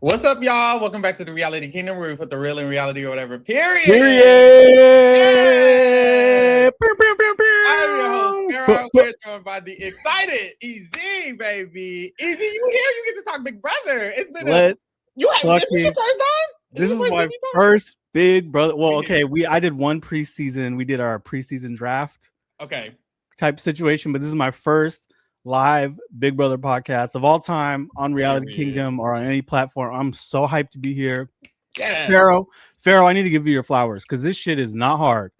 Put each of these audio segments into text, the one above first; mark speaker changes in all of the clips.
Speaker 1: What's up, y'all? Welcome back to the Reality Kingdom, where we put the real in reality or whatever. Period.
Speaker 2: Period. Pew, pew, pew, pew.
Speaker 1: I'm your host, Pharaoh. We're joined by the excited Easy, baby. Easy, you here? You get to talk Big Brother. It's been
Speaker 2: Let's
Speaker 1: Is this your first time?
Speaker 2: This is my first Big Brother. Well, okay, I did one preseason. We did our preseason draft.
Speaker 1: Okay.
Speaker 2: Type situation, but this is my first live Big Brother podcast of all time on Reality Kingdom or on any platform. I'm so hyped to be here.
Speaker 1: Yeah.
Speaker 2: Pharaoh, I need to give you your flowers because this shit is not hard.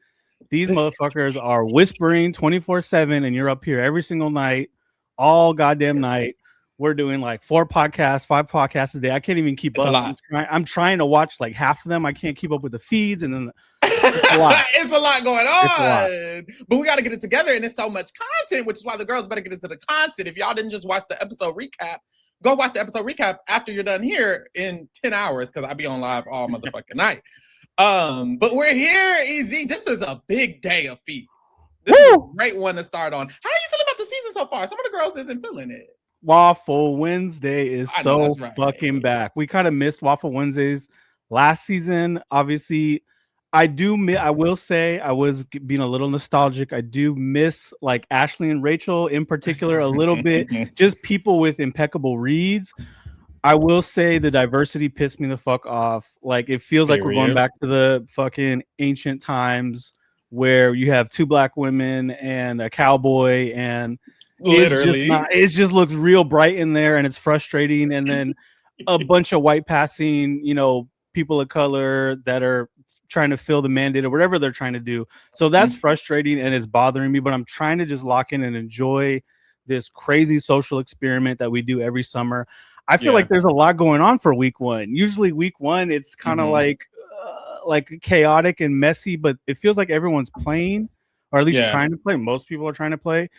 Speaker 2: These motherfuckers are whispering 24/7, and you're up here every single night, all goddamn night. We're doing like 4 podcasts, 5 podcasts a day. I can't even keep up. I'm trying to watch like half of them. I can't keep up with the feeds, and then
Speaker 1: it's a lot going on. But we got to get it together, and it's so much content, which is why the girls better get into the content. If y'all didn't just watch the episode recap, go watch the episode recap after you're done here in 10 hours, because I'll be on live all motherfucking night. But we're here, Easy. This is a big day of feeds. This is a great one to start on. How are you feeling about the season so far? Some of the girls isn't feeling it.
Speaker 2: Waffle Wednesday is so fucking back. We kind of missed Waffle Wednesdays last season. Obviously, I will say I was being a little nostalgic. I do miss like Ashley and Rachel in particular a little bit. Just people with impeccable reads. I will say the diversity pissed me the fuck off. Like it feels like we're going back to the fucking ancient times where you have 2 black women and a cowboy, and it just looks real bright in there, and it's frustrating. And then a bunch of white passing, people of color that are trying to fill the mandate or whatever they're trying to do. So that's frustrating and it's bothering me, but I'm trying to just lock in and enjoy this crazy social experiment that we do every summer. I feel like there's a lot going on for week 1. Usually week 1, it's kind of like chaotic and messy, but it feels like everyone's playing, or at least trying to play. Most people are trying to play.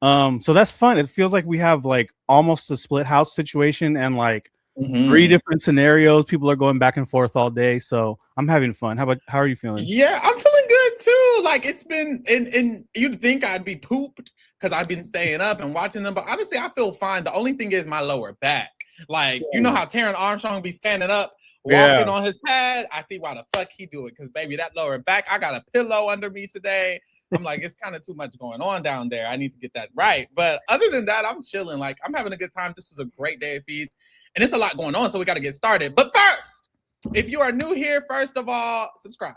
Speaker 2: So that's fun. It feels like we have like almost a split house situation and like 3 different scenarios. People are going back and forth all day. So I'm having fun. How are you feeling?
Speaker 1: Yeah, I'm feeling good too. Like it's been, and you'd think I'd be pooped because I've been staying up and watching them, but honestly, I feel fine. The only thing is my lower back. Like, you know how Taron Armstrong be standing up, walking on his pad? I see why the fuck he do it, because baby, that lower back, I got a pillow under me today. I'm like, it's kind of too much going on down there. I need to get that right. But other than that, I'm chilling. Like, I'm having a good time. This was a great day of feeds, and it's a lot going on, so we got to get started. But first, if you are new here, first of all, subscribe.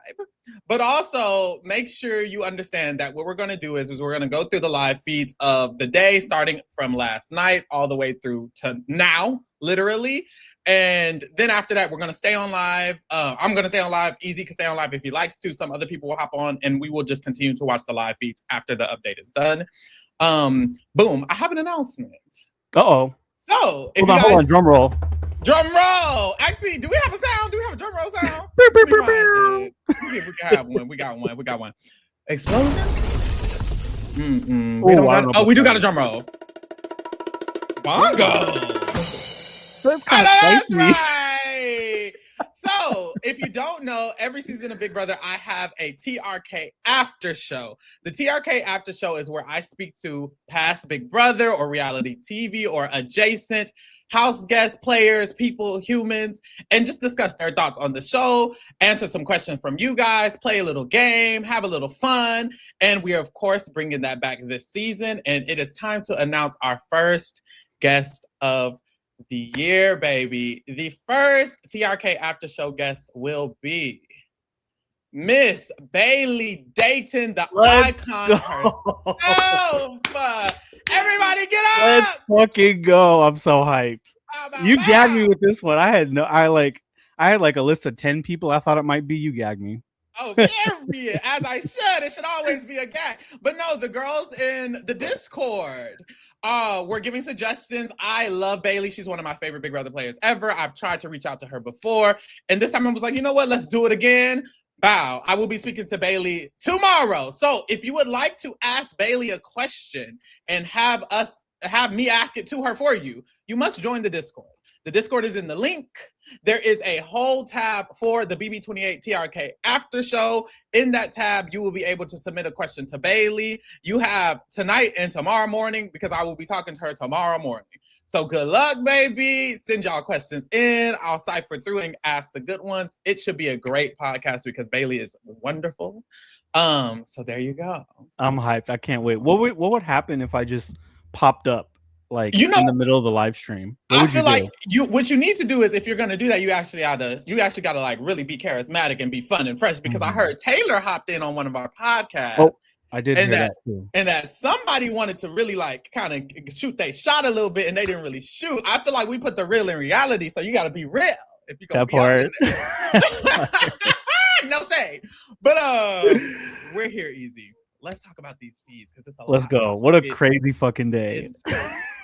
Speaker 1: But also, make sure you understand that what we're going to do is we're going to go through the live feeds of the day, starting from last night all the way through to now, literally. And then after that, we're going to stay on live. I'm going to stay on live. Easy can stay on live if he likes to. Some other people will hop on, and we will just continue to watch the live feeds after the update is done. Boom. I have an announcement.
Speaker 2: Uh-oh.
Speaker 1: So,
Speaker 2: hold on, drum roll.
Speaker 1: Drum roll. Actually, do we have a sound? Do we have a drum roll sound? We can have one. We got one. Explosion? We do got a drum roll. Bongo.
Speaker 2: That's kind of
Speaker 1: right. So, if you don't know, every season of Big Brother, I have a TRK after show. The TRK after show is where I speak to past Big Brother or reality TV or adjacent house guest players, people, humans, and just discuss their thoughts on the show, answer some questions from you guys, play a little game, have a little fun. And we are, of course, bringing that back this season. And it is time to announce our first guest of the year, baby. The first TRK after show guest will be Miss Bailey Dayton, the icon herself. Everybody get up!
Speaker 2: Let's fucking go. I'm so hyped. You gagged me with this one. I had like a list of 10 people I thought it might be. You gagged me.
Speaker 1: Oh, period. As I should. It should always be a gag. But no, the girls in the Discord were giving suggestions. I love Bailey. She's one of my favorite Big Brother players ever. I've tried to reach out to her before. And this time I was like, you know what? Let's do it again. Bow. I will be speaking to Bailey tomorrow. So if you would like to ask Bailey a question and have us have me ask it to her for you, you must join the Discord. The Discord is in the link. There is a whole tab for the BB28 TRK after show. In that tab, you will be able to submit a question to Bailey. You have tonight and tomorrow morning because I will be talking to her tomorrow morning. So good luck, baby. Send y'all questions in. I'll cipher through and ask the good ones. It should be a great podcast because Bailey is wonderful. So there you go.
Speaker 2: I'm hyped. I can't wait. What would happen if I just popped up like in the middle of the live stream?
Speaker 1: I feel like what you need to do is, if you're gonna do that, you actually gotta like really be charismatic and be fun and fresh, because I heard Taylor hopped in on one of our podcasts.
Speaker 2: Oh, I did hear that too.
Speaker 1: And that somebody wanted to really like kind of shoot they shot a little bit and they didn't really shoot. I feel like we put the real in reality, so you gotta be real if you're gonna
Speaker 2: that
Speaker 1: part. No shade. But we're here easy. Let's talk about these fees because it's a lot.
Speaker 2: Let's go. What a crazy fucking day.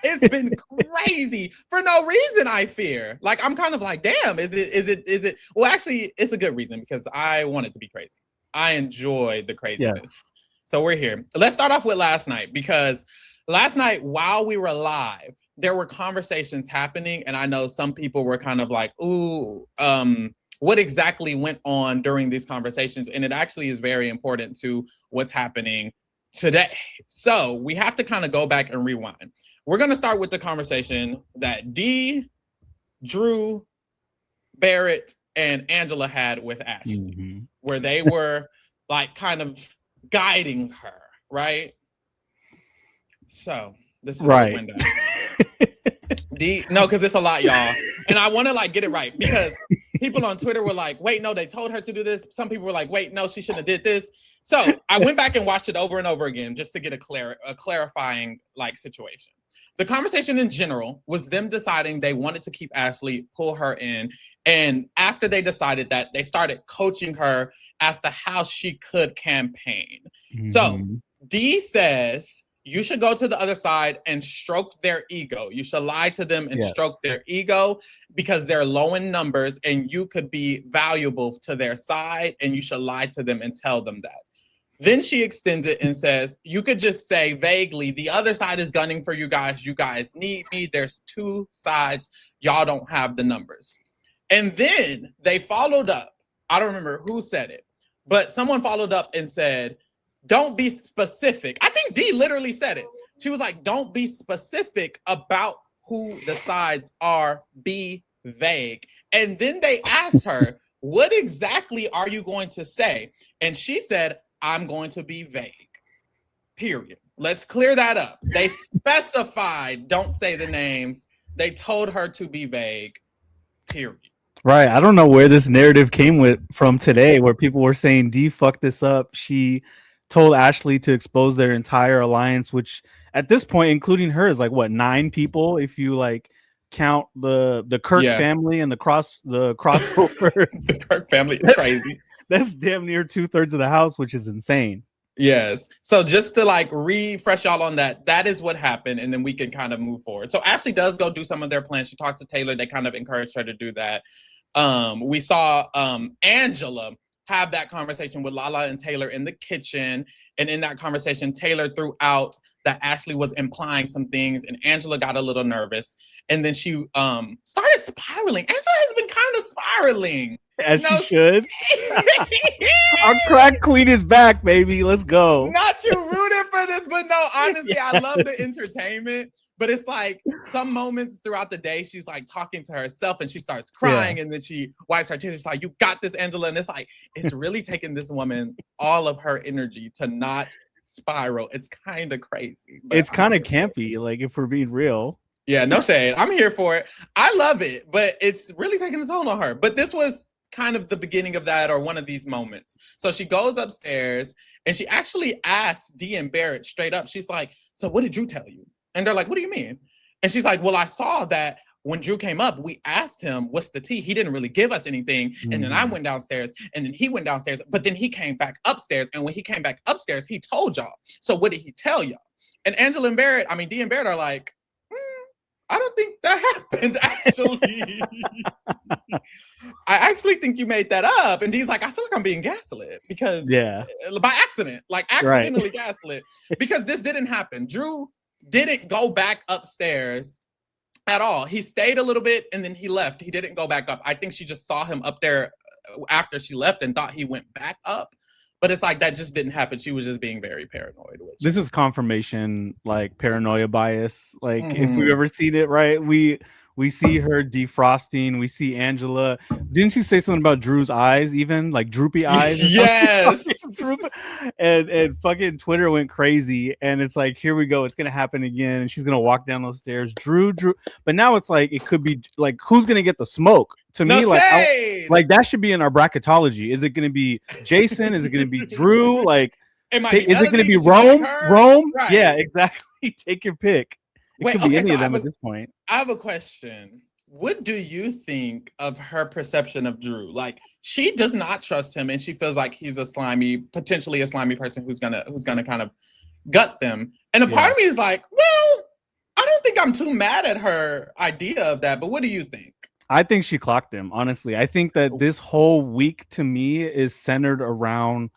Speaker 1: It's been crazy for no reason, I fear. Like, I'm kind of like, damn, is it? Well, actually, it's a good reason because I want it to be crazy. I enjoy the craziness. Yes. So we're here. Let's start off with last night, because last night while we were live, there were conversations happening. And I know some people were kind of like, ooh, what exactly went on during these conversations? And it actually is very important to what's happening today. So we have to kind of go back and rewind. We're going to start with the conversation that Dee, Drew, Barrett, and Angela had with Ashley, where they were like kind of guiding her, right? So this is what went down. No, because it's a lot, y'all. And I want to like get it right, because people on Twitter were like, wait, no, they told her to do this. Some people were like, wait, no, she shouldn't have did this. So I went back and watched it over and over again just to get a clarifying like situation. The conversation in general was them deciding they wanted to keep Ashley, pull her in. And after they decided that, they started coaching her as to how she could campaign. So Dee says, you should go to the other side and stroke their ego. You should lie to them and stroke their ego, because they're low in numbers and you could be valuable to their side, and you should lie to them and tell them that. Then she extends it and says, you could just say vaguely, the other side is gunning for you guys. You guys need me. There's two sides. Y'all don't have the numbers. And then they followed up. I don't remember who said it, but someone followed up and said, don't be specific. I think Dee literally said it. She was like, don't be specific about who the sides are. Be vague. And then they asked her, what exactly are you going to say? And she said, I'm going to be vague. Period. Let's clear that up. They specified, don't say the names. They told her to be vague. Period.
Speaker 2: Right. I don't know where this narrative came from today, where people were saying Dee fucked this up. She told Ashley to expose their entire alliance, which at this point, including her, is like what, 9 people if you like count the Kirk family and the crossover.
Speaker 1: The Kirk family is crazy.
Speaker 2: That's damn near 2/3 of the house, which is insane.
Speaker 1: Yes. So just to like refresh y'all on that is what happened, and then we can kind of move forward. So Ashley does go do some of their plans. She talks to Taylor. They kind of encouraged her to do that. We saw Angela have that conversation with Lala and Taylor in the kitchen. And in that conversation, Taylor threw out that Ashley was implying some things, and Angela got a little nervous. And then she started spiraling. Angela has been kind of spiraling.
Speaker 2: As she should. Our crack queen is back, baby. Let's go.
Speaker 1: Not you rooting for this, but no, honestly, I love the entertainment. But it's like some moments throughout the day, she's like talking to herself and she starts crying, and then she wipes her tears. She's like, you got this, Angela. And it's like, it's really taking this woman all of her energy to not spiral. It's kind of crazy.
Speaker 2: It's kind of campy, like, if we're being real.
Speaker 1: Yeah, no shade. I'm here for it. I love it, but it's really taking a toll on her. But this was kind of the beginning of that, or one of these moments. So she goes upstairs and she actually asks Dee and Barrett straight up. She's like, so what did Drew tell you? And they're like, what do you mean? And she's like, well, I saw that when Drew came up, we asked him, what's the tea? He didn't really give us anything. And then I went downstairs, and then he went downstairs, but then he came back upstairs. And when he came back upstairs, he told y'all. So what did he tell y'all? And Angela and Barrett, Dee and Barrett are like, I don't think that happened, actually. I actually think you made that up. And Dee's like, I feel like I'm being gaslit because by accident, like accidentally gaslit, because this didn't happen. Drew didn't go back upstairs at all. He stayed a little bit and then he left. He didn't go back up. I think she just saw him up there after she left and thought he went back up. But it's like that just didn't happen. She was just being very paranoid.
Speaker 2: This is confirmation, like paranoia bias. Like if we've ever seen it, right? We see her defrosting. We see Angela. Didn't you say something about Drew's eyes, even like droopy eyes?
Speaker 1: Yes.
Speaker 2: and fucking Twitter went crazy. And it's like, here we go. It's gonna happen again. And she's gonna walk down those stairs. Drew. But now it's like it could be like who's gonna get the smoke? To me, like that should be in our bracketology. Is it gonna be Jason? Is it gonna be Drew? Like, is it gonna be Rome? Rome? Right. Yeah, exactly. Take your pick. It could be any of them at this point.
Speaker 1: I have a question. What do you think of her perception of Drew? Like, she does not trust him, and she feels like he's potentially a slimy person who's gonna kind of gut them. And a part of me is like, well, I don't think I'm too mad at her idea of that. But what do you think?
Speaker 2: I think she clocked him. Honestly, I think that this whole week to me is centered around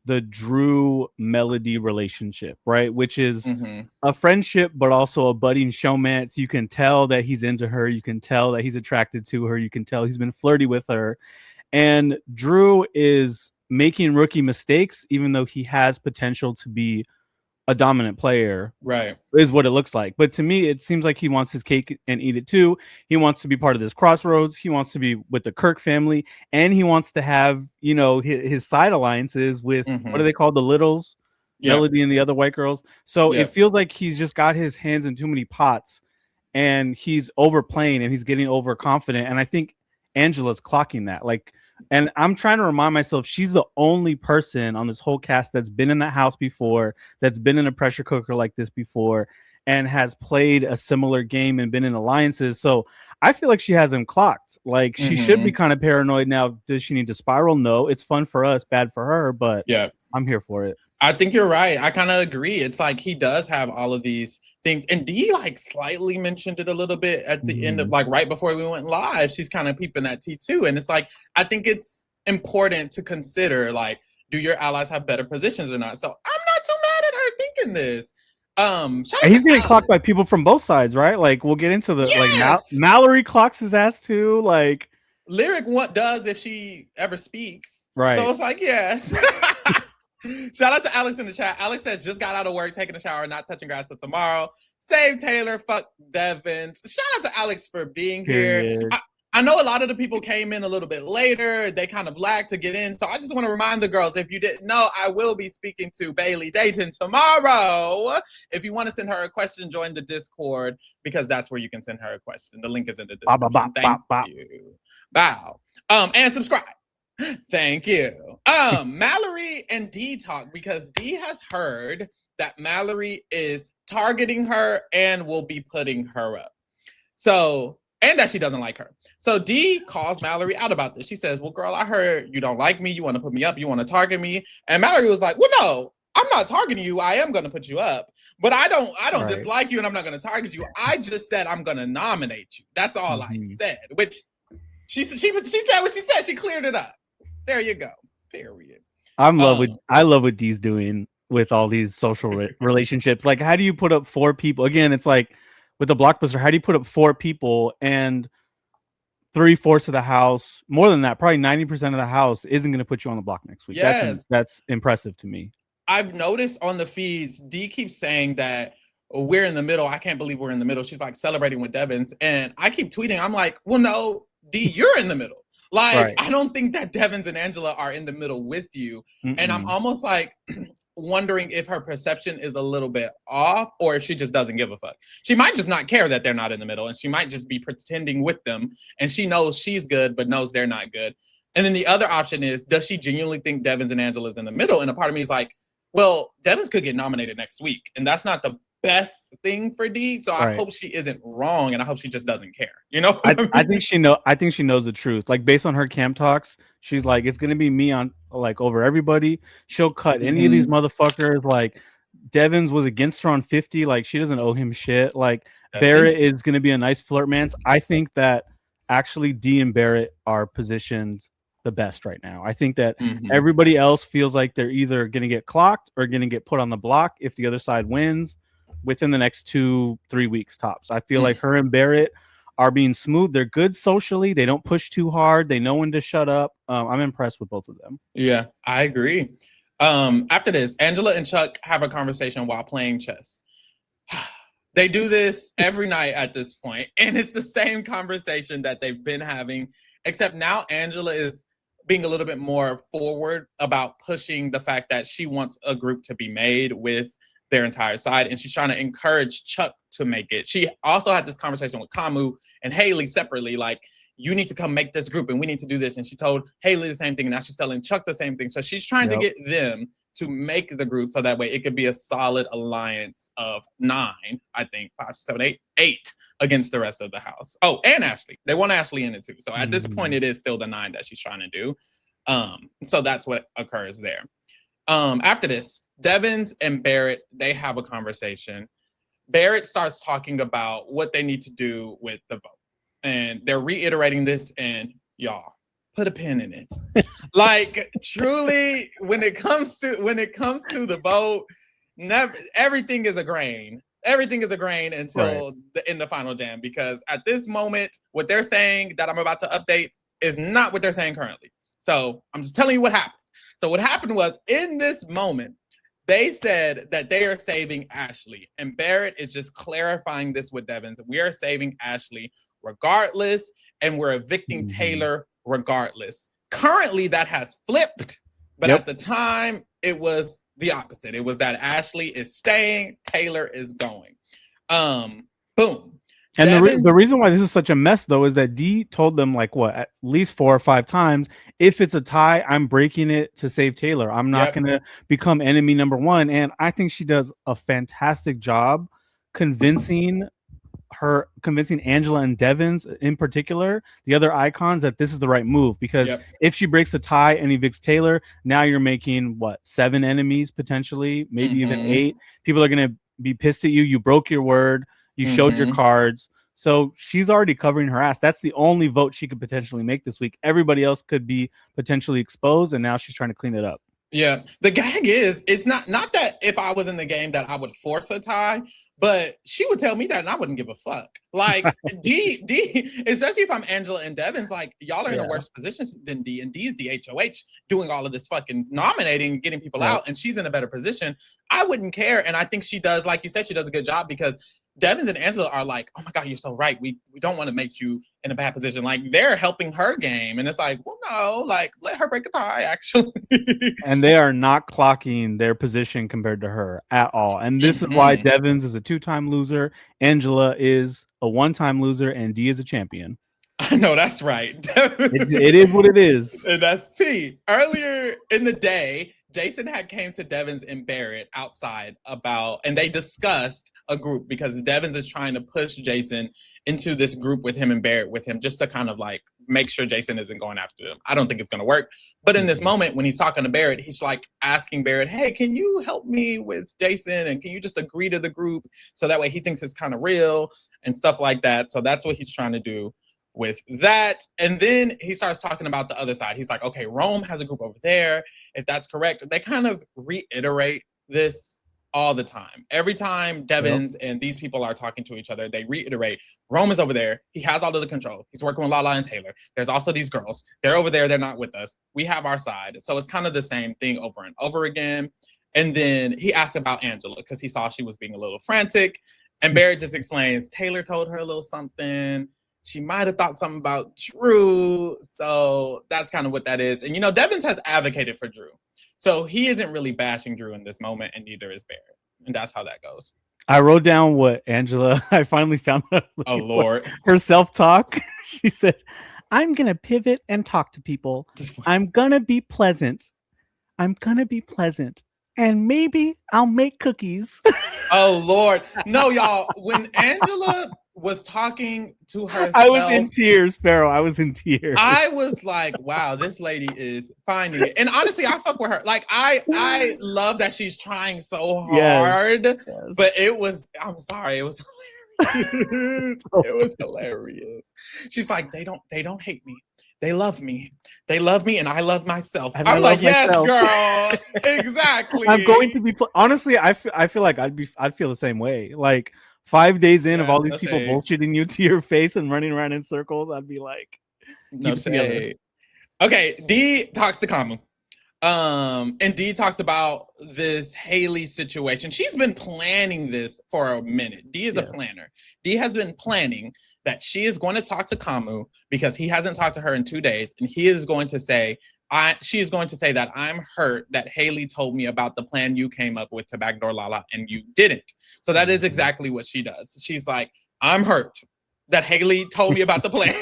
Speaker 2: the Drew Melody relationship, right? Which is a friendship, but also a budding showmance. You can tell that he's into her. You can tell that he's attracted to her. You can tell he's been flirty with her. And Drew is making rookie mistakes, even though he has potential to be a dominant player,
Speaker 1: right?
Speaker 2: Is what it looks like. But to me, it seems like he wants his cake and eat it too. He wants to be part of this crossroads. He wants to be with the Kirk family, and he wants to have, you know, his side alliances with what are they called, the Littles, Melody and the other white girls. So it feels like he's just got his hands in too many pots, and he's overplaying and he's getting overconfident. And I think Angela's clocking that, like. And I'm trying to remind myself she's the only person on this whole cast that's been in that house before, that's been in a pressure cooker like this before, and has played a similar game and been in alliances. So I feel like she has him clocked. Like she should be kind of paranoid now. Does she need to spiral? No, it's fun for us, bad for her, but I'm here for it.
Speaker 1: I think you're right. I kind of agree. It's like he does have all of these things. And Dee like slightly mentioned it a little bit at the end of like right before we went live. She's kind of peeping that tea too. And it's like, I think it's important to consider like, do your allies have better positions or not? So I'm not too mad at her thinking this.
Speaker 2: He's getting clocked by people from both sides, right? Like we'll get into the like Mallory clocks his ass too. Like
Speaker 1: Lyric what does if she ever speaks.
Speaker 2: Right.
Speaker 1: So it's like, Shout out to Alex in the chat. Alex says, just got out of work, taking a shower, not touching grass till tomorrow. Save Taylor, fuck Devin. Shout out to Alex for being here. I know a lot of the people came in a little bit later. They kind of lagged to get in. So I just want to remind the girls, if you didn't know, I will be speaking to Bailey Dayton tomorrow. If you want to send her a question, join the Discord, because that's where you can send her a question. The link is in the description. Thank you. Bow. And subscribe. Thank you. Mallory and Dee talk because Dee has heard that Mallory is targeting her and will be putting her up. So, and that she doesn't like her. So Dee calls Mallory out about this. She says, well, girl, I heard you don't like me. You want to put me up. You want to target me. And Mallory was like, well, no, I'm not targeting you. I am going to put you up, but I don't dislike you and I'm not going to target you. I just said I'm going to nominate you. That's all I said, which she said what she said. She cleared it up. There you go. Period.
Speaker 2: I love what Dee's doing with all these social relationships. Like, how do you put up 4 people? Again, it's like with the Blockbuster, how do you put up 4 people and 3/4 of the house, more than that, probably 90% of the house isn't going to put you on the block next week.
Speaker 1: Yes.
Speaker 2: That's impressive to me.
Speaker 1: I've noticed on the feeds, Dee keeps saying that we're in the middle. I can't believe we're in the middle. She's like celebrating with Devins. And I keep tweeting. I'm like, well, no, Dee, you're in the middle. Like, I don't think that Devins and Angela are in the middle with you. And I'm almost like wondering if her perception is a little bit off or if she just doesn't give a fuck. She might just not care that they're not in the middle, and she might just be pretending with them, and she knows she's good but knows they're not good. And then the other option is, does she genuinely think Devins and Angela's in the middle? And a part of me is like, well, Devins could get nominated next week, and that's not the best thing for Dee. So I hope she isn't wrong, and I hope she just doesn't care. You know,
Speaker 2: I think she knows the truth. Like, based on her camp talks, she's like, it's gonna be me on like over everybody. She'll cut any of these motherfuckers. Like, Devins was against her on 50. Like, she doesn't owe him shit. Like, Barrett is gonna be a nice flirt man. I think that actually Dee and Barrett are positioned the best right now. I think that everybody else feels like they're either gonna get clocked or gonna get put on the block if the other side wins. within the next 2-3 weeks tops. I feel like her and Barrett are being smooth. They're good socially. They don't push too hard. They know when to shut up. I'm impressed with both of them.
Speaker 1: Yeah, I agree. After this, Angela and Chuck have a conversation while playing chess. They do this every night at this point, and it's the same conversation that they've been having, except now Angela is being a little bit more forward about pushing the fact that she wants a group to be made with their entire side, and she's trying to encourage Chuck to make it. She also had this conversation with Kamu and Haley separately, like, you need to come make this group and we need to do this. And she told Haley the same thing, and now she's telling Chuck the same thing. So she's trying to get them to make the group so that way it could be a solid alliance of 9, I think, 5, 7, 8 against the rest of the house. Oh, and Ashley. They want Ashley in it too. So at this point, it is still the 9 that she's trying to do. So that's what occurs there. After this, Devins and Barrett, they have a conversation. Barrett starts talking about what they need to do with the vote. And they're reiterating this, and y'all, put a pin in it. Like, truly, when it comes to the vote, everything is a grain. Everything is a grain until in the final jam, because at this moment, what they're saying that I'm about to update is not what they're saying currently. So I'm just telling you what happened. So what happened was, in this moment, they said that they are saving Ashley, and Barrett is just clarifying this with Devins. We are saving Ashley regardless, and we're evicting Taylor regardless. Currently, that has flipped, but at the time, it was the opposite. It was that Ashley is staying, Taylor is going. Boom.
Speaker 2: And the reason why this is such a mess, though, is that Dee told them, like, what, at least 4 or 5 times, if it's a tie, I'm breaking it to save Taylor. I'm not going to become enemy number 1. And I think she does a fantastic job convincing Angela and Devins in particular, the other icons, that this is the right move, because if she breaks a tie and evicts Taylor, now you're making 7 enemies potentially, maybe even 8. People are going to be pissed at you. You broke your word. You showed your cards. So she's already covering her ass. That's the only vote she could potentially make this week. Everybody else could be potentially exposed, and now she's trying to clean it up. Yeah.
Speaker 1: The gag is, it's not that if I was in the game that I would force a tie, but she would tell me that and I wouldn't give a fuck. Like, D, especially if I'm Angela and Devins, like, y'all are in a worse position than D, and D is the HOH doing all of this fucking nominating, getting people out, and she's in a better position. I wouldn't care. And I think she does, like you said, she does a good job, because Devins and Angela are like, oh my God, you're so right. We don't want to make you in a bad position. Like, they're helping her game. And it's like, well, no, like, let her break a tie, actually.
Speaker 2: And they are not clocking their position compared to her at all. And this is why Devins is a 2-time loser, Angela is a 1-time loser, and Dee is a champion.
Speaker 1: I know, that's right.
Speaker 2: It is what it is.
Speaker 1: And that's T. Earlier in the day, Jason had came to Devins and Barrett outside and they discussed a group, because Devins is trying to push Jason into this group with him and Barrett with him, just to kind of like make sure Jason isn't going after them. I don't think it's going to work. But in this moment, when he's talking to Barrett, he's like asking Barrett, hey, can you help me with Jason? And can you just agree to the group so that way he thinks it's kind of real and stuff like that. So that's what he's trying to do with that. And then he starts talking about the other side. He's like, okay, Rome has a group over there. If that's correct, they kind of reiterate this all the time. Every time Devins and these people are talking to each other, they reiterate, Rome is over there. He has all of the control. He's working with Lala and Taylor. There's also these girls. They're over there. They're not with us. We have our side. So it's kind of the same thing over and over again. And then he asked about Angela, because he saw she was being a little frantic. And Barrett just explains, Taylor told her a little something. She might have thought something about Drew. So that's kind of what that is. And, Devins has advocated for Drew. So he isn't really bashing Drew in this moment, and neither is Barrett. And that's how that goes.
Speaker 2: I wrote down what Angela, I finally found out.
Speaker 1: Oh, Lord.
Speaker 2: Her self-talk. She said, I'm going to pivot and talk to people. I'm going to be pleasant. And maybe I'll make cookies.
Speaker 1: Oh, Lord. No, y'all. When Angela was talking to herself,
Speaker 2: I was in tears, Pharaoh. I was in tears.
Speaker 1: I was like, wow, this lady is finding it. And honestly, I fuck with her. Like, I love that she's trying so hard. Yes. But I'm sorry, it was hilarious. It was hilarious. She's like, they don't hate me. they love me. They love me, and I love myself.
Speaker 2: And
Speaker 1: I'm like, yes,
Speaker 2: myself.
Speaker 1: girl, exactly.
Speaker 2: I'm going to be honestly. I feel like I'd feel the same way. Like 5 days in of all these people bullshitting you to your face and running around in circles, I'd be like, keep it together.
Speaker 1: Okay, D talks to Kamu. And Dee talks about this Haley situation. She's been planning this for a minute. Dee is a planner. Dee has been planning that she is going to talk to Kamu because he hasn't talked to her in 2 days, and he is going to say, she is going to say that I'm hurt that Haley told me about the plan you came up with to backdoor Lala and you didn't. So that is exactly what she does. She's like, I'm hurt that Haley told me about the plan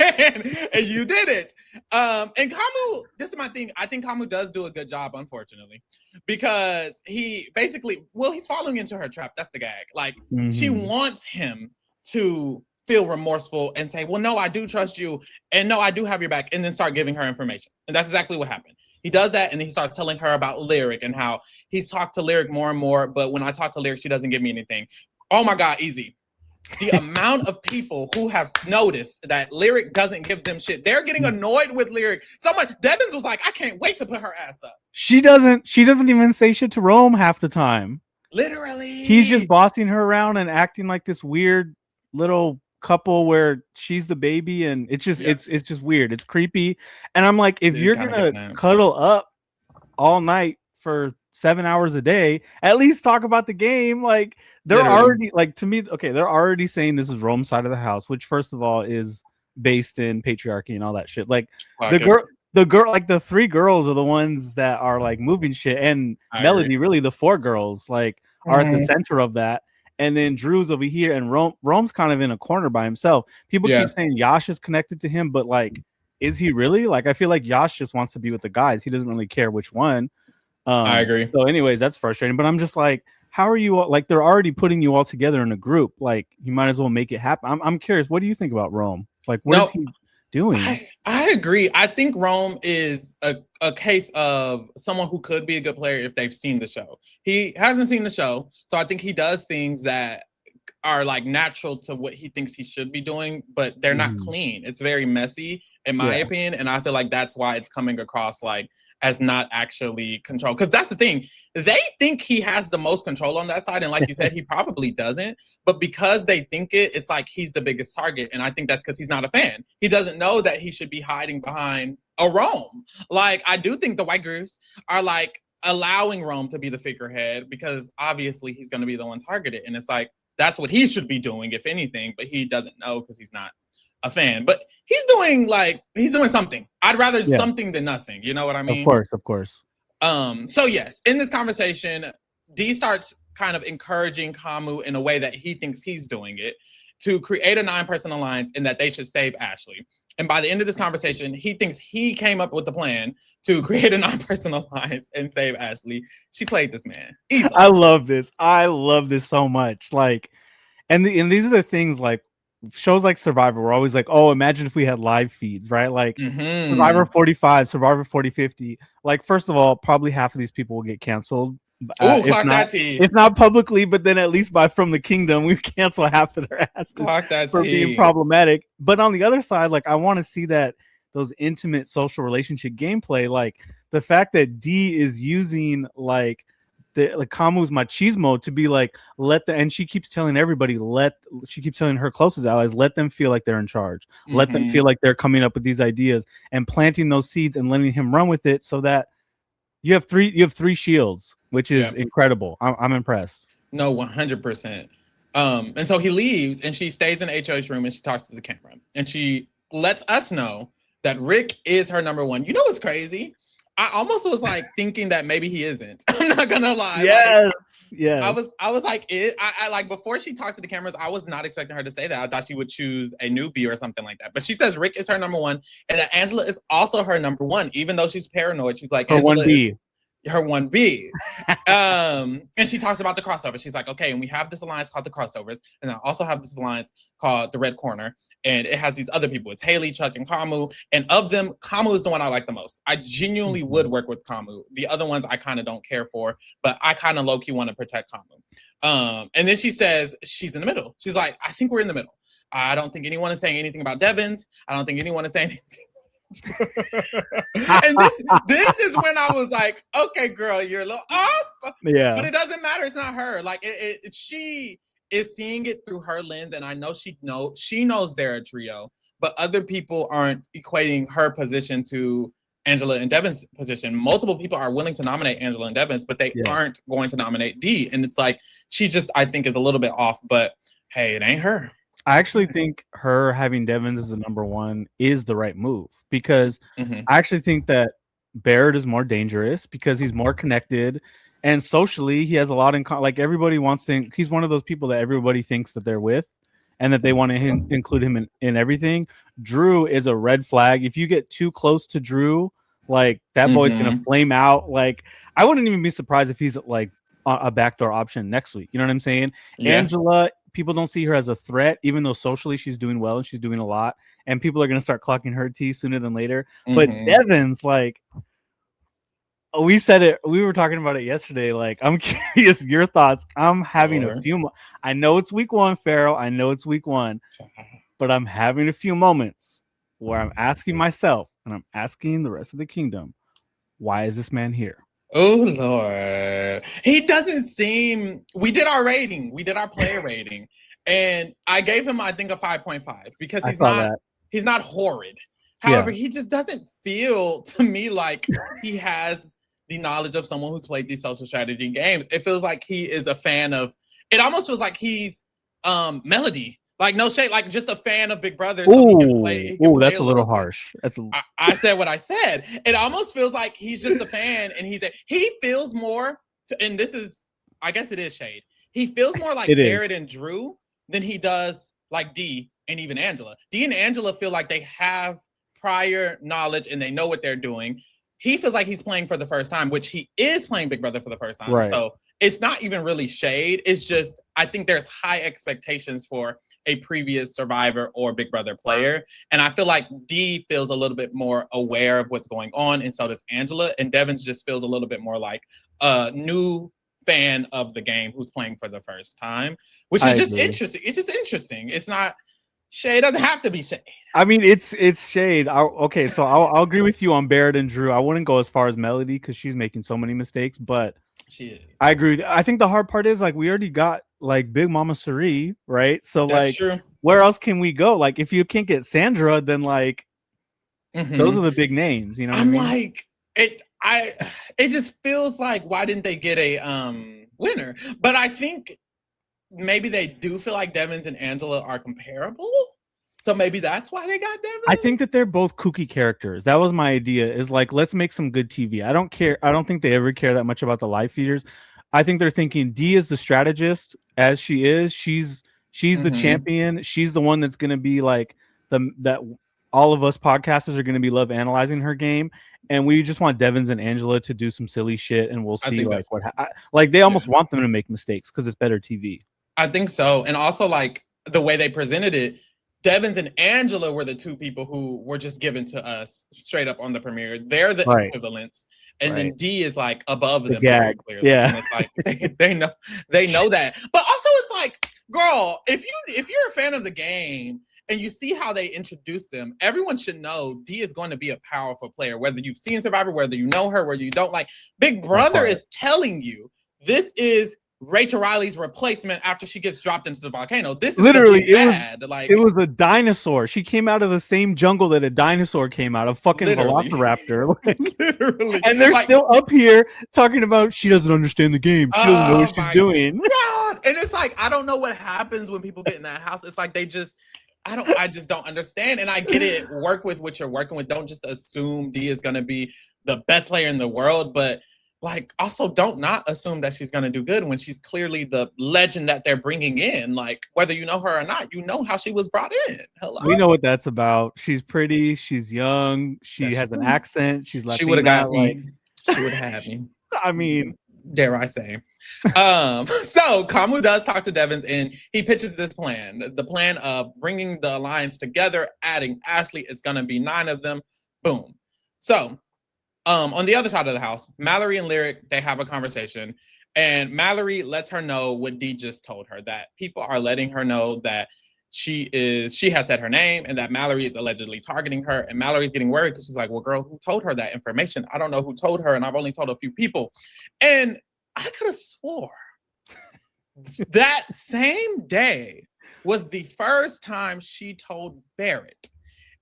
Speaker 1: and you did it. And Kamu, this is my thing. I think Kamu does do a good job, unfortunately, because he basically, he's falling into her trap. That's the gag. Like, she wants him to feel remorseful and say, well, no, I do trust you. And no, I do have your back. And then start giving her information. And that's exactly what happened. He does that, and then he starts telling her about Lyric and how he's talked to Lyric more and more. But when I talk to Lyric, she doesn't give me anything. Oh my God, easy. The amount of people who have noticed that Lyric doesn't give them shit. They're getting annoyed with Lyric. Devins was like, I can't wait to put her ass up.
Speaker 2: She doesn't even say shit to Rome half the time.
Speaker 1: Literally.
Speaker 2: He's just bossing her around and acting like this weird little couple where she's the baby, and it's just it's just weird. It's creepy. And I'm like, if you're gonna cuddle up all night for 7 hours a day, at least talk about the game. Like, they're already, like, to me, okay, they're already saying this is Rome's side of the house, which first of all is based in patriarchy and all that shit. Like, the girl, like the 3 girls are the ones that are like moving shit, and Melody, really the 4 girls, like, are at the center of that. And then Drew's over here, and Rome's kind of in a corner by himself. People keep saying Yash is connected to him, but like, is he really? Like, I feel like Yash just wants to be with the guys. He doesn't really care which one.
Speaker 1: I agree.
Speaker 2: So anyways, that's frustrating, but I'm just like, how are you all, like, they're already putting you all together in a group. Like, you might as well make it happen. I'm curious, what do you think about Rome? Like, what is he doing?
Speaker 1: I agree. I think Rome is a case of someone who could be a good player if they've seen the show. He hasn't seen the show, so I think he does things that are like natural to what he thinks he should be doing, but they're not clean. It's very messy, in my opinion, and I feel like that's why it's coming across like as not actually control. Because that's the thing. They think he has the most control on that side. And like you said, he probably doesn't. But because they think it's like he's the biggest target. And I think that's because he's not a fan. He doesn't know that he should be hiding behind a Rome. Like, I do think the white groups are like allowing Rome to be the figurehead because obviously he's going to be the one targeted. And it's like, that's what he should be doing, if anything. But he doesn't know because he's not a fan, but he's doing something. I'd rather something than nothing. You know what I mean?
Speaker 2: Of course.
Speaker 1: So yes, in this conversation, D starts kind of encouraging Kamu in a way that he thinks he's doing it to create a 9-person alliance and that they should save Ashley. And by the end of this conversation, he thinks he came up with the plan to create a 9-person alliance and save Ashley. She played this man easily.
Speaker 2: I love this. I love this so much. Like, and these are the things, like, shows like Survivor, we're always like, oh, imagine if we had live feeds, right? Like Survivor 45, Survivor 4050. Like, first of all, probably half of these people will get canceled. If not publicly, but then at least by From the Kingdom, we cancel half of their asses for being problematic. But on the other side, like, I want to see that those intimate social relationship gameplay, like the fact that D is using like Kamu's machismo to be like, and she keeps telling everybody, she keeps telling her closest allies, let them feel like they're in charge, let them feel like they're coming up with these ideas and planting those seeds and letting him run with it, so that you have three shields, which is incredible. I'm impressed.
Speaker 1: No, 100%. And so he leaves, and she stays in the HOH room, and she talks to the camera, and she lets us know that Rick is her number one. You know what's crazy? I almost was like thinking that maybe he isn't. I'm not gonna lie.
Speaker 2: Yes.
Speaker 1: I was like, I like, before she talked to the cameras, I was not expecting her to say that. I thought she would choose a newbie or something like that. But she says Rick is her number one, and that Angela is also her number one, even though she's paranoid. She's like,
Speaker 2: her 1B.
Speaker 1: Her 1B. And she talks about the crossover. She's like, okay, and we have this alliance called the Crossovers, and I also have this alliance called the Red Corner, and it has these other people. It's Haley, Chuck, and Kamu. And of them, Kamu is the one I like the most. I genuinely would work with Kamu. The other ones I kind of don't care for, but I kind of low-key want to protect Kamu. And then she says she's in the middle. She's like, I think we're in the middle. I don't think anyone is saying anything about Devins. I don't think anyone is saying anything And this is when I was like, okay, girl, you're a little off.
Speaker 2: Yeah.
Speaker 1: But it doesn't matter. It's not her. Like she is seeing it through her lens, and I know she knows they're a trio, but other people aren't equating her position to Angela and Devin's position. Multiple people are willing to nominate Angela and Devin's, but they aren't going to nominate D. And it's like she just, I think, is a little bit off. But hey, it ain't her.
Speaker 2: I actually think her having Devins as the number one is the right move, because I actually think that Barrett is more dangerous because he's more connected, and socially he has a lot in like everybody wants to. He's one of those people that everybody thinks that they're with, and that they want to include him in everything. Drew is a red flag. If you get too close to Drew, like that boy's gonna flame out. Like I wouldn't even be surprised if he's like a backdoor option next week. You know what I'm saying? Yeah. Angela, people don't see her as a threat, even though socially she's doing well and she's doing a lot, and people are going to start clocking her tea sooner than later. But Devin's, like, we said it, we were talking about it yesterday. Like, I'm curious your thoughts. I'm having a few. I know it's week one, Pharaoh. I know it's week one, but I'm having a few moments where I'm asking myself, and I'm asking the rest of the kingdom, why is this man here?
Speaker 1: Oh Lord, he doesn't seem. We did our rating. We did our player rating, and I gave him, I think, a 5.5 because he's not horrid. However, he just doesn't feel to me like he has the knowledge of someone who's played these social strategy games. It feels like he is a fan of. It almost feels like he's Melody. Like, no shade, like just a fan of Big Brother. So he can play
Speaker 2: that's a little harsh.
Speaker 1: I said what I said. It almost feels like he's just a fan, and he feels more. And this is, I guess it is shade. He feels more like Barrett and Drew than he does like D and even Angela. D and Angela feel like they have prior knowledge and they know what they're doing. He feels like he's playing for the first time, which he is playing Big Brother for the first time. Right. So it's not even really shade. It's just, I think there's high expectations for a previous Survivor or Big Brother player. And I feel like D feels a little bit more aware of what's going on, and so does Angela. And Devin just feels a little bit more like a new fan of the game who's playing for the first time, which is just interesting. It's just interesting. It's not shade. It doesn't have to be shade.
Speaker 2: I mean, it's shade. Okay, so I'll agree with you on Barrett and Drew. I wouldn't go as far as Melody because she's making so many mistakes, but
Speaker 1: she is.
Speaker 2: I agree. I think the hard part is, like, we already got like Big Mama Suri, right? So that's true. Where else can we go? Like, if you can't get Sandra, then like those are the big names, you know.
Speaker 1: I'm like it. It just feels like, why didn't they get a winner? But I think maybe they do feel like Devins and Angela are comparable. So maybe that's why they got Devin.
Speaker 2: I think that they're both kooky characters. That was my idea, is like, let's make some good TV. I don't care. I don't think they ever care that much about the live feeders. I think they're thinking D is the strategist, as she is. She's the champion. She's the one that's going to be like that all of us podcasters are going to be love analyzing her game. And we just want Devins and Angela to do some silly shit, and we'll see like what like they almost want them to make mistakes because it's better TV.
Speaker 1: I think so. And also, like, the way they presented it, Devins and Angela were the two people who were just given to us straight up on the premiere. They're the equivalents. And then D is like above them.
Speaker 2: Clearly. Yeah.
Speaker 1: And it's like they know that. But also it's like, girl, if you're a fan of the game and you see how they introduce them, everyone should know D is going to be a powerful player, whether you've seen Survivor, whether you know her, whether you don't. Like, Big Brother is telling you this is Rachel Riley's replacement after she gets dropped into the volcano. This is
Speaker 2: literally it was a dinosaur. She came out of the same jungle that a dinosaur came out of, fucking Velociraptor. Literally. And they're still up here talking about she doesn't understand the game. She doesn't know what she's doing.
Speaker 1: God. And it's like, I don't know what happens when people get in that house. It's like I just don't understand. And I get it. Work with what you're working with. Don't just assume D is going to be the best player in the world, but like, also don't not assume that she's going to do good when she's clearly the legend that they're bringing in. Like, whether you know her or not, you know how she was brought in. Hello.
Speaker 2: We know what that's about. She's pretty. She's young. She has an accent. She's Latina.
Speaker 1: She would have got me. She would have had me.
Speaker 2: I mean,
Speaker 1: dare I say. So Kamu does talk to Devins, and he pitches this plan. The plan of bringing the alliance together, adding Ashley. It's going to be 9 of them. Boom. So on the other side of the house, Mallory and Lyric, they have a conversation, and Mallory lets her know what Dee just told her, that people are letting her know that she has said her name and that Mallory is allegedly targeting her. And Mallory's getting worried because she's like, well, girl, who told her that information? I don't know who told her, and I've only told a few people. And I could have swore that same day was the first time she told Barrett.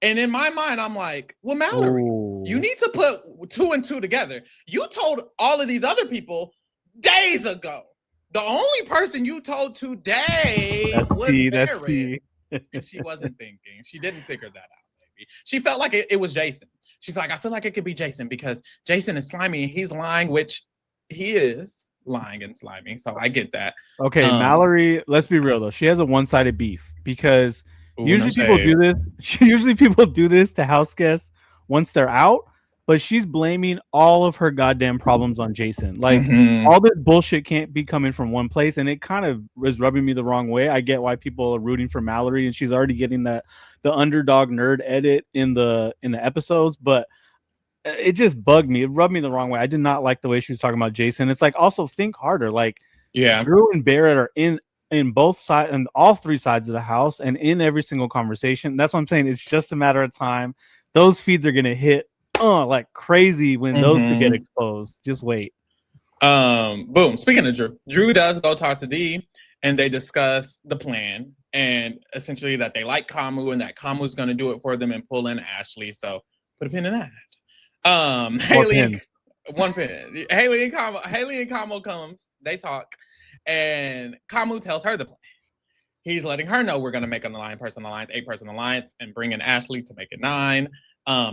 Speaker 1: And in my mind, I'm like, well, Mallory, you need to put 2 and 2 together. You told all of these other people days ago. The only person you told today was Barrett. And she wasn't thinking. She didn't figure that out, maybe. She felt like it was Jason. She's like, I feel like it could be Jason because Jason is slimy and he's lying, which he is lying and slimy. So I get that.
Speaker 2: Okay, Mallory, let's be real, though. She has a one-sided beef because usually people do this to house guests once they're out, but she's blaming all of her goddamn problems on Jason. Like, all this bullshit can't be coming from one place, and it kind of is rubbing me the wrong way. I get why people are rooting for Mallory, and she's already getting the underdog nerd edit in the episodes, but it just bugged me. It rubbed me the wrong way. I did not like the way she was talking about Jason. It's like, also think harder. Like, Drew and Barrett are in both sides and all 3 sides of the house and in every single conversation. That's what I'm saying. It's just a matter of time. Those feeds are gonna hit like crazy when those could get exposed. Just wait.
Speaker 1: Boom. Speaking of Drew does go talk to Dee and they discuss the plan and essentially that they like Kamu and that Kamu's gonna do it for them and pull in Ashley. So put a pin in that. Haley, one pin. Haley and Kamu comes, they talk, and Kamu tells her the plan. He's letting her know we're gonna make an 8-person alliance, and bring in Ashley to make it 9.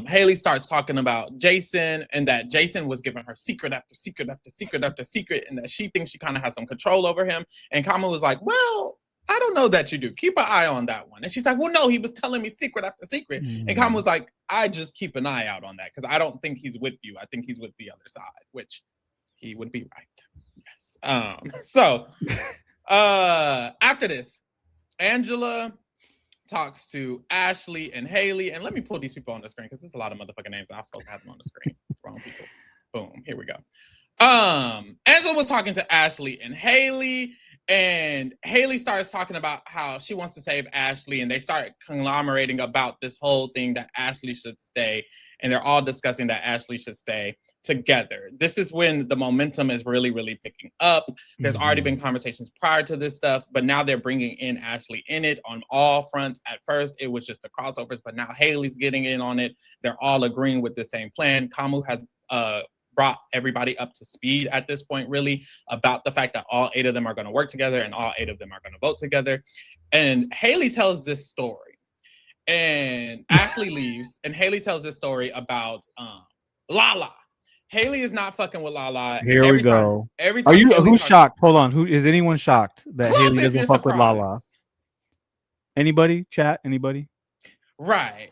Speaker 1: Haley starts talking about Jason and that Jason was giving her secret after secret after secret after secret, and that she thinks she kind of has some control over him. And Kamu was like, well, I don't know that you do. Keep an eye on that one. And she's like, well, no, he was telling me secret after secret. And Kamu was like, I just keep an eye out on that because I don't think he's with you. I think he's with the other side, which he would be right. Yes. So after this, Angela talks to Ashley and Haley. And let me pull these people on the screen because there's a lot of motherfucking names. I'm supposed to have them on the screen. Wrong people. Boom. Here we go. Angela was talking to Ashley and Haley. And Haley starts talking about how she wants to save Ashley, and they start conglomerating about this whole thing that Ashley should stay, and they're all discussing that Ashley should stay together. This is when the momentum is really, really picking up. There's already been conversations prior to this stuff, but now they're bringing in Ashley in it on all fronts. At first, it was just the crossovers, but now Haley's getting in on it. They're all agreeing with the same plan. Kamu has brought everybody up to speed at this point, really, about the fact that all 8 of them are going to work together and all 8 of them are going to vote together. And Haley tells this story. And Ashley leaves, and Haley tells this story about Lala. Haley is not fucking with Lala.
Speaker 2: Here we go.
Speaker 1: Every time
Speaker 2: who's shocked? Hold on. Who is anyone shocked that Haley doesn't fuck with Lala? Anybody? Chat? Anybody?
Speaker 1: Right.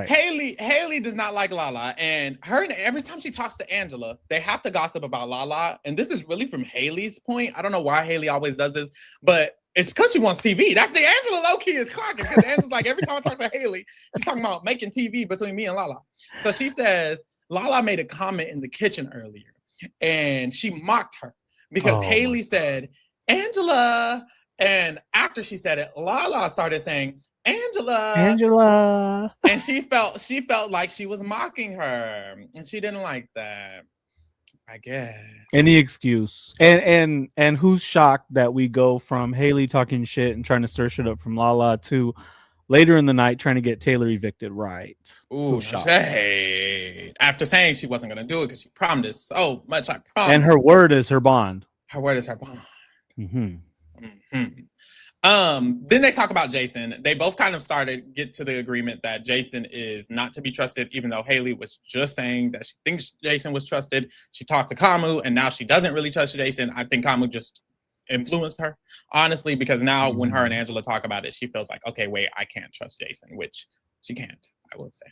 Speaker 1: Haley does not like Lala, and every time she talks to Angela, they have to gossip about Lala. And this is really from Haley's point. I don't know why Haley always does this, but it's because she wants TV. That's the Angela low-key is clocking, because Angela's like, every time I talk to Haley, she's talking about making TV between me and Lala. So she says, Lala made a comment in the kitchen earlier, and she mocked her because Haley said, Angela. And after she said it, Lala started saying, Angela, and she felt like she was mocking her, and she didn't like that, I guess.
Speaker 2: Any excuse. And who's shocked that we go from Haley talking shit and trying to stir shit up from Lala to later in the night trying to get Taylor evicted? Right.
Speaker 1: Ooh, shade. After saying she wasn't gonna do it because she promised so much. I promise.
Speaker 2: And her word is her bond.
Speaker 1: Her word is her bond. Then they talk about Jason. They both kind of get to the agreement that Jason is not to be trusted, even though Haley was just saying that she thinks Jason was trusted. She talked to Kamu, and now she doesn't really trust Jason. I think Kamu just influenced her, honestly, because now when her and Angela talk about it, she feels like, okay, wait, I can't trust Jason, which she can't, I would say.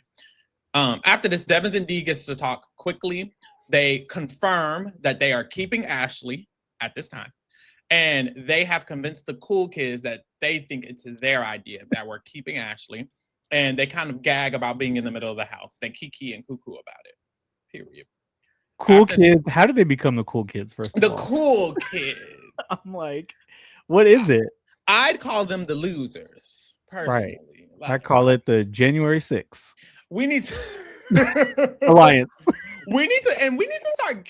Speaker 1: After this, Devins and Dee gets to talk quickly. They confirm that they are keeping Ashley at this time. And they have convinced the cool kids that they think it's their idea that we're keeping Ashley. And they kind of gag about being in the middle of the house. They kiki and cuckoo about it. Period.
Speaker 2: Cool kids. How did they become the cool kids, first of all?
Speaker 1: The cool kids.
Speaker 2: I'm like, what is it?
Speaker 1: I'd call them the losers, personally.
Speaker 2: Right. I call it the January 6th.
Speaker 1: We need to
Speaker 2: alliance.
Speaker 1: We need to start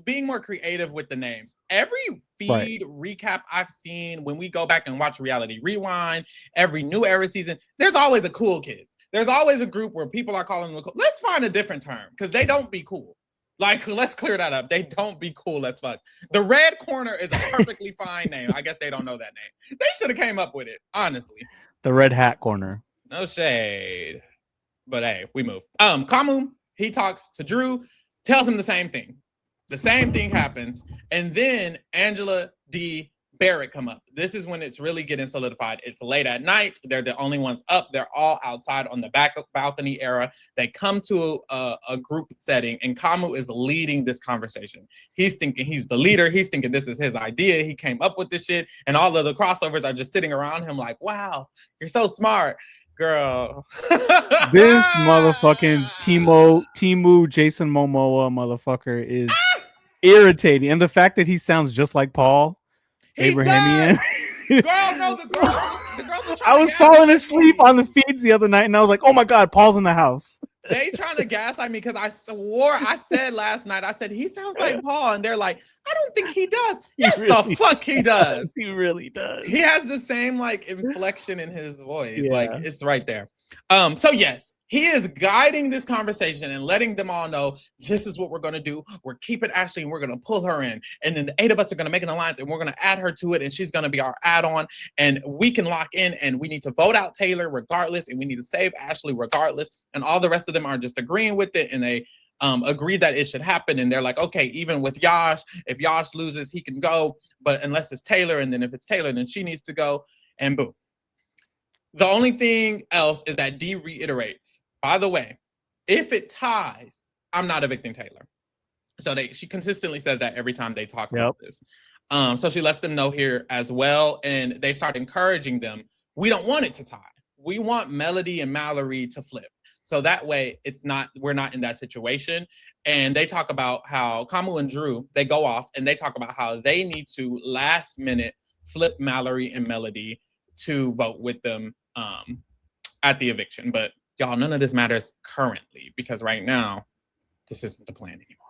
Speaker 1: being more creative with the names. Every feed recap I've seen, when we go back and watch Reality Rewind, every New Era season, there's always a cool kids. There's always a group where people are calling them cool. Let's find a different term, because they don't be cool. Like, let's clear that up. They don't be cool as fuck. The Red Corner is a perfectly fine name. I guess they don't know that name. They should have came up with it, honestly.
Speaker 2: The Red Hat Corner.
Speaker 1: No shade. But hey, we move. Kamu, he talks to Drew, tells him the same thing. The same thing happens. And then Angela, D, Barrett come up. This is when it's really getting solidified. It's late at night. They're the only ones up. They're all outside on the back balcony era. They come to a group setting, and Kamu is leading this conversation. He's thinking he's the leader. He's thinking this is his idea. He came up with this shit. And all of the crossovers are just sitting around him like, wow, you're so smart. Girl.
Speaker 2: This motherfucking Timu Jason Momoa motherfucker is irritating. And the fact that he sounds just like Paul Abrahamian.
Speaker 1: Girl, no, the girls
Speaker 2: I was falling asleep on the feeds the other night, and I was like, oh my God, Paul's in the house.
Speaker 1: They trying to gaslight me because I swore, I said last night, I said, he sounds like Paul. And they're like, I don't think he does. Yes, really, the fuck he does.
Speaker 2: He really does.
Speaker 1: He has the same like inflection in his voice. Yeah. Like, it's right there. So yes, he is guiding this conversation and letting them all know this is what we're going to do. We're keeping Ashley and we're going to pull her in. And then the 8 of us are going to make an alliance and we're going to add her to it. And she's going to be our add-on, and we can lock in, and we need to vote out Taylor regardless. And we need to save Ashley regardless. And all the rest of them are just agreeing with it. And they agree that it should happen. And they're like, okay, even with Yash, if Yash loses, he can go. But unless it's Taylor, and then if it's Taylor, then she needs to go. And boom. The only thing else is that Dee reiterates, by the way, if it ties, I'm not evicting Taylor. So she consistently says that every time they talk about this. So she lets them know here as well. And they start encouraging them. We don't want it to tie. We want Melody and Mallory to flip. So that way we're not in that situation. And they talk about how Kamu and Drew, they go off and they talk about how they need to last minute flip Mallory and Melody to vote with them at the eviction. But y'all, none of this matters currently, because right now this isn't the plan anymore.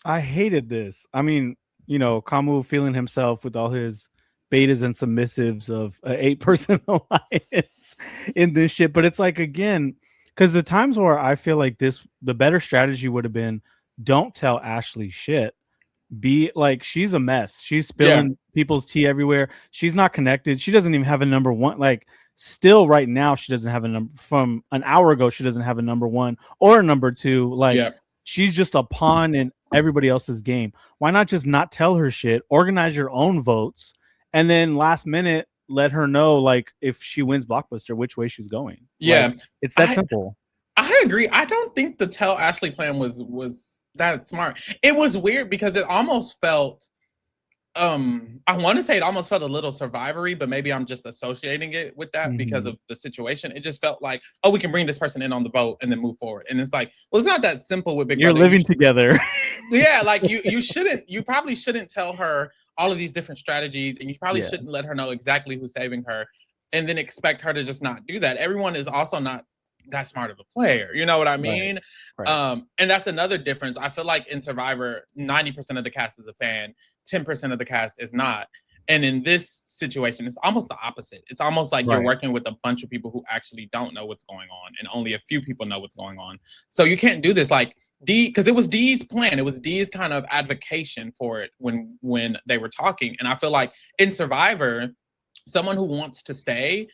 Speaker 2: I hated this. I mean, Kamu feeling himself with all his betas and submissives of an 8-person alliance in this shit. But it's like, again, because the times where I feel like the better strategy would have been, don't tell Ashley shit. Be like, she's a mess. She's spilling people's tea everywhere. She's not connected. She doesn't even have a number one. Like, still right now, she doesn't have a number. From an hour ago, she doesn't have a number 1 or a number 2. Like, she's just a pawn in everybody else's game. Why not just not tell her shit? Organize your own votes, and then last minute let her know, like, if she wins Blockbuster, which way she's going.
Speaker 1: Yeah,
Speaker 2: like, it's that simple.
Speaker 1: I agree. I don't think the tell Ashley plan was that smart. It was weird because it almost felt, I want to say it almost felt a little Survivory, but maybe I'm just associating it with that because of the situation. It just felt like, oh, we can bring this person in on the vote and then move forward. And it's like, well, it's not that simple with Big Brother.
Speaker 2: You're living together.
Speaker 1: Yeah, like you probably shouldn't tell her all of these different strategies, and you probably shouldn't let her know exactly who's saving her and then expect her to just not do that. Everyone is also not that smart of a player, you know what I mean? Right. And that's another difference. I feel like in Survivor, 90% of the cast is a fan, 10% of the cast is not. And in this situation, it's almost the opposite. It's almost like you're working with a bunch of people who actually don't know what's going on, and only a few people know what's going on. So you can't do this like Dee, because it was Dee's plan. It was Dee's kind of advocation for it when they were talking. And I feel like in Survivor, someone who wants to stay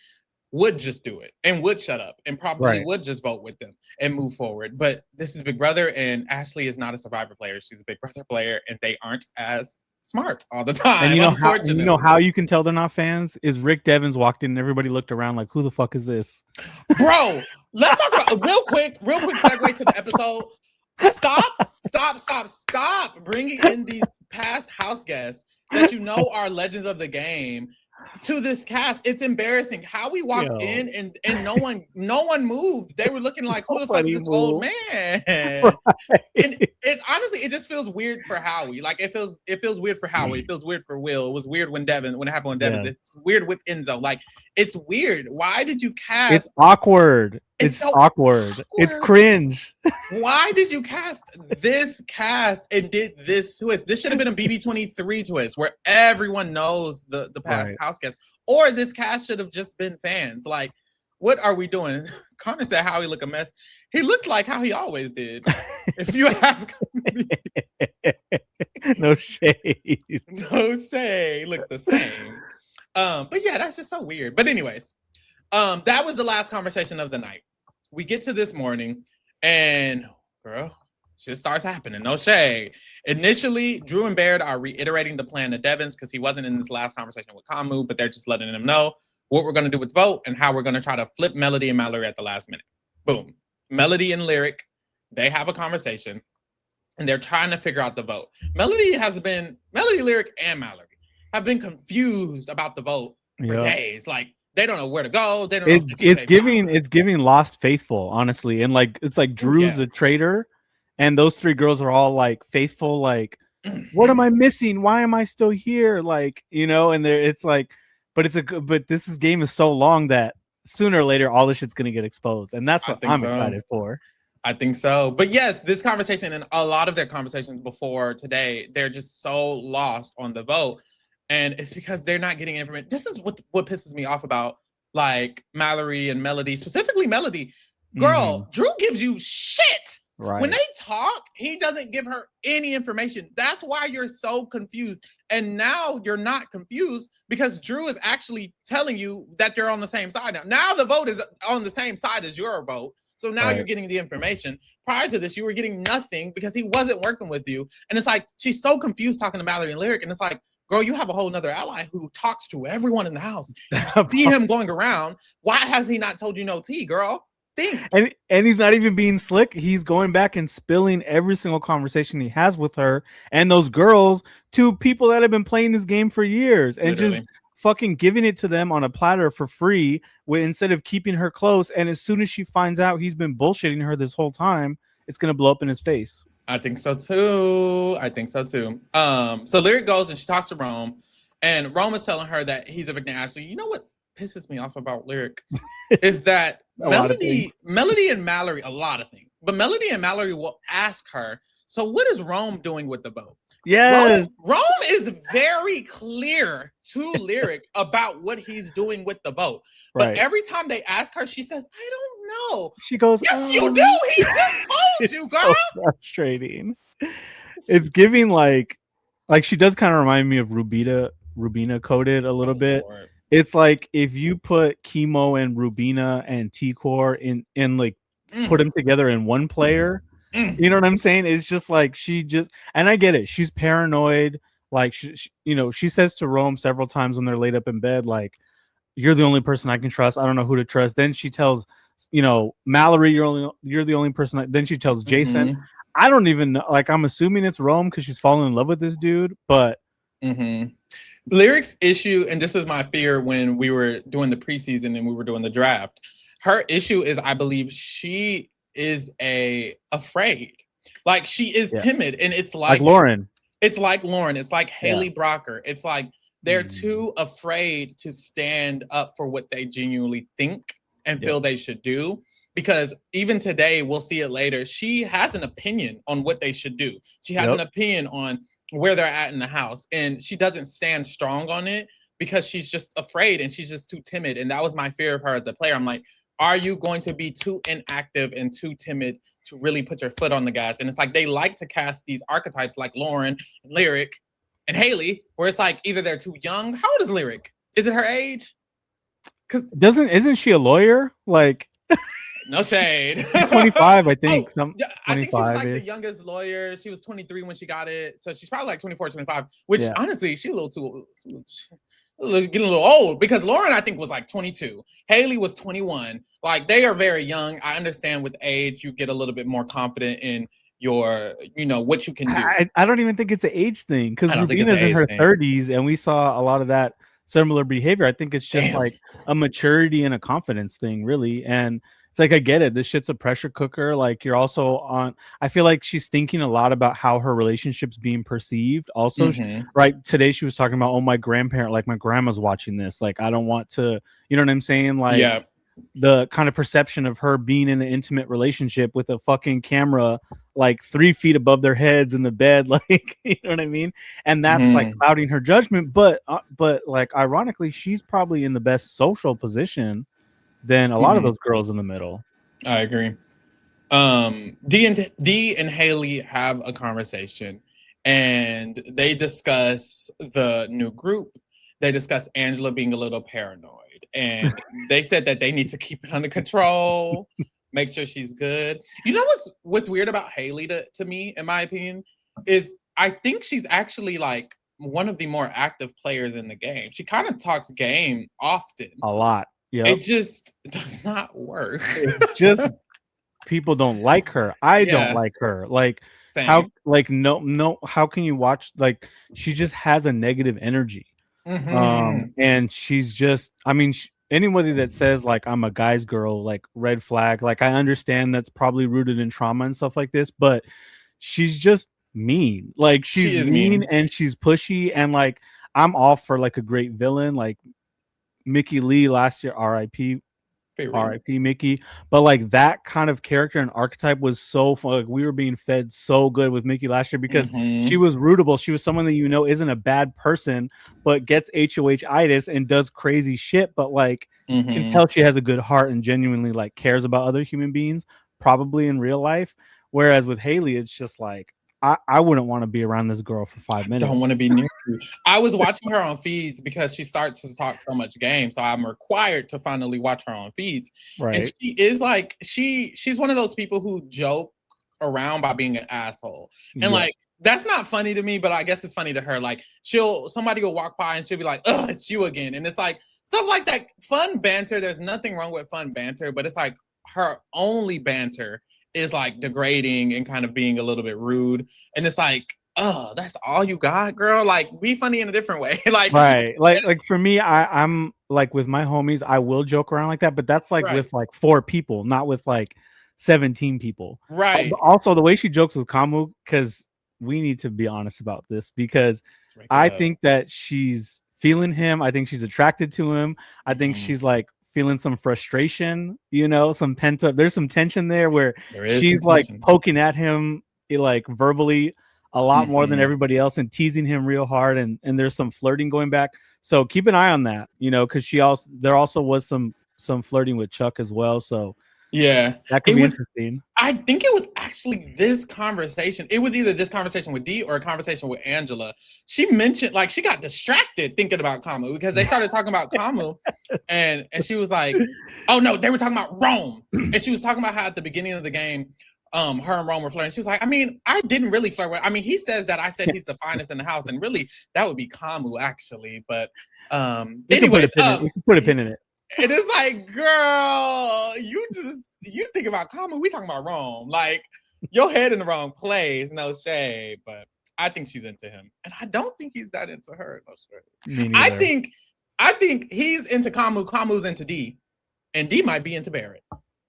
Speaker 1: would just do it and would shut up and probably would just vote with them and move forward. But this is Big Brother, and Ashley is not a Survivor player. She's a Big Brother player, and they aren't as smart all the time.
Speaker 2: And you know how you can tell they're not fans is Rick Devens walked in and everybody looked around like, who the fuck is this?
Speaker 1: Bro, let's talk about real quick segue to the episode. Stop bringing in these past house guests that are legends of the game to this cast, it's embarrassing how we walked in and no one moved. They were looking like, who the fuck is this old man? Right. And it's honestly, it just feels weird for Howie. Like it feels weird for Howie. It feels weird for Will. It was weird when it happened with Devin. Yeah. It's weird with Enzo. Like it's weird. Why did you cast?
Speaker 2: It's awkward. It's so awkward. It's cringe.
Speaker 1: Why did you cast this cast and did this twist? This should have been a BB23 twist where everyone knows the past house guests. Or this cast should have just been fans. Like, what are we doing? Connor said Howie look a mess. He looked like how he always did. If you ask me.
Speaker 2: No shade.
Speaker 1: No shade. Look the same. But yeah, that's just so weird. But anyways, that was the last conversation of the night. We get to this morning and girl, shit starts happening. No shade. Initially, Drew and Baird are reiterating the plan to Devins because he wasn't in this last conversation with Kamu, but they're just letting him know what we're going to do with vote and how we're going to try to flip Melody and Mallory at the last minute. Boom. Melody and Lyric, they have a conversation and they're trying to figure out the vote. Melody, Lyric, and Mallory have been confused about the vote for days. Like, they don't know where to go. They don't know.
Speaker 2: It's giving Lost Faithful, honestly. And like it's like Drew's a traitor, and those three girls are all like faithful, like, what am I missing? Why am I still here? Like, and it's like, but this game is so long that sooner or later all this shit's gonna get exposed. And that's what I'm excited for.
Speaker 1: I think so. But yes, this conversation and a lot of their conversations before today, they're just so lost on the vote. And it's because they're not getting information. This is what pisses me off about like Mallory and Melody, specifically Melody. Girl, Drew gives you shit. Right. When they talk, he doesn't give her any information. That's why you're so confused. And now you're not confused because Drew is actually telling you that they're on the same side now. Now the vote is on the same side as your vote. So now you're getting the information. Prior to this, you were getting nothing because he wasn't working with you. And it's like, she's so confused talking to Mallory and Lyric. And it's like, girl, you have a whole nother ally who talks to everyone in the house. You see him going around. Why has he not told you no tea, girl? Think.
Speaker 2: And he's not even being slick. He's going back and spilling every single conversation he has with her and those girls to people that have been playing this game for years and just fucking giving it to them on a platter for free instead of keeping her close. And as soon as she finds out he's been bullshitting her this whole time, it's going to blow up in his face.
Speaker 1: I think so too. So Lyric goes and she talks to Rome, and Rome is telling her that he's evicting Ashley. You know what pisses me off about Lyric is that Melody and Mallory, a lot of things, but Melody and Mallory will ask her, so what is Rome doing with the vote?
Speaker 2: Yes.
Speaker 1: Rome is very clear to Lyric about what he's doing with the vote. But every time they ask her, she says, I don't know.
Speaker 2: She goes,
Speaker 1: yes, you do. He just told you, girl.
Speaker 2: So frustrating. It's giving like she does kind of remind me of Rubina coded a little bit. Lord. It's like if you put Chemo and Rubina and T-Core in like put them together in one player. You know what I'm saying? It's just like and I get it. She's paranoid. Like she says to Rome several times when they're laid up in bed, like, you're the only person I can trust. I don't know who to trust. Then she tells, Mallory, you're the only person. Then she tells Jason. I don't even know. Like, I'm assuming it's Rome because she's falling in love with this dude. But
Speaker 1: Lyric's issue, and this was my fear when we were doing the preseason and we were doing the draft. Her issue is, I believe she is afraid. Like, she is timid, and it's like
Speaker 2: Lauren.
Speaker 1: It's like Lauren. It's like Haley Brocker. It's like they're too afraid to stand up for what they genuinely think and feel they should do. Because even today, we'll see it later, she has an opinion on what they should do. She has an opinion on where they're at in the house. And she doesn't stand strong on it because she's just afraid and she's just too timid. And that was my fear of her as a player. I'm like, are you going to be too inactive and too timid to really put your foot on the gas? And it's like they like to cast these archetypes like Lauren, and Lyric, and Haley, where it's like either they're too young. How old is Lyric? Is it her age?
Speaker 2: Isn't she a lawyer? Like,
Speaker 1: no shade.
Speaker 2: 25, I think.
Speaker 1: I think she was like the youngest lawyer. She was 23 when she got it. So she's probably like 24, 25, which honestly, she's a little too getting a little old, because Lauren, I think, was like 22. Haley was 21. Like, they are very young. I understand with age, you get a little bit more confident in your, what you can do.
Speaker 2: I don't even think it's an age thing, because Rubina's in her 30s, and we saw a lot of that similar behavior. I think it's just like a maturity and a confidence thing, really. And it's like, I get it. This shit's a pressure cooker. Like, you're also on. I feel like she's thinking a lot about how her relationship's being perceived. Also, right today she was talking about, oh, my grandparent, like my grandma's watching this. Like, I don't want to. You know what I'm saying? Like, the kind of perception of her being in an intimate relationship with a fucking camera like 3 feet above their heads in the bed, like, you know what I mean? And that's like clouding her judgment. But like, ironically, she's probably in the best social position than a lot of those girls in the middle.
Speaker 1: I agree. Dee and Haley have a conversation, and they discuss the new group. They discuss Angela being a little paranoid, and they said that they need to keep it under control, make sure she's good. You know what's weird about Haley to me, in my opinion, is I think she's actually like one of the more active players in the game. She kind of talks game often.
Speaker 2: A lot. Yeah.
Speaker 1: It just does not work.
Speaker 2: It's just people don't like her. I don't like her. Like,
Speaker 1: same.
Speaker 2: How, like, no, how can you watch? Like, she just has a negative energy. And she's just, I mean, anybody that says like I'm a guy's girl, like, red flag. Like, I understand that's probably rooted in trauma and stuff like this, but she's just mean. Like, she's mean and she's pushy, and like, I'm all for like a great villain, like Mickey Lee last year, R.I.P. R.I.P. Mickey. But like, that kind of character and archetype was so fun. Like, we were being fed so good with Mickey last year because she was rootable. She was someone that, you know, isn't a bad person, but gets HOH-itis and does crazy shit. But like, can tell she has a good heart and genuinely like cares about other human beings, probably in real life. Whereas with Haley, it's just like, I wouldn't want to be around this girl for 5 minutes.
Speaker 1: I don't want to be near you. I was watching her on feeds because she starts to talk so much game, so I'm required to finally watch her on feeds. Right. And she is like, she's one of those people who joke around by being an asshole. And like, that's not funny to me, but I guess it's funny to her. Like, somebody will walk by and she'll be like, "Ugh, it's you again." And it's like stuff like that. Fun banter. There's nothing wrong with fun banter, but it's like her only banter is like degrading and kind of being a little bit rude. And it's like, oh, that's all you got, girl? Like, be funny in a different way. Like,
Speaker 2: right. Like for me, I'm like, with my homies, I will joke around like that, but that's like with like 4 people, not with like 17 people.
Speaker 1: Right.
Speaker 2: Also, the way she jokes with Kamu, because we need to be honest about this, because I think that she's feeling him. I think she's attracted to him. I think she's like feeling some frustration, you know, some pent up. There's some tension there where she's like poking at him like verbally a lot more than everybody else and teasing him real hard, and there's some flirting going back. So keep an eye on that, you know, because there also was some flirting with Chuck as well. So that could be interesting.
Speaker 1: I think it was actually this conversation. It was either this conversation with Dee or a conversation with Angela. She mentioned, like, she got distracted thinking about Kamu because they started talking about Kamu, and she was like, "Oh no, they were talking about Rome," and she was talking about how at the beginning of the game, her and Rome were flirting. She was like, "I mean, I didn't really flirt with. I mean, he says that I said he's the finest in the house, and really that would be Kamu actually." But anyway,
Speaker 2: we can put a pin in it.
Speaker 1: And it's like, girl, you think about Kamu, we talking about Rome. Like, your head in the wrong place, no shade. But I think she's into him. And I don't think he's that into her. No shade. I think he's into Kamu, Kamu's into Dee. And Dee might be into Barrett.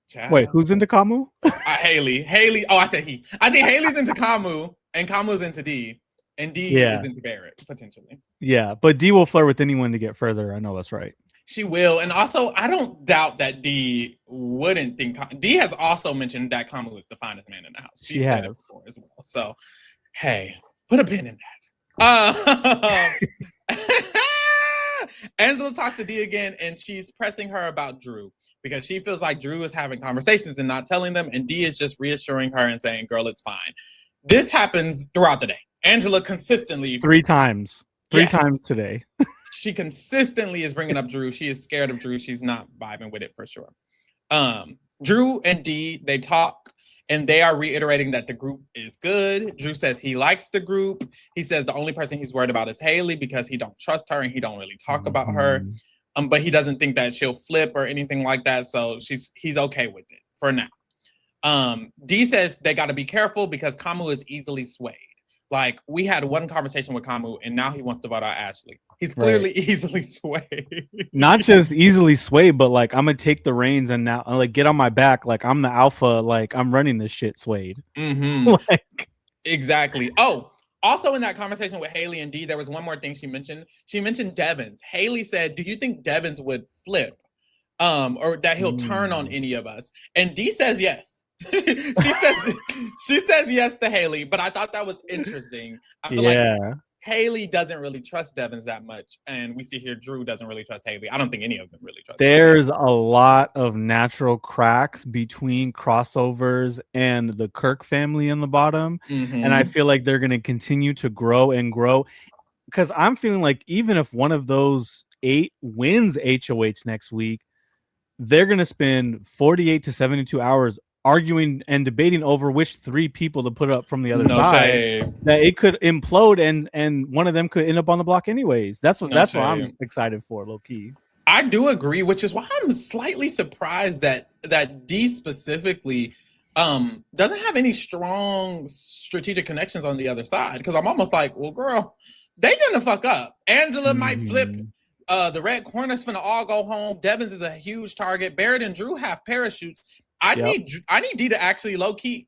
Speaker 2: Child. Wait, who's into Kamu?
Speaker 1: Haley. Oh, I said he. I think Haley's into Kamu and Kamu's into Dee. And Dee is into Barrett, potentially.
Speaker 2: Yeah, but Dee will flirt with anyone to get further. I know that's right.
Speaker 1: She will. And also, I don't doubt that Dee wouldn't think. Dee has also mentioned that Kamu is the finest man in the house. She said it before as well. So, hey, put a pin in that. Angela talks to Dee again, and she's pressing her about Drew because she feels like Drew is having conversations and not telling them. And Dee is just reassuring her and saying, "Girl, it's fine." This happens throughout the day. Angela consistently.
Speaker 2: 3 times. 3 times today.
Speaker 1: She consistently is bringing up Drew. She is scared of Drew. She's not vibing with it for sure. Drew and Dee, they talk, and they are reiterating that the group is good. Drew says he likes the group. He says the only person he's worried about is Haley because he don't trust her and he don't really talk about her. But he doesn't think that she'll flip or anything like that. So he's okay with it. for now. Dee says they got to be careful because Kamu is easily swayed. Like, we had one conversation with Kamu, and now he wants to vote out Ashley. He's clearly easily swayed.
Speaker 2: Not just easily swayed, but like I'm gonna take the reins and now like get on my back. Like I'm the alpha. Like I'm running this shit. Swayed.
Speaker 1: Like, exactly. Oh, also in that conversation with Haley and D, there was one more thing she mentioned. She mentioned Devins. Haley said, "Do you think Devins would flip, or that he'll turn on any of us?" And D says yes. she says yes to Haley, but I thought that was interesting. I feel like Haley doesn't really trust Devins that much, and we see here Drew doesn't really trust Haley. I don't think any of them really trust
Speaker 2: There's
Speaker 1: Haley.
Speaker 2: a lot of natural cracks between crossovers and the Kirk family in the bottom, and I feel like they're going to continue to grow and grow, because I'm feeling like even if one of those 8 wins HOH next week, they're going to spend 48 to 72 hours arguing and debating over which 3 people to put up from the other side. That it could implode and one of them could end up on the block anyways. That's what I'm excited for, low key.
Speaker 1: I do agree, which is why I'm slightly surprised that D specifically doesn't have any strong strategic connections on the other side, because I'm almost like, well, girl, they gonna fuck up. Angela might flip. The Red Corners finna all go home. Devins is a huge target. Barrett and Drew have parachutes. I need D to actually low-key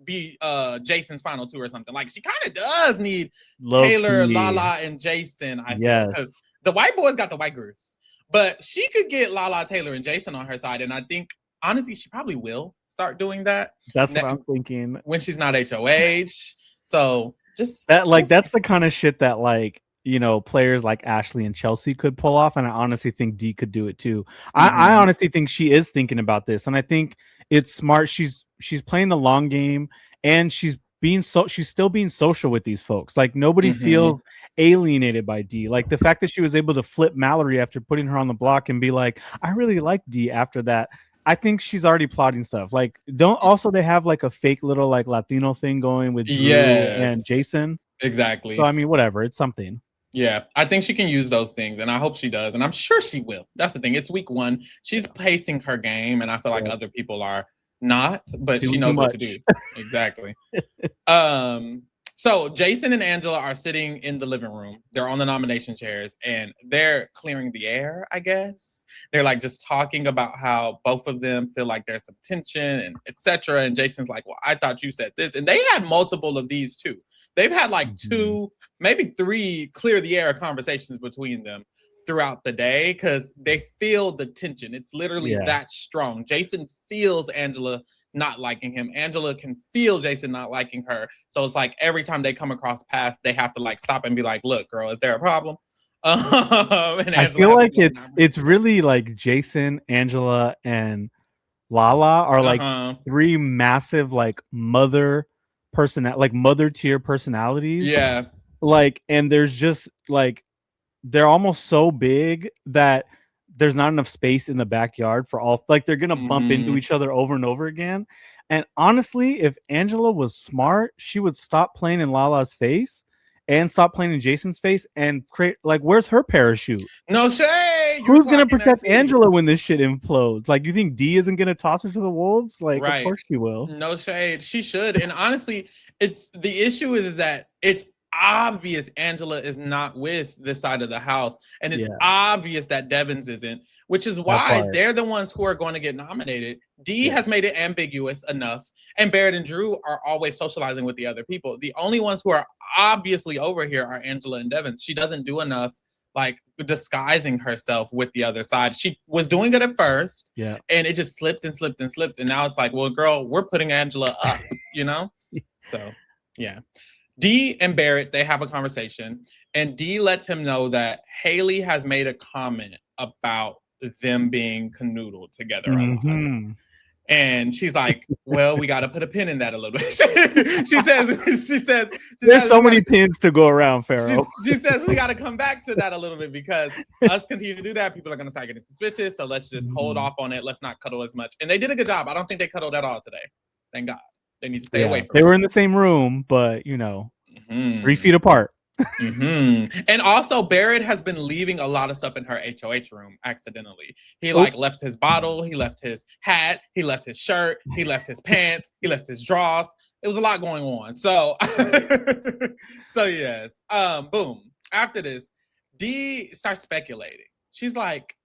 Speaker 1: be Jason's final 2 or something. Like, she kind of does need Taylor, Lala, and Jason, I feel, because the white boys got the white girls. But she could get Lala, Taylor, and Jason on her side, and I think, honestly, she probably will start doing that.
Speaker 2: That's what I'm thinking.
Speaker 1: When she's not HOH. So, just...
Speaker 2: that, like, that's the kind of shit that, like, you know, players like Ashley and Chelsea could pull off, and I honestly think Dee could do it too. I honestly think she is thinking about this, and I think it's smart. She's playing the long game, and she's still being social with these folks. Like, nobody feels alienated by Dee. Like, the fact that she was able to flip Mallory after putting her on the block and be like, I really like Dee after that. I think she's already plotting stuff. Like, they have like a fake little like Latino thing going with Drew and Jason.
Speaker 1: Exactly.
Speaker 2: So I mean, whatever, it's something.
Speaker 1: Yeah, I think she can use those things, and I hope she does, and I'm sure she will. That's the thing. It's week 1. She's pacing her game, and I feel like other people are not, but she knows what to do. Exactly. So Jason and Angela are sitting in the living room. They're on the nomination chairs, and they're clearing the air, I guess. They're like just talking about how both of them feel like there's some tension and etc. And Jason's like, well, I thought you said this. And they had multiple of these too. They've had like 2, maybe 3 clear the air conversations between them throughout the day, because they feel the tension. It's literally that strong. Jason feels Angela not liking him. Angela can feel Jason not liking her. So it's like every time they come across paths, they have to like stop and be like, look, girl, is there a problem?
Speaker 2: And I feel like it's really like Jason, Angela, and Lala are like 3 massive like mother tier personalities.
Speaker 1: Yeah.
Speaker 2: Like, and there's just like, they're almost so big that there's not enough space in the backyard for all, like, they're gonna bump into each other over and over again. And honestly, if Angela was smart, she would stop playing in Lala's face and stop playing in Jason's face and create, like, where's her parachute?
Speaker 1: No shade.
Speaker 2: Who's gonna protect Angela when this shit implodes? Like, you think Dee isn't gonna toss her to the wolves? Like, of course she will.
Speaker 1: No shade. She should. And honestly, it's the issue is that it's obvious Angela is not with this side of the house, and it's obvious that Devins isn't, which is why they're the ones who are going to get nominated. Dee has made it ambiguous enough, and Barrett and Drew are always socializing with the other people. The only ones who are obviously over here are Angela and Devins. She doesn't do enough like disguising herself with the other side. She was doing it at first, and it just slipped and slipped and slipped, and now it's like, well, girl, we're putting Angela up, you know? So yeah. Dee and Barrett, they have a conversation, and Dee lets him know that Haley has made a comment about them being canoodled together a lot. And she's like, well, we got to put a pin in that a little bit. she says,
Speaker 2: there's so many pins to go around, Pharaoh.
Speaker 1: She says, we got to come back to that a little bit, because us continue to do that, people are going to start getting suspicious. So let's just hold off on it. Let's not cuddle as much. And they did a good job. I don't think they cuddled at all today. Thank God. They need to stay away from
Speaker 2: They were in the same room, but, you know, 3 feet apart.
Speaker 1: And also, Barrett has been leaving a lot of stuff in her HOH room accidentally. He left his bottle, he left his hat, he left his shirt, he left his pants, he left his drawers. it was a lot going on. So, so yes. Boom. After this, D starts speculating. She's like,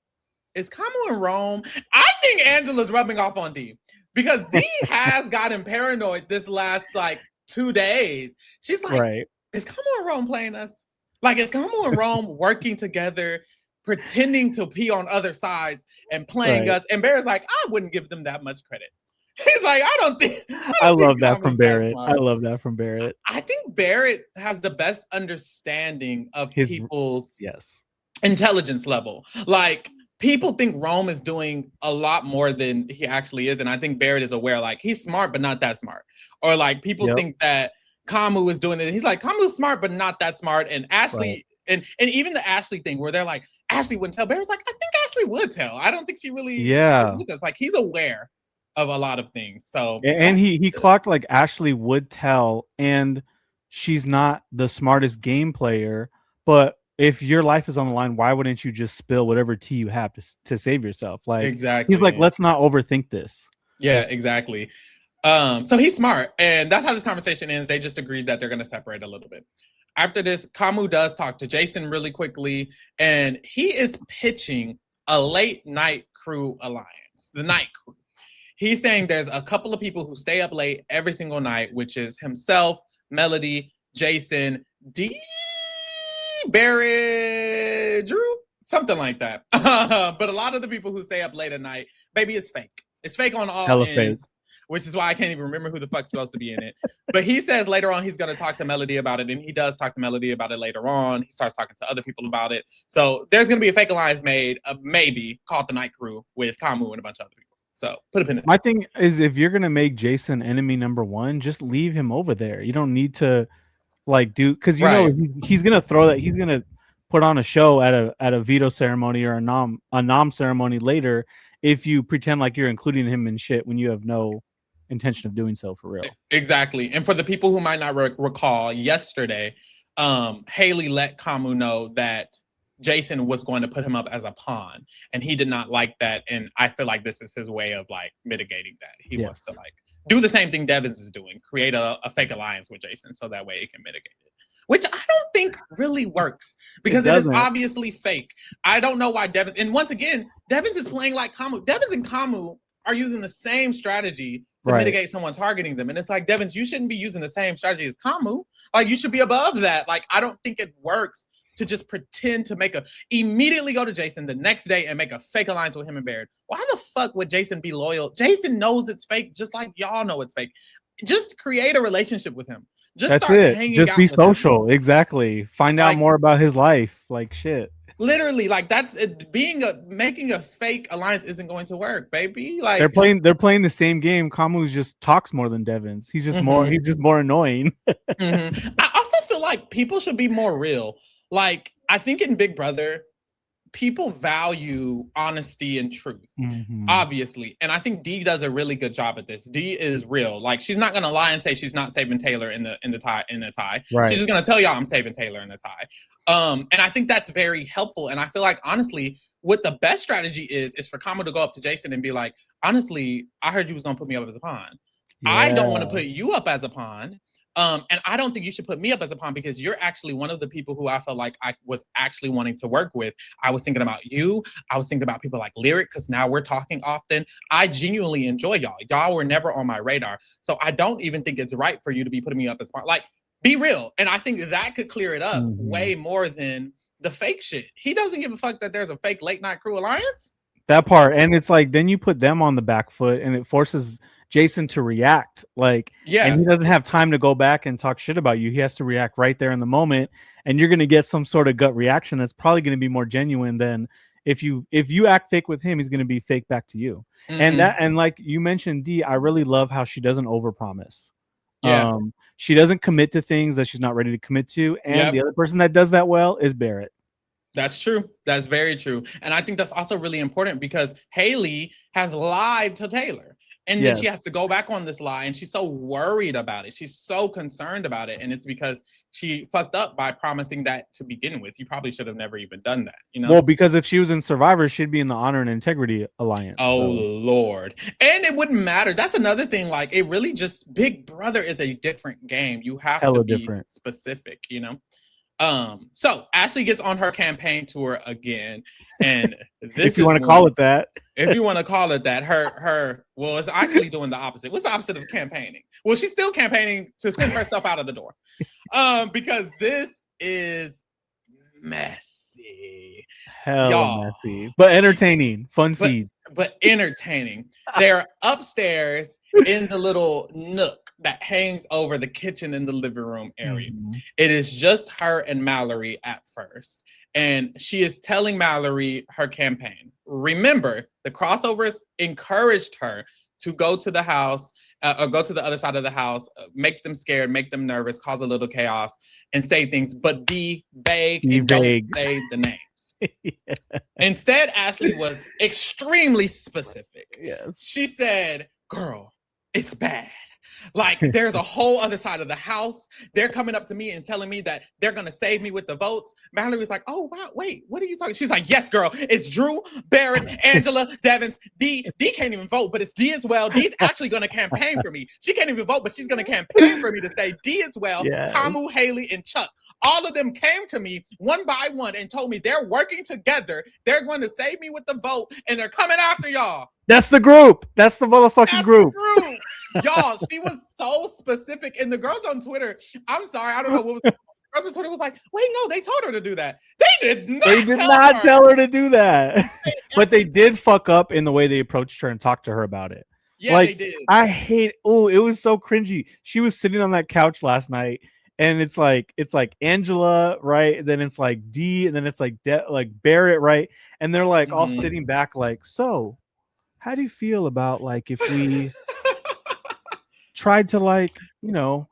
Speaker 1: is Kamu in Rome? I think Angela's rubbing off on D because D has gotten paranoid this last like 2 days. She's like, right. Is Kamu in Rome playing us? Like, is Kamu and Rome working together, pretending to pee on other sides and playing us? And Barrett's like, I wouldn't give them that much credit. He's like, I don't think.
Speaker 2: I love that from Barrett. I love that from Barrett.
Speaker 1: I think Barrett has the best understanding of people's intelligence level. Like, people think Rome is doing a lot more than he actually is. And I think Barrett is aware, like, he's smart, but not that smart. Or like, people think that Kamu is doing it. He's like, Kamu's smart, but not that smart. And Ashley, and even the Ashley thing where they're like, Ashley wouldn't tell. Barrett's like, I think Ashley would tell. I don't think she really is with us. Like, he's aware of a lot of things. So
Speaker 2: and he clocked like Ashley would tell, and she's not the smartest game player, but if your life is on the line, why wouldn't you just spill whatever tea you have to save yourself? Like, exactly. He's like, let's not overthink this.
Speaker 1: Yeah, exactly. So he's smart, and that's how this conversation ends. They just agreed that they're going to separate a little bit. After this, Kamu does talk to Jason really quickly, and he is pitching a late night crew alliance, the night crew. He's saying there's a couple of people who stay up late every single night, which is himself, Melody, Jason, D, Barrett, Drew, something like that. But a lot of the people who stay up late at night, baby, it's fake. It's fake on all ends, which is why I can't even remember who the fuck's supposed to be in it. But he says later on he's going to talk to Melody about it, and he does talk to Melody about it later on. He starts talking to other people about it. So there's going to be a fake alliance made, maybe, called the Night Crew with Kamu and a bunch of other people. So put a pin in it.
Speaker 2: My thing is, if you're gonna make Jason enemy number one, just leave him over there. You don't need to like do, because you know he's gonna throw that. He's gonna put on a show at a veto ceremony or a nom ceremony later if you pretend like you're including him in shit when you have no intention of doing so for real.
Speaker 1: Exactly. And for the people who might not recall, yesterday, Haley let Kamu know that Jason was going to put him up as a pawn, and he did not like that. And I feel like this is his way of like mitigating that. He wants to like do the same thing Devins is doing, create a fake alliance with Jason so that way it can mitigate it, which I don't think really works because it is obviously fake. I don't know why Devins, and once again, Devins is playing like Kamu. Devins and Kamu are using the same strategy to mitigate someone targeting them. And it's like, Devins, you shouldn't be using the same strategy as Kamu. Like, you should be above that. Like, I don't think it works to just pretend to immediately go to Jason the next day and make a fake alliance with him and Barrett. Why the fuck would Jason be loyal? Jason knows it's fake, just like y'all know it's fake. Just create a relationship with him. Just start hanging out.
Speaker 2: Just be social. Exactly. Find out more about his life. Like shit.
Speaker 1: Literally, like that's it. Making a fake alliance isn't going to work, baby. Like
Speaker 2: they're playing the same game. Kamu just talks more than Devins. He's just more annoying.
Speaker 1: I also feel like people should be more real. Like, I think in Big Brother, people value honesty and truth, obviously. And I think Dee does a really good job at this. Dee is real. Like, she's not going to lie and say she's not saving Taylor in the tie. Right. She's just going to tell y'all I'm saving Taylor in the tie. And I think that's very helpful. And I feel like, honestly, what the best strategy is for Kamu to go up to Jason and be like, honestly, I heard you was going to put me up as a pawn. Yeah. I don't want to put you up as a pawn. And I don't think you should put me up as a pawn because you're actually one of the people who I felt like I was actually wanting to work with. I was thinking about you. I was thinking about people like Lyric because now we're talking often. I genuinely enjoy y'all. Y'all were never on my radar. So I don't even think it's right for you to be putting me up as a pawn. Like, be real. And I think that could clear it up way more than the fake shit. He doesn't give a fuck that there's a fake late night crew alliance.
Speaker 2: That part. And it's like, then you put them on the back foot and it forces Jason to react, like, and he doesn't have time to go back and talk shit about you. He has to react right there in the moment, and you're going to get some sort of gut reaction that's probably going to be more genuine than if you act fake with him. He's going to be fake back to you. And like you mentioned, Dee, I really love how she doesn't overpromise. She doesn't commit to things that she's not ready to commit to, and the other person that does that well is Barrett.
Speaker 1: That's true. That's very true. And I think that's also really important because Haley has lied to Taylor. And then she has to go back on this lie, and she's so worried about it. She's so concerned about it. And it's because she fucked up by promising that to begin with. You probably should have never even done that, you know?
Speaker 2: Well, because if she was in Survivor, she'd be in the Honor and Integrity Alliance.
Speaker 1: Oh, so. Lord. And it wouldn't matter. That's another thing. Like, it really just, Big Brother is a different game. You have to be specific, you know? So Ashley gets on her campaign tour again, and this
Speaker 2: if you want to call it that,
Speaker 1: if you want to call it that, well, it's actually doing the opposite. What's the opposite of campaigning? Well, she's still campaigning to send herself out of the door, because this is messy,
Speaker 2: messy, but entertaining, fun feed,
Speaker 1: but entertaining. They're upstairs in the little nook that hangs over the kitchen in the living room area. Mm-hmm. It is just her and Mallory at first. And she is telling Mallory her campaign. Remember, the crossovers encouraged her to go to the house or go to the other side of the house, make them scared, make them nervous, cause a little chaos, and say things, but be vague and don't say the names. Yeah. Instead, Ashley was extremely specific.
Speaker 2: Yes.
Speaker 1: She said, girl, it's bad. Like, there's a whole other side of the house. They're coming up to me and telling me that they're going to save me with the votes. Mallory was like, oh, wow, wait, what are you talking? She's like, yes, girl, it's Drew, Barrett, Angela, Devins, D. D can't even vote, but it's D as well. D's actually going to campaign for me. She can't even vote, but she's going to campaign for me to stay D as well. Yes. Kamu, Haley, and Chuck. All of them came to me one by one and told me they're working together. They're going to save me with the vote, and they're coming after y'all.
Speaker 2: That's the group. That's the motherfucking group.
Speaker 1: Y'all, she was so specific. And the girls on Twitter, I'm sorry, I don't know what was. The girls on Twitter was like, wait, no, they told her to do that. They did not
Speaker 2: tell her to do that. But they did fuck up in the way they approached her and talked to her about it.
Speaker 1: Yeah, like, they did.
Speaker 2: I hate, it was so cringy. She was sitting on that couch last night, and it's like Angela, right? And then it's like D, and then it's like Barrett, right? And they're like all sitting back like, so how do you feel about like if we tried to like, you know,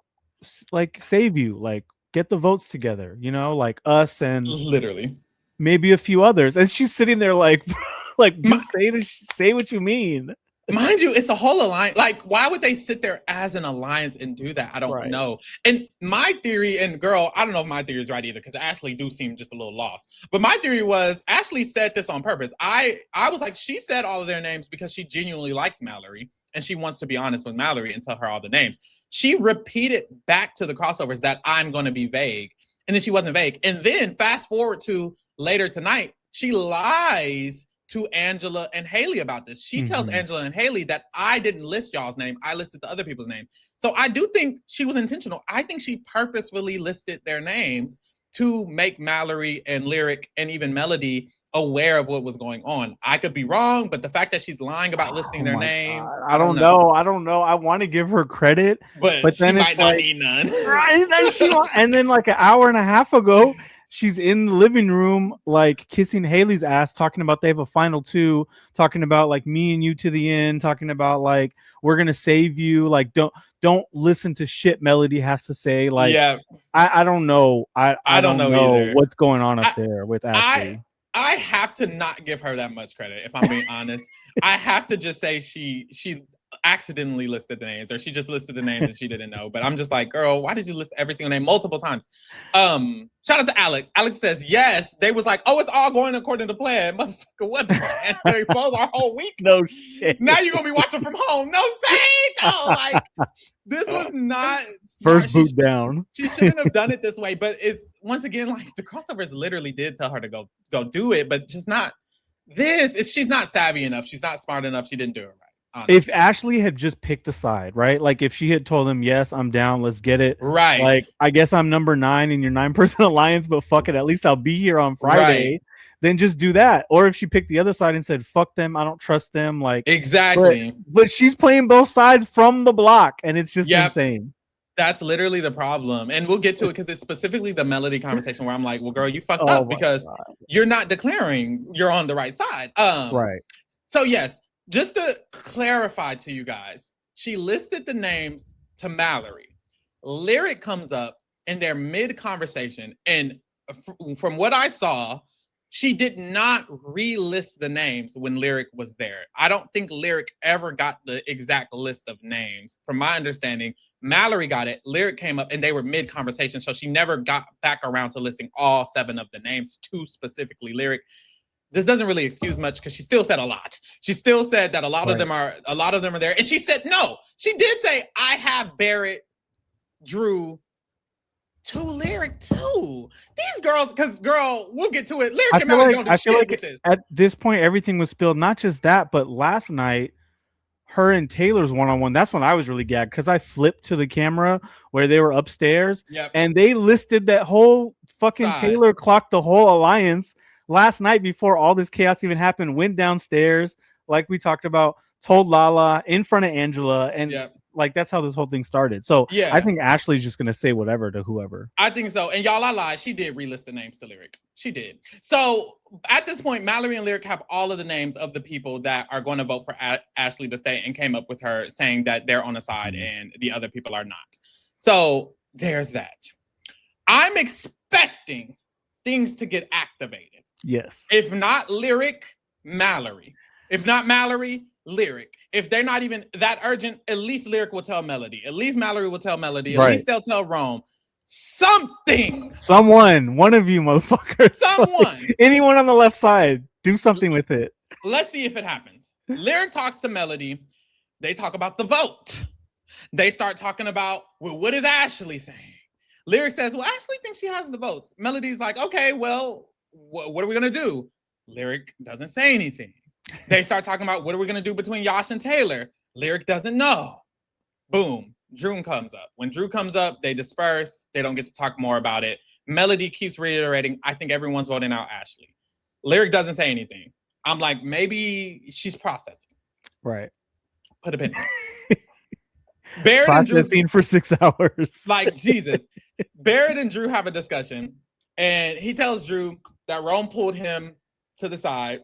Speaker 2: like save you, like get the votes together, you know, like us and
Speaker 1: literally
Speaker 2: maybe a few others. And she's sitting there like just say what you mean.
Speaker 1: Mind you, it's a whole alliance. Like, why would they sit there as an alliance and do that? I don't know. And my theory, and girl, I don't know if my theory is right either, because Ashley do seem just a little lost. But my theory was Ashley said this on purpose. I was like, she said all of their names because she genuinely likes Mallory, and she wants to be honest with Mallory and tell her all the names. She repeated back to the crossovers that I'm going to be vague. And then she wasn't vague. And then fast forward to later tonight, she lies to Angela and Haley about this. She tells Angela and Haley that I didn't list y'all's name. I listed the other people's name. So I do think she was intentional. I think she purposefully listed their names to make Mallory and Lyric and even Melody aware of what was going on. I could be wrong, but the fact that she's lying about listing their names,
Speaker 2: I don't know. I want to give her credit,
Speaker 1: but then she might not need none.
Speaker 2: And then like an hour and a half ago, she's in the living room, like kissing Haley's ass, talking about they have a final two, talking about like me and you to the end, talking about like we're gonna save you, like don't listen to shit Melody has to say. Like, yeah, I don't know. I don't know either. What's going on up there with Ashley.
Speaker 1: I have to not give her that much credit, if I'm being honest. I have to just say she accidentally listed the names, or she just listed the names and she didn't know. But I'm just like, girl, why did you list every single name multiple times? Shout out to Alex. Alex says yes. They was like, oh, it's all going according to plan. Motherfucker, what? And they exposed our whole week.
Speaker 2: No shit.
Speaker 1: Now you're gonna be watching from home. No shade. No, like this was not
Speaker 2: first boot down.
Speaker 1: She shouldn't have done it this way. But it's once again like the crossovers literally did tell her to go do it, but just not this. She's not savvy enough. She's not smart enough. She didn't do it right. Honestly.
Speaker 2: If Ashley had just picked a side, right? Like if she had told him, yes, I'm down, let's get it.
Speaker 1: Right.
Speaker 2: Like, I guess I'm number 9 in your 9-person alliance, but fuck it, at least I'll be here on Friday. Right. Then just do that. Or if she picked the other side and said, fuck them, I don't trust them. Like
Speaker 1: exactly.
Speaker 2: But she's playing both sides from the block, and it's just insane.
Speaker 1: That's literally the problem. And we'll get to it because it's specifically the Melody conversation where I'm like, well, girl, you fucked up because you're not declaring you're on the right side.
Speaker 2: Right.
Speaker 1: So yes. Just to clarify to you guys, she listed the names to Mallory. Lyric comes up in their mid-conversation, and from what I saw, she did not relist the names when Lyric was there. I don't think Lyric ever got the exact list of names. From my understanding, Mallory got it. Lyric came up and they were mid-conversation, so she never got back around to listing all 7 of the names to specifically Lyric. This doesn't really excuse much because she still said a lot. She still said that a lot of them are there. And she said, no, she did say, I have Barrett, Drew, to Lyric too. These girls, because we'll get to it. Lyric and Mallory don't do shit with this.
Speaker 2: At this point, everything was spilled. Not just that, but last night, her and Taylor's one-on-one, that's when I was really gagged because I flipped to the camera where they were upstairs and they listed that whole fucking Taylor clocked the whole alliance last night before all this chaos even happened, went downstairs, like we talked about, told Lala in front of Angela, and like that's how this whole thing started. So I think Ashley's just gonna say whatever to whoever.
Speaker 1: I think so. And y'all, I lied. She did relist the names to Lyric. She did. So at this point, Mallory and Lyric have all of the names of the people that are going to vote for Ashley to stay, and came up with her saying that they're on the side and the other people are not. So there's that. I'm expecting things to get activated.
Speaker 2: Yes.
Speaker 1: If not Lyric, Mallory. If not Mallory, Lyric. If they're not even that urgent, at least Lyric will tell Melody. At least Mallory will tell Melody. At least they'll tell Rome. Something.
Speaker 2: Someone. One of you motherfuckers.
Speaker 1: Someone.
Speaker 2: Like, anyone on the left side. Do something with it.
Speaker 1: Let's see if it happens. Lyric talks to Melody. They talk about the vote. They start talking about, well, what is Ashley saying? Lyric says, well, Ashley thinks she has the votes. Melody's like, okay, well, what are we going to do? Lyric doesn't say anything. They start talking about what are we going to do between Yash and Taylor? Lyric doesn't know. Boom. Drew comes up. When Drew comes up, they disperse. They don't get to talk more about it. Melody keeps reiterating, I think everyone's voting out Ashley. Lyric doesn't say anything. I'm like, maybe she's processing.
Speaker 2: Right.
Speaker 1: Put a pin. Barrett
Speaker 2: processing and Drew for 6 hours.
Speaker 1: Like, Jesus. Barrett and Drew have a discussion, and he tells Drew that Rome pulled him to the side,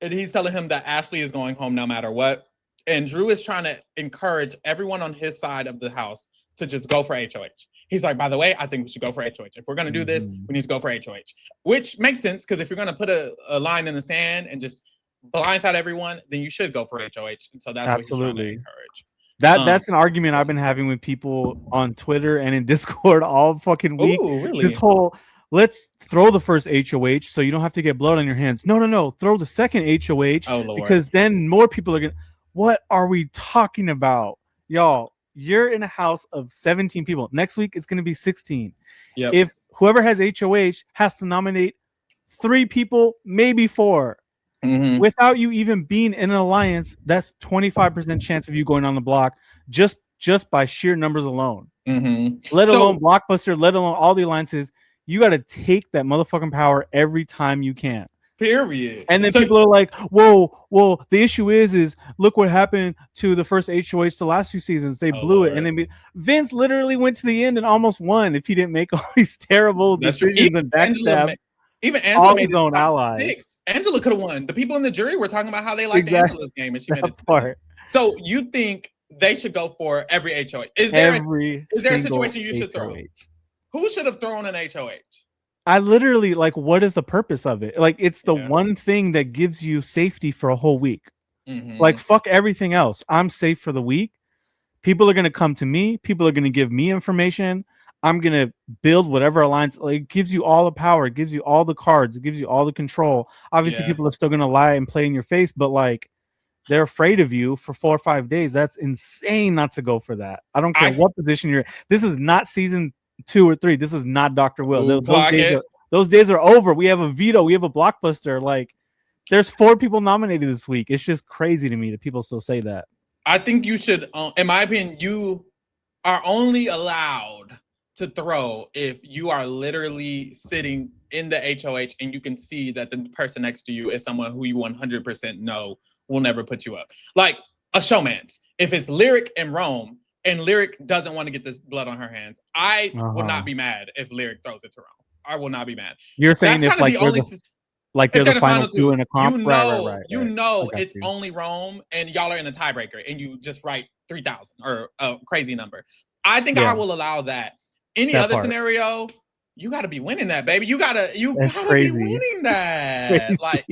Speaker 1: and he's telling him that Ashley is going home no matter what. And Drew is trying to encourage everyone on his side of the house to just go for HOH. He's like, by the way, I think we should go for HOH. If we're going to do this, we need to go for HOH. Which makes sense, because if you're going to put a line in the sand and just blindside everyone, then you should go for HOH. And so that's what he's trying to encourage.
Speaker 2: That's an argument I've been having with people on Twitter and in Discord all fucking week.
Speaker 1: Ooh, really?
Speaker 2: This whole, let's throw the first HOH so you don't have to get blood on your hands. No. Throw the second HOH because then more people are going to... What are we talking about? Y'all, you're in a house of 17 people. Next week, it's going to be 16.
Speaker 1: Yep.
Speaker 2: If whoever has HOH has to nominate 3 people, maybe 4. Without you even being in an alliance, that's 25% chance of you going on the block just by sheer numbers alone. Let alone Blockbuster, let alone all the alliances. You got to take that motherfucking power every time you can.
Speaker 1: Period.
Speaker 2: And then people are like, whoa, the issue is look what happened to the first HOH the last 2 seasons. They blew it. And then Vince literally went to the end and almost won if he didn't make all these terrible decisions and backstab
Speaker 1: even Angela
Speaker 2: all his own allies.
Speaker 1: 6. Angela could have won. The people in the jury were talking about how they liked Angela's game and she made it
Speaker 2: part.
Speaker 1: So you think they should go for every HOH? Is there a situation you should throw? Who should have thrown an HOH?
Speaker 2: I literally, like, what is the purpose of it? Like, it's the one thing that gives you safety for a whole week. Like, fuck everything else. I'm safe for the week. People are going to come to me. People are going to give me information. I'm going to build whatever alliance. Like, it gives you all the power. It gives you all the cards. It gives you all the control. Obviously, people are still going to lie and play in your face, but, like, they're afraid of you for 4 or 5 days. That's insane not to go for that. I don't care what position you're in. This is not season 2 or 3. This is not Dr. Will. Those days are over. We have a veto. We have a Blockbuster. Like, there's 4 people nominated this week. It's just crazy to me that people still say that.
Speaker 1: I think you should, in my opinion, you are only allowed to throw if you are literally sitting in the HOH and you can see that the person next to you is someone who you 100% know will never put you up. Like a showman's. If it's Lyric and Rome, and Lyric doesn't want to get this blood on her hands, I will not be mad if Lyric throws it to Rome. I will not be mad.
Speaker 2: You're saying if like they're the final 2 in a comp,
Speaker 1: it's only Rome and y'all are in a tiebreaker and you just write 3,000 or a crazy number. I think I will allow that. Any other scenario, you got to be winning that, baby. You gotta be winning that. Like,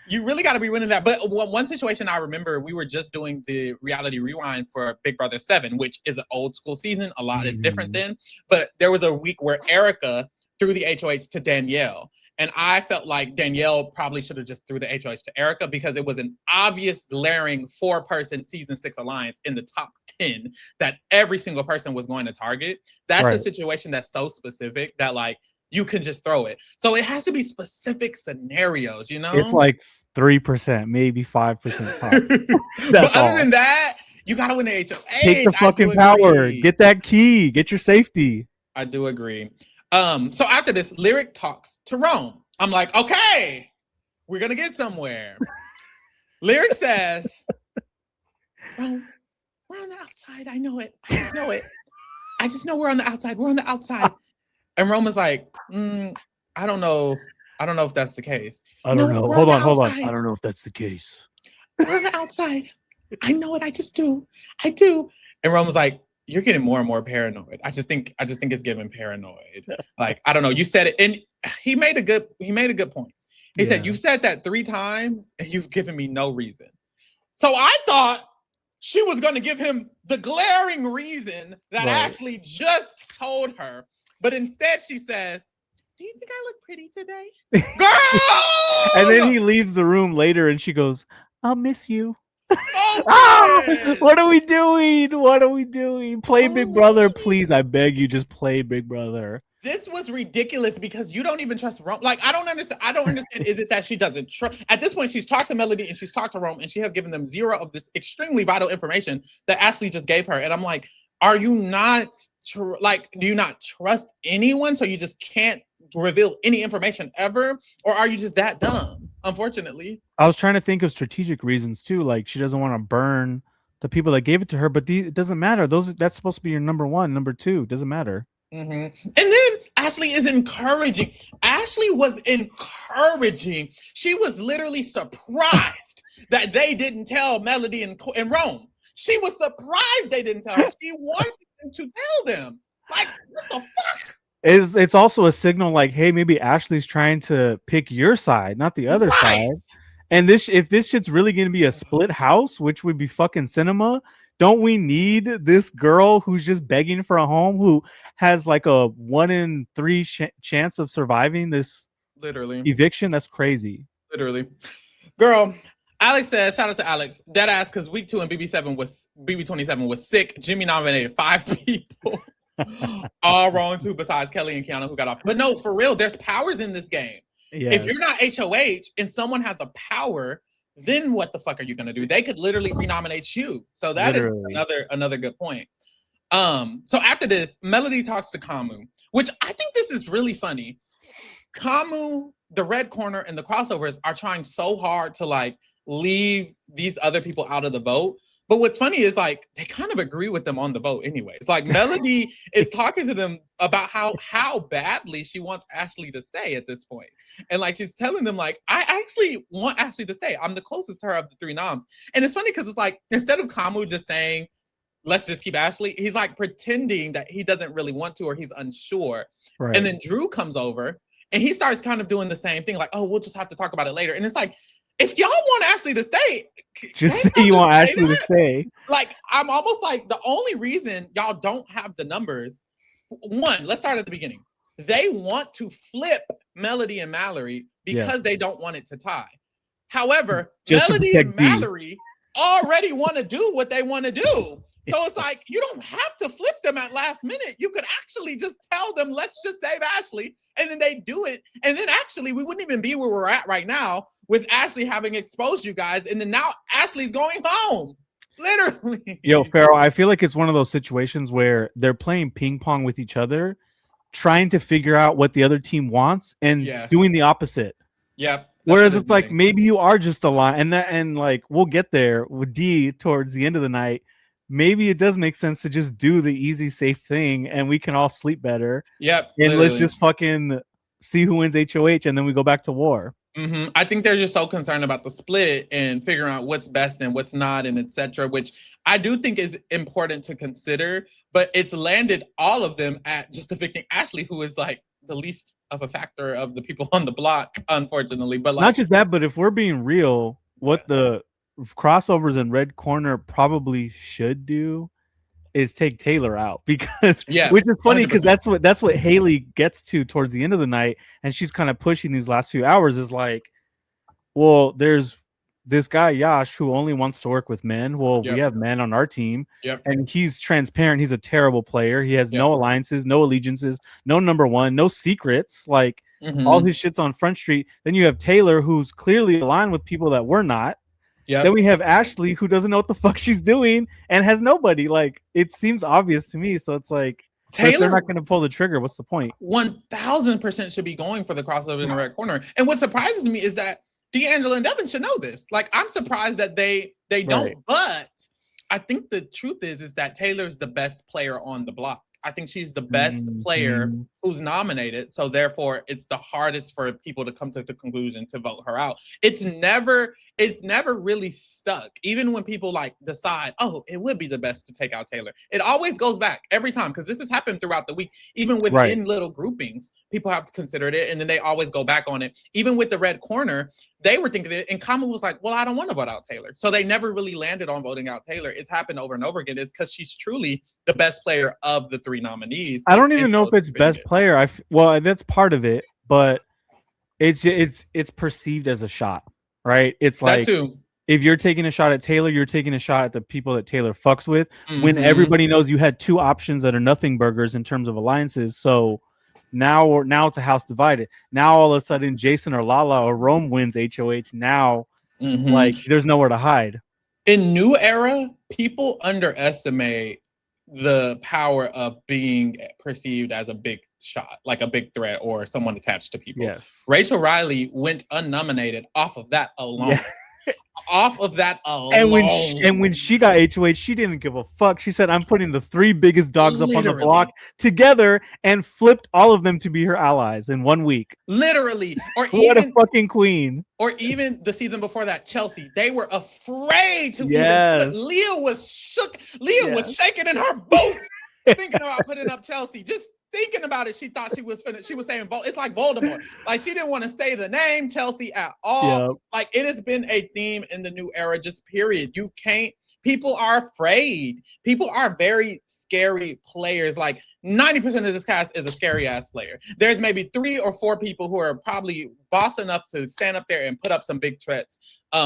Speaker 1: you really got to be winning that. But one situation I remember, we were just doing the reality rewind for Big Brother 7, which is an old school season. A lot is different then. But there was a week where Erica threw the HOH to Danielle. And I felt like Danielle probably should have just threw the HOH to Erica because it was an obvious, glaring 4-person season 6 alliance in the top 10 that every single person was going to target. That's a situation that's so specific that, like, you can just throw it. So it has to be specific scenarios, you know?
Speaker 2: It's like 3%, maybe 5%.
Speaker 1: But other than that, you got to win the HOH.
Speaker 2: Take the fucking power. Get that key. Get your safety.
Speaker 1: I do agree. So after this, Lyric talks to Rome. I'm like, okay, we're going to get somewhere. Lyric says, Rome, we're on the outside. I know it. I just know it. I just know we're on the outside. We're on the outside. And Rome is like, I don't know. I don't know if that's the case.
Speaker 2: I don't know. Hold on. I don't know if that's the case.
Speaker 1: We're on the outside. I know it. I just do. I do. And Rome was like, you're getting more and more paranoid. I just think it's giving paranoid. Like, I don't know. You said it, and he made a good point. He said, you've said that 3 times and you've given me no reason. So I thought she was going to give him the glaring reason that Ashley just told her. But instead she says, do you think I look pretty today? Girl!
Speaker 2: And then he leaves the room later and she goes, I'll miss you. What are we doing? Play Big Brother, please. I beg you, just play Big Brother.
Speaker 1: This was ridiculous because you don't even trust Rome. Like, I don't understand. Is it that she doesn't trust? At this point, she's talked to Melody and she's talked to Rome and she has given them zero of this extremely vital information that Ashley just gave her. And I'm like, are you not do you not trust anyone? So you just can't reveal any information ever? Or are you just that dumb? Unfortunately.
Speaker 2: I was trying to think of strategic reasons too. Like, she doesn't want to burn the people that gave it to her, but it doesn't matter. That's supposed to be your number 1, number 2. Doesn't matter.
Speaker 1: And then Ashley is encouraging. Ashley was encouraging. She was literally surprised that they didn't tell Melody and Rome. She was surprised they didn't tell her. She wanted them to tell them. Like, what the fuck?
Speaker 2: It's also a signal like, hey, maybe Ashley's trying to pick your side, not the other side. And if this shit's really going to be a split house, which would be fucking cinema, don't we need this girl who's just begging for a home, who has like a 1 in 3 chance of surviving this eviction? That's crazy.
Speaker 1: Literally. Girl, Alex says, shout out to Alex, dead ass, because week 2 and BB27 was sick. Jimmy nominated 5 people. All wrong too, besides Kelly and Kiana, who got off. But no, for real, there's powers in this game. If you're not HOH and someone has a power, then what the fuck are you gonna do? They could literally renominate you. So that is another good point. So after this, Melody talks to Kamu, which I think this is really funny. Kamu, the Red Corner, and the Crossovers are trying so hard to like leave these other people out of the vote. But what's funny is like they kind of agree with them on the vote anyway. It's like Melody is talking to them about how badly she wants Ashley to stay at this point. And like she's telling them like, I actually want Ashley to stay. I'm the closest to her of the 3 noms. And it's funny because it's like instead of Kamu just saying, let's just keep Ashley, he's like pretending that he doesn't really want to or he's unsure. Right. And then Drew comes over and he starts kind of doing the same thing, like, oh, we'll just have to talk about it later. And it's like, if y'all want Ashley to stay,
Speaker 2: just say you want Ashley to stay.
Speaker 1: Like, I'm almost like the only reason y'all don't have the numbers. 1, let's start at the beginning. They want to flip Melody and Mallory because they don't want it to tie. However, just Melody and Mallory already want to do what they want to do. So it's like, you don't have to flip them at last minute. You could actually just tell them, let's just save Ashley. And then they do it. And then actually, we wouldn't even be where we're at right now with Ashley having exposed you guys. And then now Ashley's going home. Literally.
Speaker 2: Yo, Pharaoh, I feel like it's one of those situations where they're playing ping pong with each other, trying to figure out what the other team wants and doing the opposite.
Speaker 1: Yep.
Speaker 2: Whereas it's like, maybe you are just a line. And like, we'll get there with D towards the end of the night. Maybe it does make sense to just do the easy, safe thing and we can all sleep better.
Speaker 1: Yep.
Speaker 2: And literally, let's just fucking see who wins HOH and then we go back to war.
Speaker 1: Mm-hmm. I think they're just so concerned about the split and figuring out what's best and what's not and etc., which I do think is important to consider, but it's landed all of them at just evicting Ashley, who is like the least of a factor of the people on the block, unfortunately. But like,
Speaker 2: not just that, but if we're being real, what the crossovers in Red Corner probably should do is take Taylor out, because which is funny, because that's what Haley gets to towards the end of the night, and she's kind of pushing these last few hours is like, well, there's this guy Yash who only wants to work with men. Well, we have men on our team, and he's transparent. He's a terrible player. He has no alliances, no allegiances, no number one, no secrets. Like all his shit's on Front Street. Then you have Taylor, who's clearly aligned with people that we're not. Then we have Ashley, who doesn't know what the fuck she's doing and has nobody. Like, it seems obvious to me. So it's like, Taylor, they're not going to pull the trigger. What's the point?
Speaker 1: 1000% should be going for the crossover in the Red Corner. And what surprises me is that D'Angelo and Devin should know this. Like, I'm surprised that they don't. But I think the truth is that Taylor's the best player on the block. I think she's the best player who's nominated. So therefore, it's the hardest for people to come to the conclusion to vote her out. It's never really stuck. Even when people like decide, oh, it would be the best to take out Taylor. It always goes back every time, because this has happened throughout the week. Even within little groupings, people have considered it, and then they always go back on it. Even with the Red Corner, they were thinking it, and Kamala was like, well, I don't want to vote out Taylor. So they never really landed on voting out Taylor. It's happened over and over again. It's because she's truly the best player of the three nominees.
Speaker 2: I don't even know if it's best player. Well, that's part of it, but it's perceived as a shot, right? It's like, if you're taking a shot at Taylor, you're taking a shot at the people that Taylor fucks with, when everybody knows you had two options that are nothing burgers in terms of alliances. So now it's a house divided. Now all of a sudden Jason or Lala or Rome wins HOH. Now like there's nowhere to hide.
Speaker 1: In New Era, people underestimate the power of being perceived as a big shot, like a big threat or someone attached to people.
Speaker 2: Yes.
Speaker 1: Rachel Riley went unnominated off of that alone. Yeah. Off of that alone.
Speaker 2: And when she got HOH, she didn't give a fuck. She said, I'm putting the three biggest dogs up on the block together, and flipped all of them to be her allies in 1 week.
Speaker 1: Literally. Or
Speaker 2: what a fucking queen.
Speaker 1: Or even the season before that, Chelsea. They were afraid to even. Leah was shook. Leah was shaking in her boots thinking about putting up Chelsea. Just thinking about it, she thought she was finished. She was saying, it's like Voldemort. Like, she didn't want to say the name Chelsea at all. Yep. Like, it has been a theme in the New Era, just period. You can't, people are afraid. People are very scary players. Like, 90% of this cast is a scary ass player. There's maybe 3 or 4 people who are probably boss enough to stand up there and put up some big threats.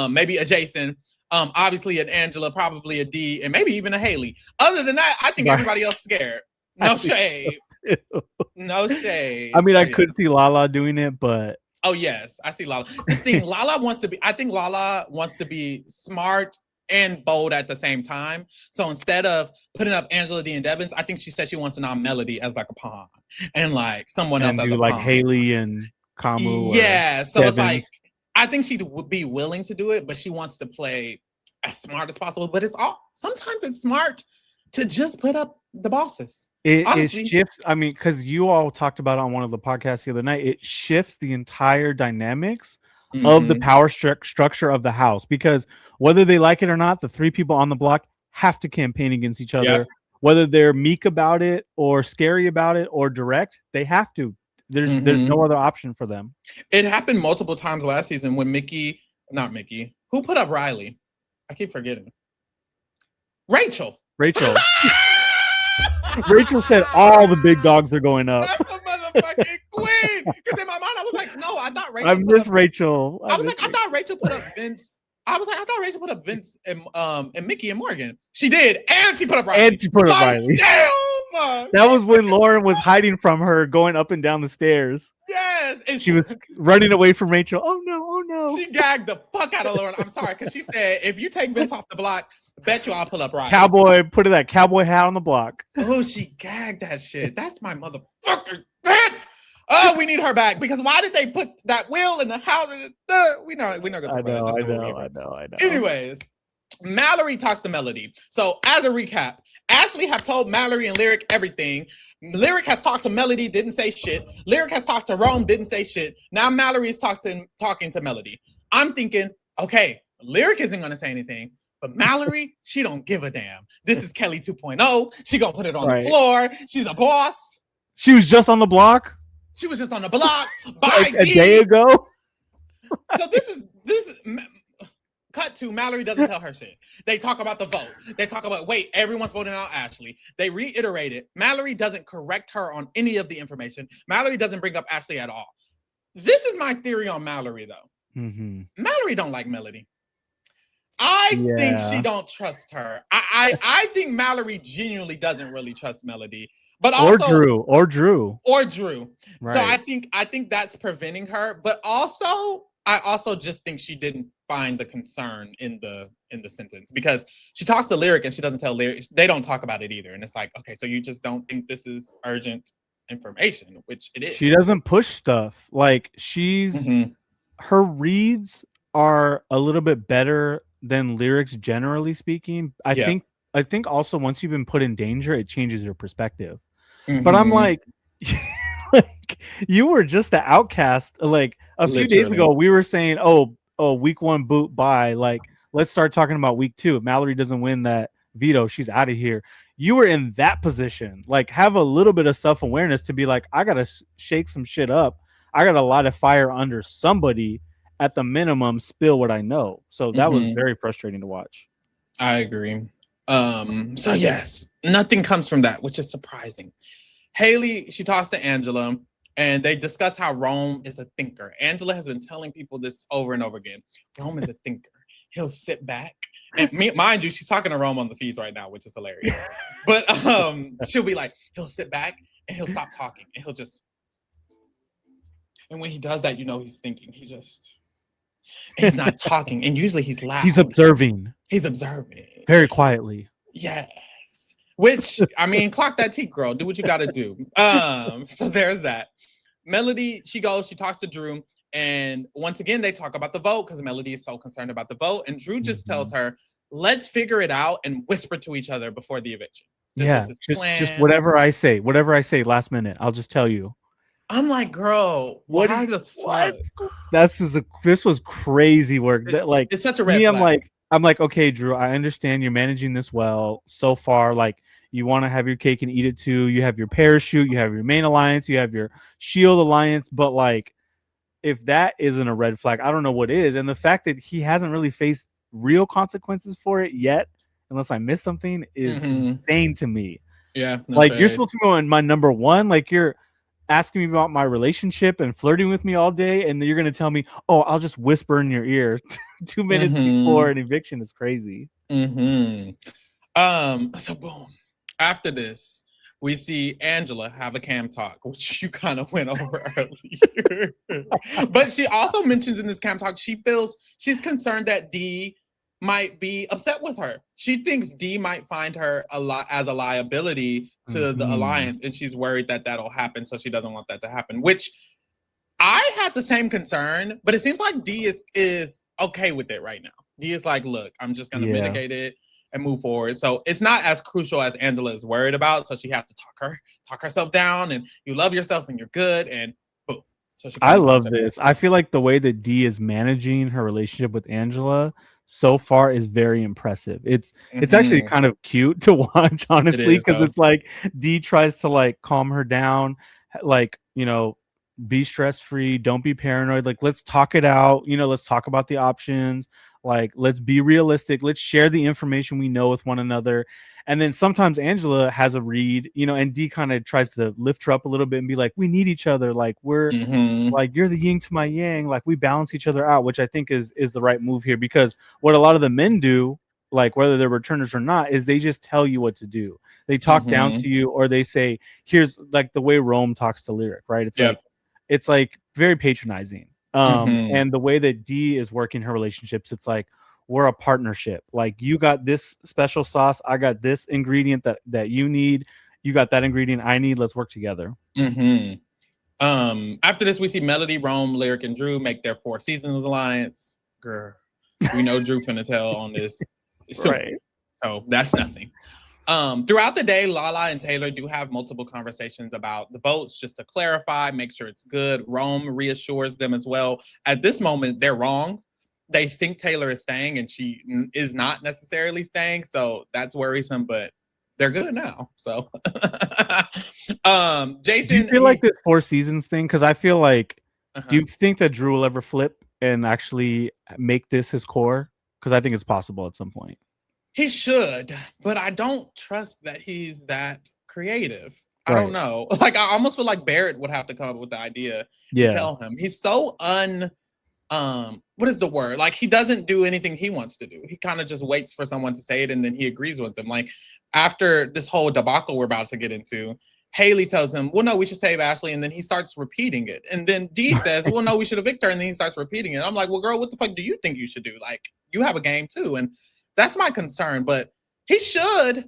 Speaker 1: Maybe a Jason, obviously an Angela, probably a D, and maybe even a Haley. Other than that, I think everybody else is scared. No shade. No shade.
Speaker 2: I mean, I could see Lala doing it, but
Speaker 1: oh yes, I see Lala. The thing, Lala wants to be. I think Lala wants to be smart and bold at the same time. So instead of putting up Angela D and Devins, I think she said she wants to nominate Melody as like a pawn, and like someone else as a
Speaker 2: like
Speaker 1: pawn.
Speaker 2: Haley and Kamu.
Speaker 1: Yeah, so Devins. It's like I think she would be willing to do it, but she wants to play as smart as possible. But sometimes it's smart to just put up the bosses.
Speaker 2: It shifts. I mean, because you all talked about it on one of the podcasts the other night, it shifts the entire dynamics of the power structure of the house. Because whether they like it or not, the 3 people on the block have to campaign against each other. Yep. Whether they're meek about it or scary about it or direct, they have to. There's no other option for them.
Speaker 1: It happened multiple times last season when who put up Riley? I keep forgetting. Rachel.
Speaker 2: Rachel said all the big dogs are going up.
Speaker 1: That's a motherfucking queen. Because in my mind, I was like, no, I thought Rachel.
Speaker 2: I miss Rachel.
Speaker 1: I thought Rachel put up Vince. I thought Rachel put up Vince and Mickey and Morgan. She did, and she put up Riley.
Speaker 2: Riley.
Speaker 1: Damn.
Speaker 2: That was when Lauren was hiding from her, going up and down the stairs.
Speaker 1: Yes, and
Speaker 2: she was running away from Rachel. Oh no!
Speaker 1: She gagged the fuck out of Lauren. I'm sorry, because she said, if you take Vince off the block, bet you I'll pull up Riley.
Speaker 2: Cowboy, put that cowboy hat on the block.
Speaker 1: Oh, she gagged that shit. That's my motherfucker. Oh, we need her back, because why did they put that will in the house? We're not gonna talk about that.
Speaker 2: I know.
Speaker 1: Anyways, Mallory talks to Melody. So as a recap, Ashley have told Mallory and Lyric everything. Lyric has talked to Melody, didn't say shit. Lyric has talked to Rome, didn't say shit. Now Mallory is talking to Melody. I'm thinking, okay, Lyric isn't gonna say anything. But Mallory, she don't give a damn. This is Kelly 2.0. She gonna put it on the floor. She's a boss.
Speaker 2: She was just on the block.
Speaker 1: She was just on the block by
Speaker 2: like a day ago.
Speaker 1: So this is cut to Mallory doesn't tell her shit. They talk about the vote. They talk about, wait, everyone's voting out Ashley. They reiterate it. Mallory doesn't correct her on any of the information. Mallory doesn't bring up Ashley at all. This is my theory on Mallory, though.
Speaker 2: Mm-hmm.
Speaker 1: Mallory don't like Melody. I think she don't trust her. I think Mallory genuinely doesn't really trust Melody. But also
Speaker 2: or Drew.
Speaker 1: Right. So I think that's preventing her. But also, I also just think she didn't find the concern in the sentence, because she talks to Lyric and she doesn't tell Lyric. They don't talk about it either. And it's like, okay, so you just don't think this is urgent information, which it is.
Speaker 2: She doesn't push stuff. Like her reads are a little bit better than Lyric's, generally speaking. I think also once you've been put in danger, it changes your perspective. But I'm like, like, you were just the outcast. Like a few days ago, we were saying, oh, week 1 boot by, like, let's start talking about week 2. If Mallory doesn't win that veto, she's out of here. You were in that position. Like, have a little bit of self-awareness to be like, I gotta shake some shit up. I got a lot of fire under somebody. At the minimum, spill what I know. So that was very frustrating to watch.
Speaker 1: I agree. So yes, nothing comes from that, which is surprising. Haley, she talks to Angela and they discuss how Rome is a thinker. Angela has been telling people this over and over again. Rome is a thinker. He'll sit back. And mind you, she's talking to Rome on the feeds right now, which is hilarious. But she'll be like, he'll sit back and he'll stop talking and he'll just. And when he does that, you know he's thinking. He's not talking, and usually he's loud.
Speaker 2: He's observing.
Speaker 1: Very
Speaker 2: quietly.
Speaker 1: Yes. Which, I mean, clock that teeth, girl. Do what you got to do. So there's that. Melody, she talks to Drew, and once again, they talk about the vote because Melody is so concerned about the vote, and Drew just tells her, let's figure it out and whisper to each other before the eviction.
Speaker 2: Just whatever I say last minute, I'll just tell you.
Speaker 1: I'm like, girl, why the fuck?
Speaker 2: This was crazy work. Like,
Speaker 1: it's such a red flag.
Speaker 2: I'm like, okay, Drew, I understand you're managing this well so far. Like, you want to have your cake and eat it too. You have your parachute, you have your main alliance, you have your shield alliance. But like, if that isn't a red flag, I don't know what is. And the fact that he hasn't really faced real consequences for it yet, unless I missed something, is insane to me.
Speaker 1: Yeah,
Speaker 2: like you're supposed to be on my number one. Like, you're asking me about my relationship and flirting with me all day, and you're going to tell me, oh, I'll just whisper in your ear 2 minutes before an eviction is crazy.
Speaker 1: So boom. After this, we see Angela have a cam talk, which you kind of went over earlier. But she also mentions in this cam talk, she's concerned that Dee might be upset with her. She thinks Dee might find her as a liability to the alliance, and she's worried that that'll happen, so she doesn't want that to happen, which I had the same concern, but it seems like Dee is okay with it right now. Dee is like, look, I'm just going to mitigate it and move forward. So it's not as crucial as Angela is worried about, so she has to talk herself down, and you love yourself and you're good, and boom. So
Speaker 2: I love this. I feel like the way that Dee is managing her relationship with Angela so far is very impressive. It's actually kind of cute to watch, honestly, because it's like Dee tries to like calm her down, like, you know, be stress-free, don't be paranoid, like, let's talk it out, you know, let's talk about the options, like, let's be realistic, let's share the information we know with one another. And then sometimes Angela has a read, you know, and Dee kind of tries to lift her up a little bit and be like, we need each other, like, we're like, you're the yin to my yang, like, we balance each other out, which I think is the right move here, because what a lot of the men do, like, whether they're returners or not, is they just tell you what to do. They talk down to you, or they say, here's, like, the way Rome talks to Lyric, right? It's like very patronizing. And the way that Dee is working her relationships, it's like, we're a partnership. Like, you got this special sauce, I got this ingredient that you need, you got that ingredient I need, let's work together.
Speaker 1: After this, we see Melody, Rome, Lyric, and Drew make their 4 Seasons alliance. Girl, we know Drew finna tell on this soon. Right. So that's nothing. Throughout the day, Lala and Taylor do have multiple conversations about the votes, just to clarify, make sure it's good. Rome reassures them as well. At this moment, they're wrong. They think Taylor is staying, and she is not necessarily staying. So that's worrisome, but they're good now. So, Jason,
Speaker 2: do you feel like the 4 seasons thing? Because I feel like, do you think that Drew will ever flip and actually make this his core? Because I think it's possible at some point.
Speaker 1: He should, but I don't trust that he's that creative. I don't know. Like, I almost feel like Barrett would have to come up with the idea to tell him. He's so what is the word? Like, he doesn't do anything he wants to do. He kind of just waits for someone to say it and then he agrees with them. Like, after this whole debacle we're about to get into, Haley tells him, well, no, we should save Ashley. And then he starts repeating it. And then Dee says, well, no, we should evict her. And then he starts repeating it. I'm like, well, girl, what the fuck do you think you should do? Like, you have a game too. And that's my concern. But he should.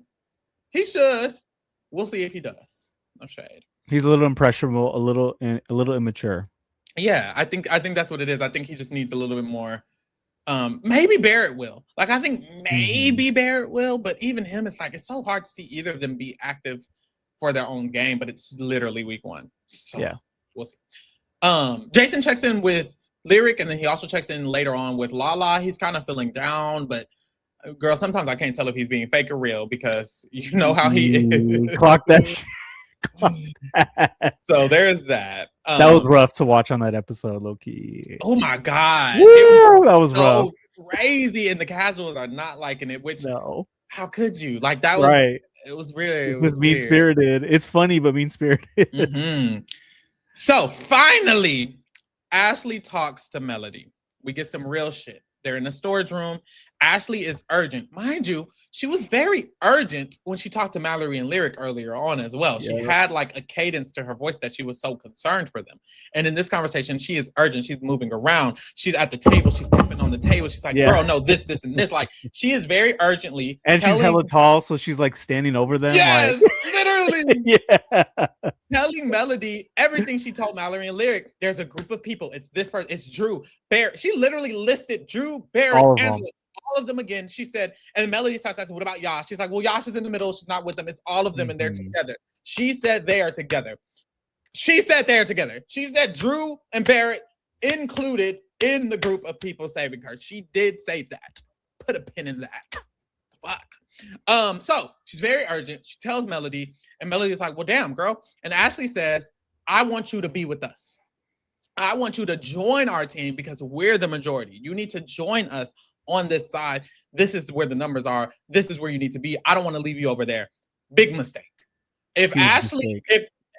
Speaker 1: We'll see if he does. No shade.
Speaker 2: He's a little impressionable, a little immature.
Speaker 1: Yeah, I think that's what it is. I think he just needs a little bit more. Maybe Barrett will. Like, I think maybe Barrett will, but even him, it's like, it's so hard to see either of them be active for their own game, but it's literally week 1. So yeah, we'll see. Jason checks in with Lyric, and then he also checks in later on with Lala. He's kind of feeling down, but girl, sometimes I can't tell if he's being fake or real because you know how he is.
Speaker 2: Clock that shit.
Speaker 1: So there's that.
Speaker 2: That was rough to watch on that episode, low-key.
Speaker 1: Oh my god.
Speaker 2: That was so rough.
Speaker 1: Crazy, and the casuals are not liking it, which how could you? Like, that was it was really
Speaker 2: it was mean-spirited. It's funny, but mean-spirited.
Speaker 1: So finally, Ashley talks to Melody. We get some real shit. They're in the storage room. Ashley is urgent. Mind you, she was very urgent when she talked to Mallory and Lyric earlier on as well. She had like a cadence to her voice that she was so concerned for them. And in this conversation, she is urgent. She's moving around. She's at the table. She's tapping on the table. She's like, girl, no, this, and this. Like, she is very urgently.
Speaker 2: And she's hella tall, so she's like standing over them.
Speaker 1: Yes,
Speaker 2: like...
Speaker 1: literally. Telling Melody everything she told Mallory and Lyric. There's a group of people. It's this person. It's Drew, Barrett. She literally listed Drew, Barrett, Angela. All of them again. She said, and Melody starts asking, what about Yash? She's like, well, Yash is in the middle. She's not with them. It's all of them, and they're together. She said they are together. She said Drew and Barrett included in the group of people saving her. She did say that. Put a pin in that. Fuck. So she's very urgent. She tells Melody, and Melody's like, well, damn, girl. And Ashley says, I want you to be with us. I want you to join our team because we're the majority. You need to join us on this side. This is where the numbers are. This is where you need to be. I don't want to leave you over there. Big mistake. If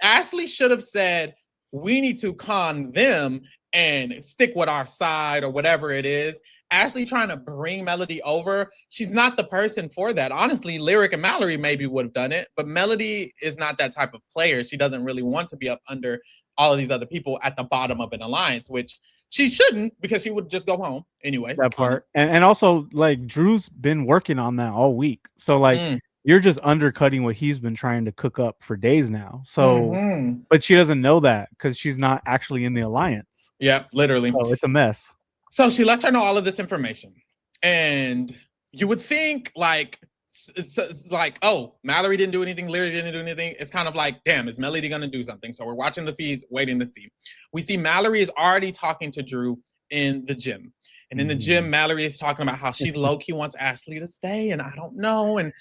Speaker 1: Ashley should have said, we need to con them and stick with our side or whatever it is, Ashley trying to bring Melody over, she's not the person for that. Honestly, Lyric and Mallory maybe would have done it, but Melody is not that type of player. She doesn't really want to be up under all of these other people at the bottom of an alliance, which she shouldn't, because she would just go home anyways.
Speaker 2: That part. And also, like, Drew's been working on that all week. So, like, you're just undercutting what he's been trying to cook up for days now. So, but she doesn't know that because she's not actually in the alliance.
Speaker 1: Yeah, literally.
Speaker 2: So it's a mess.
Speaker 1: So she lets her know all of this information. And you would think, like, it's like, oh, Mallory didn't do anything, Lyric didn't do anything. It's kind of like, damn, is Melody going to do something? So we're watching the feeds, waiting to see. We see Mallory is already talking to Drew in the gym. And in the gym, Mallory is talking about how she low-key wants Ashley to stay, and I don't know. And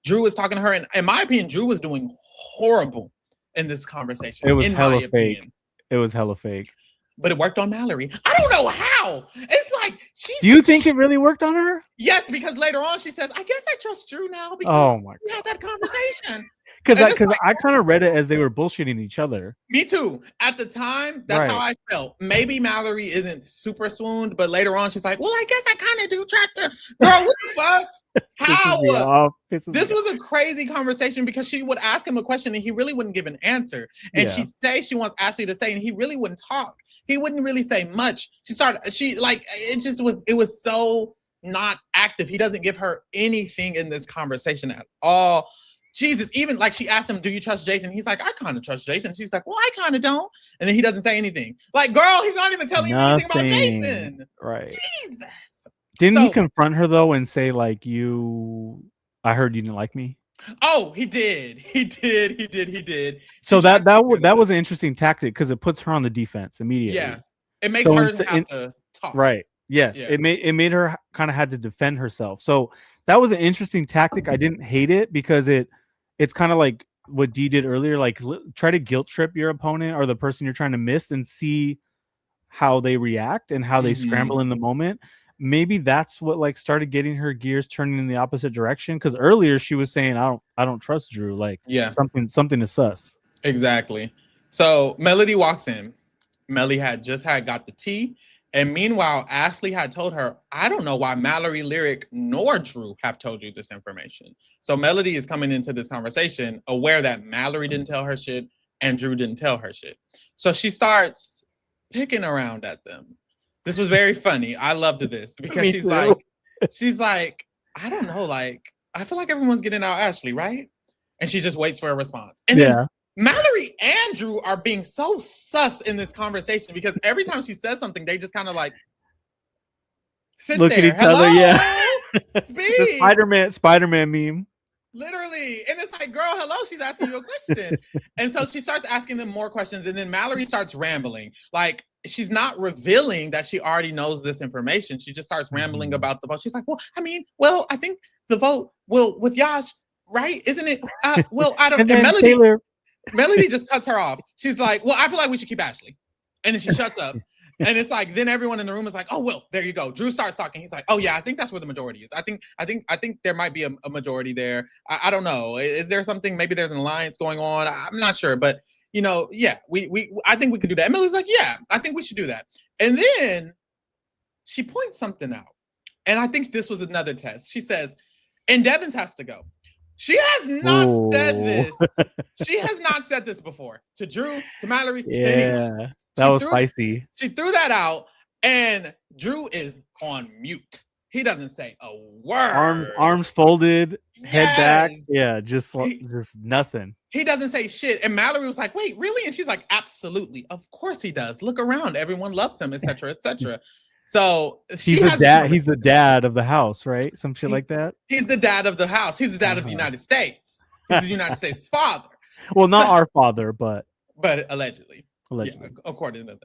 Speaker 1: Drew is talking to her. And in my opinion, Drew was doing horrible in this conversation.
Speaker 2: It was hella fake. It was hella fake.
Speaker 1: But it worked on Mallory. I don't know how. It's like,
Speaker 2: do you think it really worked on her?
Speaker 1: Yes, because later on she says, I guess I trust Drew now because we had that conversation.
Speaker 2: Because I kind of read it as they were bullshitting each other.
Speaker 1: Me too. At the time, that's how I felt. Maybe Mallory isn't super swooned, but later on she's like, well, I guess I kind of do try to. Girl, what the fuck? How? This was a crazy conversation because she would ask him a question and he really wouldn't give an answer. And she'd say she wants Ashley to say, and he really wouldn't talk. He wouldn't really say much. It was so not active. He doesn't give her anything in this conversation at all. Jesus, even like she asked him, do you trust Jason? He's like, I kind of trust Jason. She's like, well, I kind of don't. And then he doesn't say anything. Like, girl, he's not even telling you anything about Jason.
Speaker 2: Right.
Speaker 1: Jesus.
Speaker 2: Didn't he confront her though and say, like, I heard you didn't like me?
Speaker 1: Oh, he did. He did.
Speaker 2: So that was an interesting tactic because it puts her on the defense immediately.
Speaker 1: Yeah. It makes her have to talk.
Speaker 2: Right. Yes. Yeah. It made her kind of had to defend herself. So that was an interesting tactic. I didn't hate it because it it's kind of like what D did earlier. Like try to guilt trip your opponent or the person you're trying to miss and see how they react and how they scramble in the moment. Maybe that's what like started getting her gears turning in the opposite direction. Because earlier she was saying, I don't trust Drew. Like something is sus.
Speaker 1: Exactly. So Melody walks in. Melly had got the tea. And meanwhile, Ashley had told her, I don't know why Mallory, Lyric, nor Drew have told you this information. So Melody is coming into this conversation aware that Mallory didn't tell her shit and Drew didn't tell her shit. So she starts picking around at them. This was very funny. I loved this because she's like, I don't know, like, I feel like everyone's getting out Ashley, right? And she just waits for a response. And then Mallory and Drew are being so sus in this conversation because every time she says something, they just kind of like
Speaker 2: look
Speaker 1: there.
Speaker 2: At each
Speaker 1: Hello?
Speaker 2: other. Yeah. The Spider-Man meme.
Speaker 1: Literally. And it's like, girl, hello, she's asking you a question. And so she starts asking them more questions. And then Mallory starts rambling. Like, she's not revealing that she already knows this information. She just starts rambling about the vote. She's like, I think the vote will with Yash, right? Isn't it? I don't. And Melody just cuts her off. She's like, well, I feel like we should keep Ashley. And then she shuts up. And it's like, then everyone in the room is like, oh, well, there you go. Drew starts talking. He's like, oh, yeah, I think that's where the majority is. I think there might be a majority there. I don't know. Is there something? Maybe there's an alliance going on. I'm not sure. But, I think we could do that. Emily's like, yeah, I think we should do that. And then she points something out. And I think this was another test. She says, and Devins has to go. She has not said this. She has not said this before to Drew, to Mallory, to anyone.
Speaker 2: That was spicy.
Speaker 1: She threw that out, and Drew is on mute. He doesn't say a word.
Speaker 2: Arms folded, head back. Yeah, just nothing.
Speaker 1: He doesn't say shit. And Mallory was like, wait, really? And she's like, absolutely. Of course he does. Look around. Everyone loves him, etc., etc. So
Speaker 2: he's the dad of the house, right? Some shit like that.
Speaker 1: He's the dad of the house. He's the dad of the United States. He's the United States father.
Speaker 2: Well, not our father, but
Speaker 1: allegedly. Yeah, according to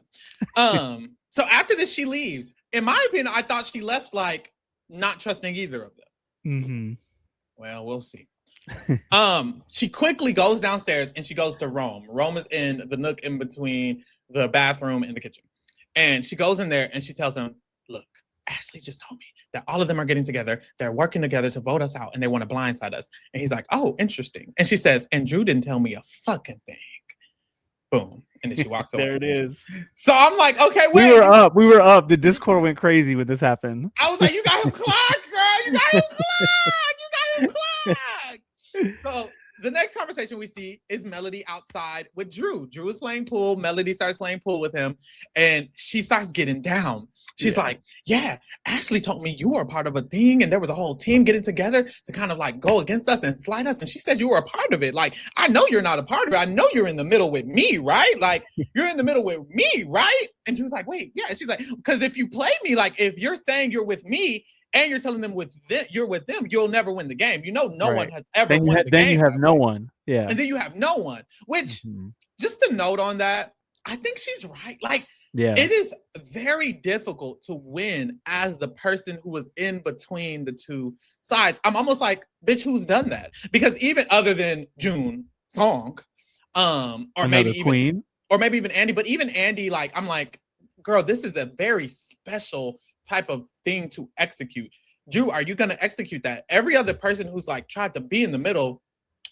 Speaker 1: them. So after this, she leaves. In my opinion, I thought she left like not trusting either of them. Well, we'll see. She quickly goes downstairs and she goes to Rome. Rome is in the nook in between the bathroom and the kitchen. And she goes in there and she tells him, look, Ashley just told me that all of them are getting together. They're working together to vote us out and they want to blindside us. And he's like, oh, interesting. And she says, and Drew didn't tell me a fucking thing. Boom. And then she walks away.
Speaker 2: There it is.
Speaker 1: So I'm like, okay, wait.
Speaker 2: We were up. The Discord went crazy when this happened.
Speaker 1: I was like, you got him clocked, girl. You got him clocked. So the next conversation we see is Melody outside with Drew. Drew is playing pool. Melody starts playing pool with him. And she starts getting down. She's like, yeah, Ashley told me you were a part of a thing. And there was a whole team getting together to kind of like go against us and slide us. And she said you were a part of it. Like, I know you're not a part of it. I know you're in the middle with me, right? Like, you're in the middle with me, right? And Drew's like, wait, yeah. And she's like, because if you play me, like, if you're saying you're with me, and you're telling them you're with them, you'll never win the game. You know, no one has ever won the game.
Speaker 2: Then you have no one. Yeah.
Speaker 1: And then you have no one, which just a note on that, I think she's right. Like, it is very difficult to win as the person who was in between the two sides. I'm almost like, bitch, who's done that? Because even other than June Song, or maybe even Andy, but even Andy, like, I'm like, girl, this is a very special type of thing to execute. Drew, are you going to execute that? Every other person who's like tried to be in the middle,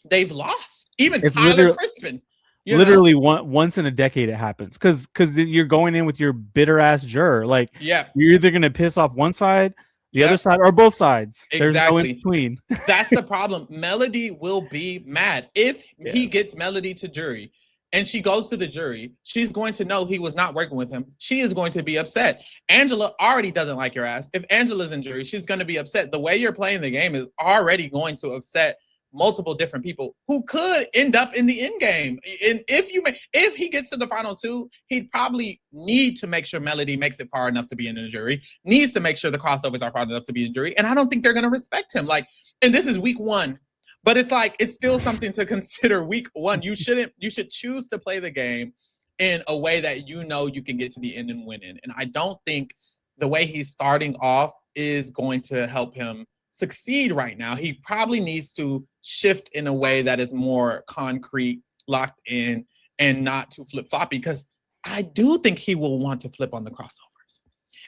Speaker 1: they've lost. Even it's Tyler Crispin.
Speaker 2: Literally once in a decade it happens because you're going in with your bitter ass juror. Like, you're either going to piss off one side, the other side, or both sides.
Speaker 1: Exactly.
Speaker 2: There's no in between.
Speaker 1: That's the problem. Melody will be mad if he gets Melody to jury. And she goes to the jury, she's going to know he was not working with him. She is going to be upset. Angela already doesn't like your ass. If Angela's in jury, she's going to be upset. The way you're playing the game is already going to upset multiple different people who could end up in the end game. And if he gets to the final two, he'd probably need to make sure Melody makes it far enough to be in the jury, needs to make sure the crossovers are far enough to be in jury. And I don't think they're going to respect him. Like, and this is week one. But it's like, it's still something to consider week one. You should choose to play the game in a way that you know you can get to the end and win in. And I don't think the way he's starting off is going to help him succeed right now. He probably needs to shift in a way that is more concrete, locked in, and not too flip-floppy, because I do think he will want to flip on the crossovers.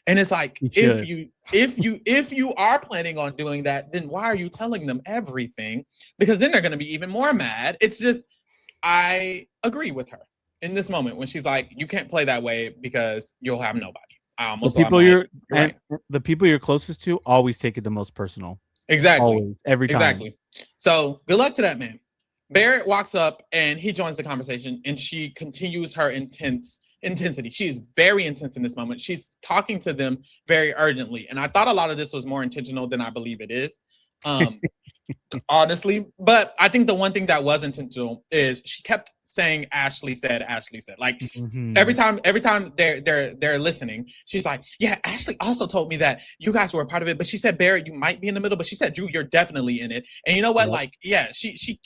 Speaker 1: And it's like, if you are planning on doing that, then why are you telling them everything? Because then they're going to be even more mad. It's just, I agree with her in this moment when she's like, you can't play that way because you'll have nobody.
Speaker 2: The people you're closest to always take it the most personal.
Speaker 1: Exactly.
Speaker 2: Always, every time.
Speaker 1: Exactly. So good luck to that man. Barrett walks up and he joins the conversation, and she continues her intensity. She is very intense in this moment. She's talking to them very urgently. And I thought a lot of this was more intentional than I believe it is. Honestly, but I think the one thing that was intentional is she kept saying Ashley said. Like every time they're listening, she's like, yeah, Ashley also told me that you guys were a part of it, but she said, Barrett, you might be in the middle, but she said, Drew, you're definitely in it. And you know what? Yep. Like, yeah, she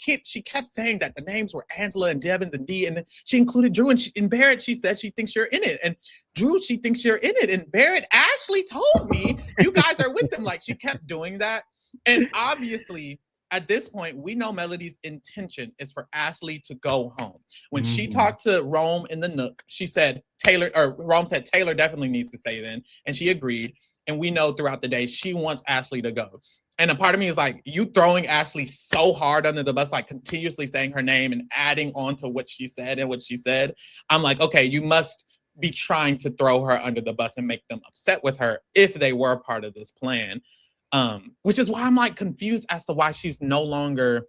Speaker 1: kept saying that the names were Angela and Devins and Dee, and she included Drew, and Barrett, she said she thinks you're in it, and Drew, she thinks you're in it, and Barrett, Ashley told me you guys are with them. Like, she kept doing that. And obviously, at this point, we know Melody's intention is for Ashley to go home. When she talked to Rome in the Nook, she said Rome said Taylor definitely needs to stay then, and she agreed. And we know throughout the day she wants Ashley to go. And a part of me is like, you throwing Ashley so hard under the bus, like continuously saying her name and adding on to what she said and what she said. I'm like, okay, you must be trying to throw her under the bus and make them upset with her if they were part of this plan. Which is why I'm like confused as to why she's no longer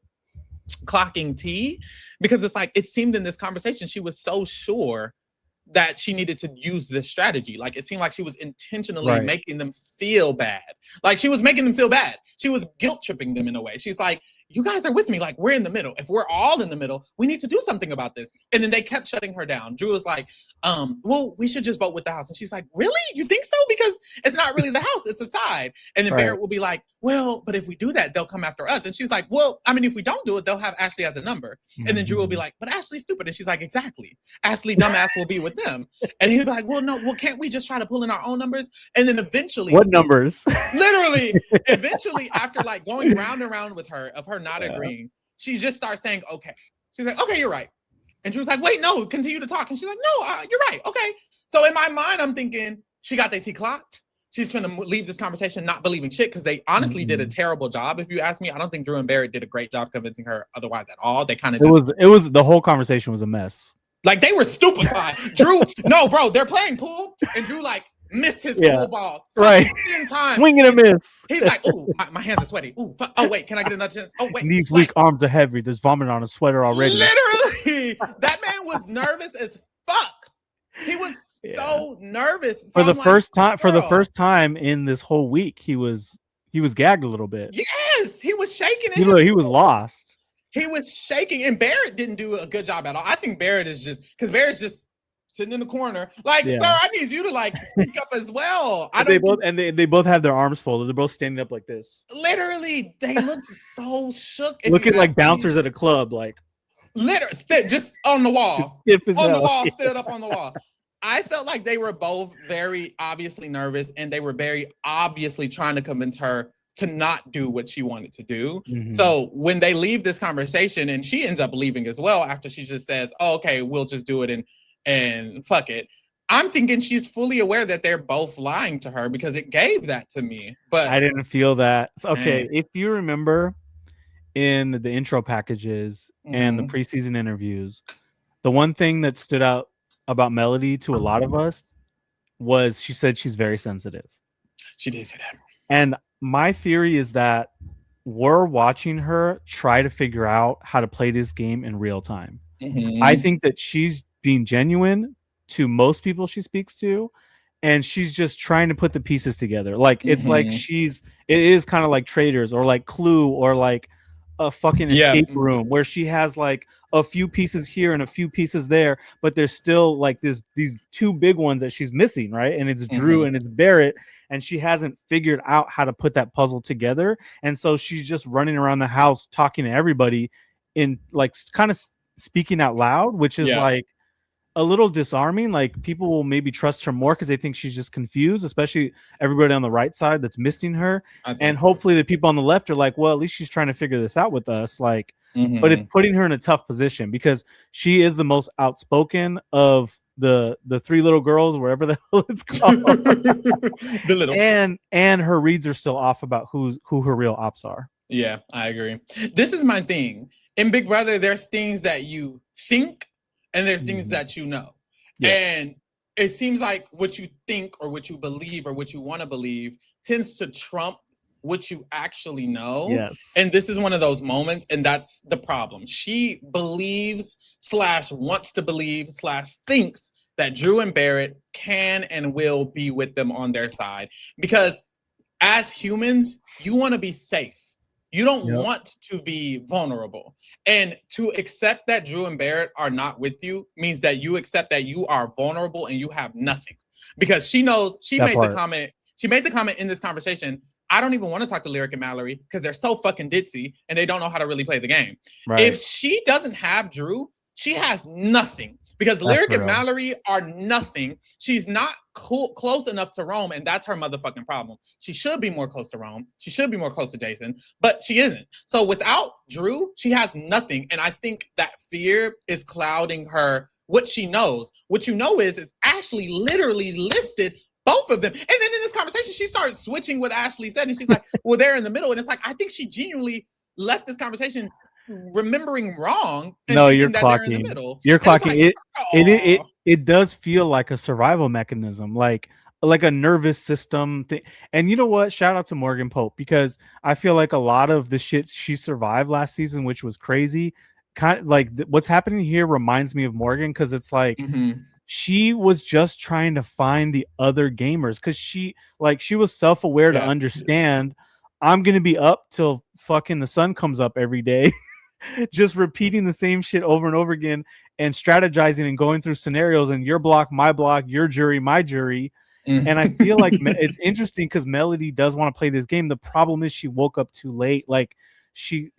Speaker 1: clocking tea, because it's like, it seemed in this conversation she was so sure that she needed to use this strategy. Like, it seemed like she was intentionally making them feel bad. Like, she was making them feel bad. She was guilt tripping them in a way. She's like, you guys are with me. Like, we're in the middle. If we're all in the middle, we need to do something about this. And then they kept shutting her down. Drew was like, well, we should just vote with the House. And she's like, really? You think so? Because it's not really the House, it's a side. And then Barrett will be like, well, but if we do that, they'll come after us. And she's like, well, I mean, if we don't do it, they'll have Ashley as a number. And then Drew will be like, but Ashley's stupid. And she's like, exactly. Ashley dumbass will be with them. And he'll be like, well, no, well, can't we just try to pull in our own numbers? And then eventually,
Speaker 2: what numbers?
Speaker 1: Literally, eventually, after like going round and round with her, of her not agreeing, she just starts saying, okay. She's like, okay, you're right. And Drew's like, wait, no, continue to talk. And she's like, no, you're right. Okay. So in my mind, I'm thinking she got their tea clocked. She's trying to leave this conversation not believing shit, because they honestly did a terrible job. If you ask me, I don't think Drew and Barrett did a great job convincing her otherwise at all. They kind of
Speaker 2: it was the whole conversation was a mess.
Speaker 1: Like, they were stupefied. Drew, no, bro, they're playing pool, and Drew like missed his pool ball.
Speaker 2: Swing and a miss.
Speaker 1: He's like, ooh, my hands are sweaty. Ooh, oh wait, can I get another chance? Oh wait,
Speaker 2: these weak arms are heavy. There's vomit on a sweater already.
Speaker 1: Literally, that man was nervous as fuck. He was so nervous. So
Speaker 2: for the first time in this whole week, he was gagged a little bit.
Speaker 1: Yes, he was shaking.
Speaker 2: He was lost.
Speaker 1: He was shaking, and Barrett didn't do a good job at all. I think Barrett's just sitting in the corner, like, sir, I need you to like speak up as well.
Speaker 2: They both have their arms folded. They're both standing up like this.
Speaker 1: Literally, they look so shook.
Speaker 2: Looking like bouncers at a club, like
Speaker 1: literally just on the wall,
Speaker 2: stiff as hell.
Speaker 1: The wall, stood up on the wall. I felt like they were both very obviously nervous, and they were very obviously trying to convince her to not do what she wanted to do. So when they leave this conversation, and she ends up leaving as well after she just says, oh, okay, we'll just do it and fuck it. I'm thinking she's fully aware that they're both lying to her, because it gave that to me. But
Speaker 2: I didn't feel that. Okay, if you remember in the intro packages and the preseason interviews, the one thing that stood out about Melody to a lot of us was she said she's very sensitive.
Speaker 1: She did say that.
Speaker 2: And my theory is that we're watching her try to figure out how to play this game in real time. I think that she's being genuine to most people she speaks to, and she's just trying to put the pieces together. Like, it's like it is kind of like Traders, or like Clue, or like a fucking escape room, where she has like a few pieces here and a few pieces there, but there's still like these two big ones that she's missing, right? And it's Drew and it's Barrett, and she hasn't figured out how to put that puzzle together. And so she's just running around the house talking to everybody in like kind of speaking out loud, which is like a little disarming. Like people will maybe trust her more because they think she's just confused, especially everybody on the right side that's missing her. And hopefully the people on the left are like, well, at least she's trying to figure this out with us. Like, but it's putting her in a tough position because she is the most outspoken of the three little girls, wherever the hell it's called. The little and her reads are still off about who her real ops are.
Speaker 1: Yeah, I agree. This is my thing. In Big Brother, there's things that you think and there's things that you know. Yeah. And it seems like what you think or what you believe or what you want to believe tends to trump what you actually know.
Speaker 2: Yes.
Speaker 1: And this is one of those moments, and that's the problem. She believes / wants to believe / thinks that Drew and Barrett can and will be with them on their side. Because as humans, you want to be safe. You don't want to be vulnerable. And to accept that Drew and Barrett are not with you means that you accept that you are vulnerable and you have nothing. Because she knows, she made the comment in this conversation, I don't even want to talk to Lyric and Mallory because they're so fucking ditzy and they don't know how to really play the game. Right. If she doesn't have Drew, she has nothing. Because Lyric and Mallory are nothing. She's not close enough to Rome, and that's her motherfucking problem. She should be more close to Rome. She should be more close to Jason, but she isn't. So without Drew, she has nothing. And I think that fear is clouding her, what she knows. What you know is Ashley literally listed both of them. And then in this conversation, she started switching what Ashley said, and she's like, well, they're in the middle. And it's like, I think she genuinely left this conversation remembering wrong.
Speaker 2: No, you're clocking. You're clocking. It does feel like a survival mechanism, like a nervous system thing. And you know what? Shout out to Morgan Pope, because I feel like a lot of the shit she survived last season, which was crazy, kind of like what's happening here reminds me of Morgan, because it's like she was just trying to find the other gamers, because she was self-aware to understand I'm gonna be up till fucking the sun comes up every day. Just repeating the same shit over and over again and strategizing and going through scenarios and your block, my block, your jury, my jury. And I feel like it's interesting because Melody does want to play this game. The problem is she woke up too late. Like she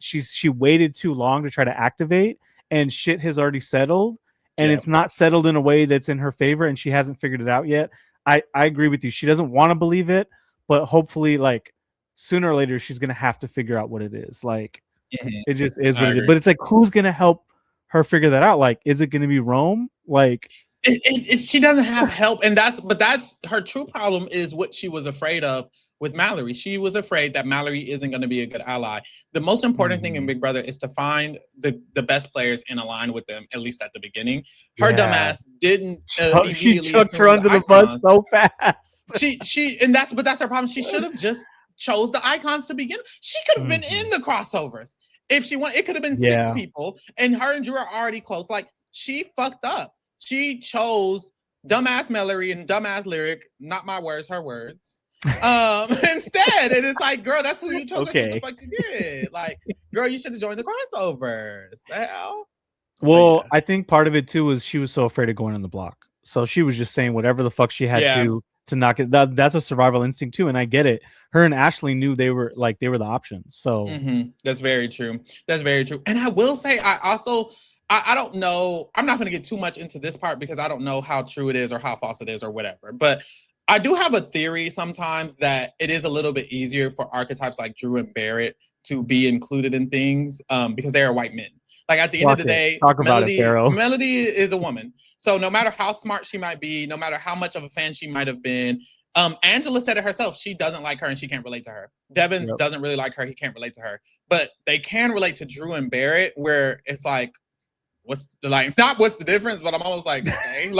Speaker 2: waited too long to try to activate, and shit has already settled, and it's not settled in a way that's in her favor, and she hasn't figured it out yet. I agree with you. She doesn't want to believe it, but hopefully, like, sooner or later she's gonna have to figure out what it is. Like, it just is what it is. But it's like, who's gonna help her figure that out? Like, is it gonna be Rome? Like,
Speaker 1: she doesn't have help, and that's her true problem, is what she was afraid of with Mallory. She was afraid that Mallory isn't going to be a good ally. The most important thing in Big Brother is to find the best players and align with them, at least at the beginning. Her dumbass didn't.
Speaker 2: She chucked her under the bus so fast.
Speaker 1: That's her problem. She should have just chose the icons to begin. She could have been in the crossovers if she wanted. It could have been 6 people, and her and Drew are already close. Like, she fucked up. She chose dumbass Mallory and dumbass Lyric, not my words, her words. Instead, and it's like, girl, that's who you chose. Okay. That's what the fuck you did. Like, girl, you should have joined the crossovers. The hell?
Speaker 2: Well, I think part of it too was she was so afraid of going on the block, so she was just saying whatever the fuck she had to knock it. That's a survival instinct too, and I get it. Her and Ashley knew they were the options. So
Speaker 1: that's very true. That's very true. And I will say, I don't know. I'm not going to get too much into this part because I don't know how true it is or how false it is or whatever. But I do have a theory sometimes that it is a little bit easier for archetypes like Drew and Barrett to be included in things because they are white men. Like, at the end of the day, Melody is a woman. So no matter how smart she might be, no matter how much of a fan she might have been, Angela said it herself. She doesn't like her and she can't relate to her. Devins doesn't really like her. He can't relate to her. But they can relate to Drew and Barrett, where it's like, what's the difference, but I'm almost like, okay,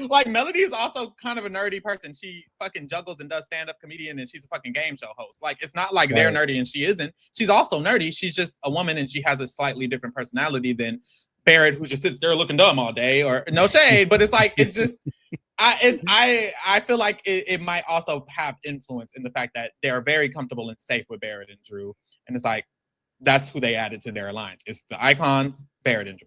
Speaker 1: like Melody is also kind of a nerdy person. She fucking juggles and does stand-up comedian, and she's a fucking game show host. Like, it's not like they're nerdy and she isn't. She's also nerdy. She's just a woman, and she has a slightly different personality than Barrett, who just sits there looking dumb all day. Or no shade, but it's like, it's just I feel like it might also have influence in the fact that they are very comfortable and safe with Barrett and Drew, and it's like, that's who they added to their alliance. It's the icons, Barrett and Drew.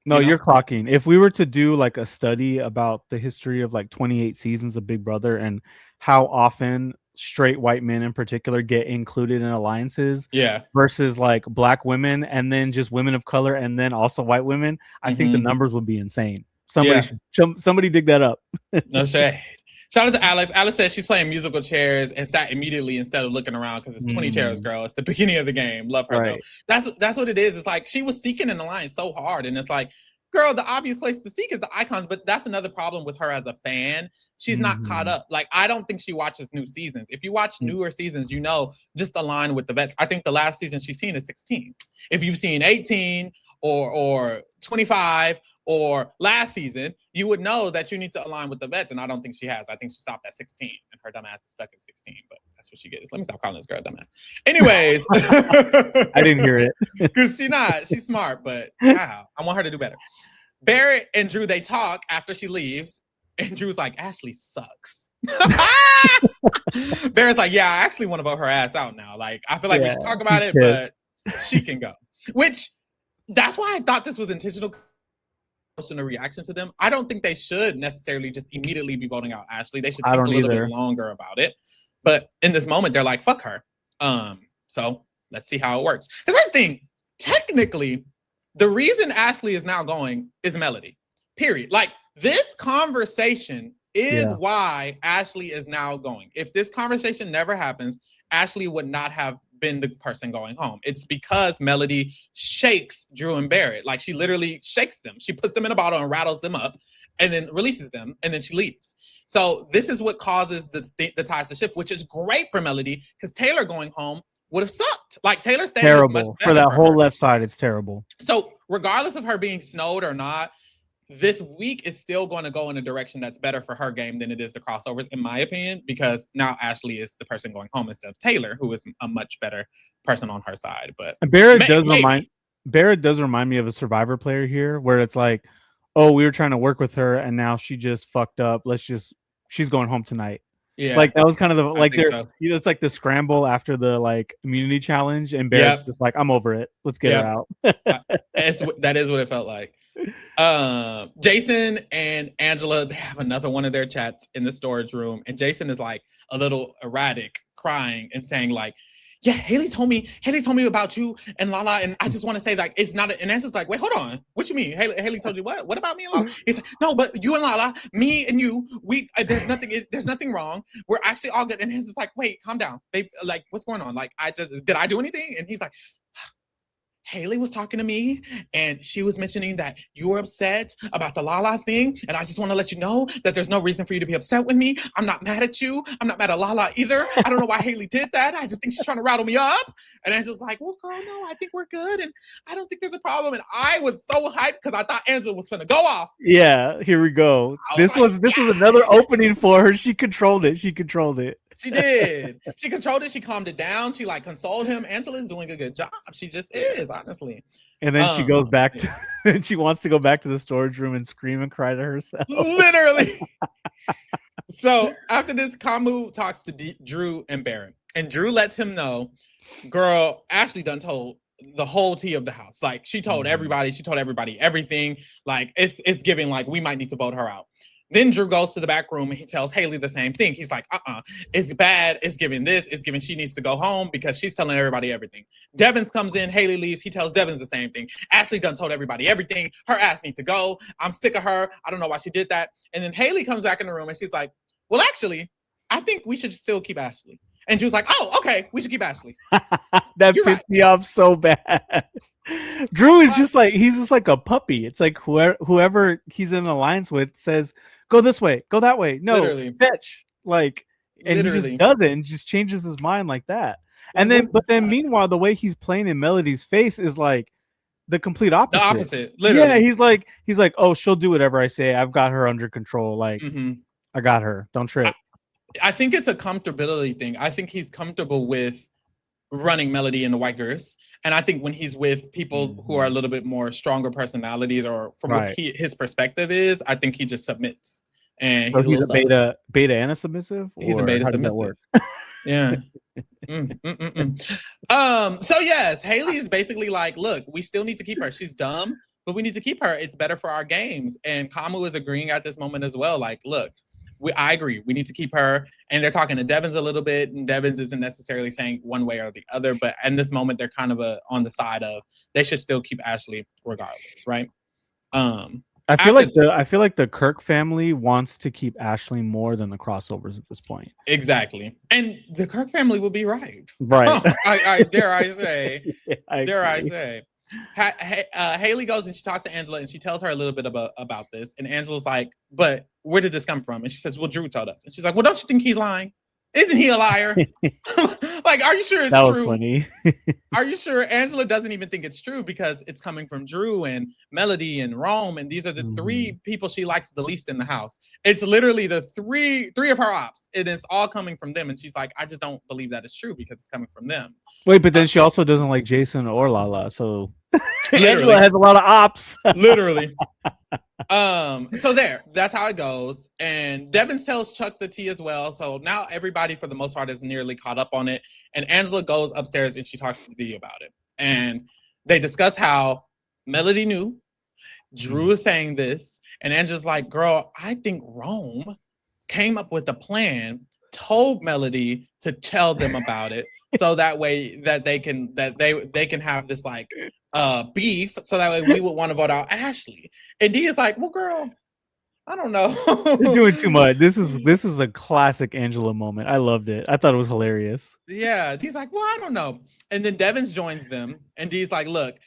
Speaker 2: No, you're clocking. If we were to do like a study about the history of like 28 seasons of Big Brother and how often straight white men in particular get included in alliances versus like black women and then just women of color and then also white women, I think the numbers would be insane. Somebody dig that up.
Speaker 1: No shade. Shout out to Alex. Alex says she's playing musical chairs and sat immediately instead of looking around because it's 20 chairs, girl. It's the beginning of the game. Love her though. That's what it is. It's like she was seeking an alliance so hard, and it's like, girl, the obvious place to seek is the icons. But that's another problem with her as a fan. She's not caught up. Like, I don't think she watches new seasons. If you watch newer seasons, just align with the vets. I think the last season she's seen is 16. If you've seen 18 or 25 or last season, you would know that you need to align with the vets, and I don't think she has. I think she stopped at 16, and her dumb ass is stuck at 16, but that's what she gets. Let me stop calling this girl a dumbass. Anyways.
Speaker 2: I didn't hear it.
Speaker 1: Because she's smart, but wow, I want her to do better. Barrett and Drew, they talk after she leaves, and Drew's like, Ashley sucks. Barrett's like, yeah, I actually want to vote her ass out now. Like, I feel like we should talk about it, but she can go. Which, that's why I thought this was intentional a reaction to them. I don't think they should necessarily just immediately be voting out Ashley. They should think a little bit longer about it. But in this moment, they're like, fuck her. So let's see how it works. Because I think technically the reason Ashley is now going is Melody. Period. Like, this conversation is why Ashley is now going. If this conversation never happens, Ashley would not have been the person going home. It's because Melody shakes Drew and Barrett. Like, she literally shakes them. She puts them in a bottle and rattles them up and then releases them, and then she leaves. So this is what causes the ties to shift, which is great for Melody, because Taylor going home would have sucked. Like, Taylor staying
Speaker 2: terrible for that whole left side. It's terrible.
Speaker 1: So regardless of her being snowed or not, this week is still going to go in a direction that's better for her game than it is the crossovers, in my opinion, because now Ashley is the person going home instead of Taylor, who is a much better person on her side. But
Speaker 2: Barrett does remind me of a Survivor player here, where it's like, oh, we were trying to work with her, and now she just fucked up. She's going home tonight.
Speaker 1: Yeah,
Speaker 2: like that was kind of the like it's like the scramble after the like immunity challenge, and Barrett's just like, I'm over it. Let's get her out.
Speaker 1: That is what it felt like. Jason and Angela, they have another one of their chats in the storage room, and Jason is like a little erratic, crying and saying like, yeah, Haley told me about you and Lala, and I just want to say, like, it's not and Angela's like, wait, hold on, what you mean? Haley told you what about me and Lala? He's like, no, but you and Lala, me and you, we there's nothing wrong, we're actually all good. And Angela's like, wait, calm down, babe, like, what's going on? Like, did I do anything? And he's like, Haley was talking to me, and she was mentioning that you were upset about the Lala thing, and I just want to let you know that there's no reason for you to be upset with me. I'm not mad at you. I'm not mad at Lala either. I don't know why Haley did that. I just think she's trying to rattle me up. And Angela's like, well, girl, no, I think we're good, and I don't think there's a problem. And I was so hyped because I thought Angela was gonna go off.
Speaker 2: Yeah, here we go. This was another opening for her. She controlled it. She
Speaker 1: did. She controlled it. She calmed it down. She like consoled him. Angela's doing a good job. She just is, honestly.
Speaker 2: And then she goes back to, and she wants to go back to the storage room and scream and cry to herself.
Speaker 1: Literally. So after this, Kamu talks to Drew and Barrett, and Drew lets him know, girl, Ashley done told the whole tea of the house. Like, she told everybody. She told everybody everything. Like, it's giving like we might need to vote her out. Then Drew goes to the back room and he tells Haley the same thing. He's like, it's bad. It's giving this. It's giving she needs to go home because she's telling everybody everything. Devins comes in. Haley leaves. He tells Devins the same thing. Ashley done told everybody everything. Her ass needs to go. I'm sick of her. I don't know why she did that. And then Haley comes back in the room and she's like, well, actually, I think we should still keep Ashley. And Drew's like, oh, okay, we should keep Ashley.
Speaker 2: That pissed me off so bad. Drew is just like, he's just like a puppy. It's like whoever he's in alliance with says, go this way, go that way. No, literally. Fetch. Like, and literally. He just does it and just changes his mind like that. And but then meanwhile, the way he's playing in Melody's face is like the complete opposite.
Speaker 1: The opposite, literally.
Speaker 2: Yeah, he's like, oh, she'll do whatever I say. I've got her under control. Like, I got her. Don't trip.
Speaker 1: I think it's a comfortability thing. I think he's comfortable with running Melody in the White Girls. And I think when he's with people who are a little bit more stronger personalities, or from what his perspective is, I think he just submits. And
Speaker 2: he's a beta and a submissive?
Speaker 1: He's a beta submissive. Yeah. So yes, Haley is basically like, look, we still need to keep her. She's dumb, but we need to keep her. It's better for our games. And Kamu is agreeing at this moment as well. Like, look, I agree. We need to keep her. And they're talking to Devins a little bit. And Devins isn't necessarily saying one way or the other. But in this moment, they're kind of on the side of they should still keep Ashley regardless, right?
Speaker 2: I I feel like the Kirk family wants to keep Ashley more than the crossovers at this point.
Speaker 1: Exactly. And the Kirk family will be right.
Speaker 2: Right.
Speaker 1: I dare I say.
Speaker 2: I
Speaker 1: say. Haley goes and she talks to Angela and she tells her a little bit about this. And Angela's like, but where did this come from? And she says, well, Drew told us. And she's like, well, don't you think he's lying? Isn't he a liar? Like, are you sure it's
Speaker 2: that
Speaker 1: true?
Speaker 2: Was funny.
Speaker 1: Are you sure? Angela doesn't even think it's true because it's coming from Drew and Melody and Rome, and these are the three people she likes the least in the house. It's literally the three of her ops, and it's all coming from them. And she's like, I just don't believe that it's true because it's coming from them.
Speaker 2: Wait, but then she also doesn't like Jason or Lala, so Angela has a lot of ops.
Speaker 1: Literally. So that's how it goes. And Devin tells Chuck the tea as well. So now everybody for the most part is nearly caught up on it. And Angela goes upstairs and she talks to Dee about it. And they discuss how Melody knew, Drew is saying this, and Angela's like, girl, I think Rome came up with a plan, told Melody to tell them about it. So that way that they can have this like beef, so that way we would want to vote out Ashley. And Dee is like, well, girl, I don't know.
Speaker 2: You're doing too much. This is a classic Angela moment. I loved it. I thought it was hilarious.
Speaker 1: Yeah. Dee's like, well, I don't know. And then Devins joins them, and Dee's like, look,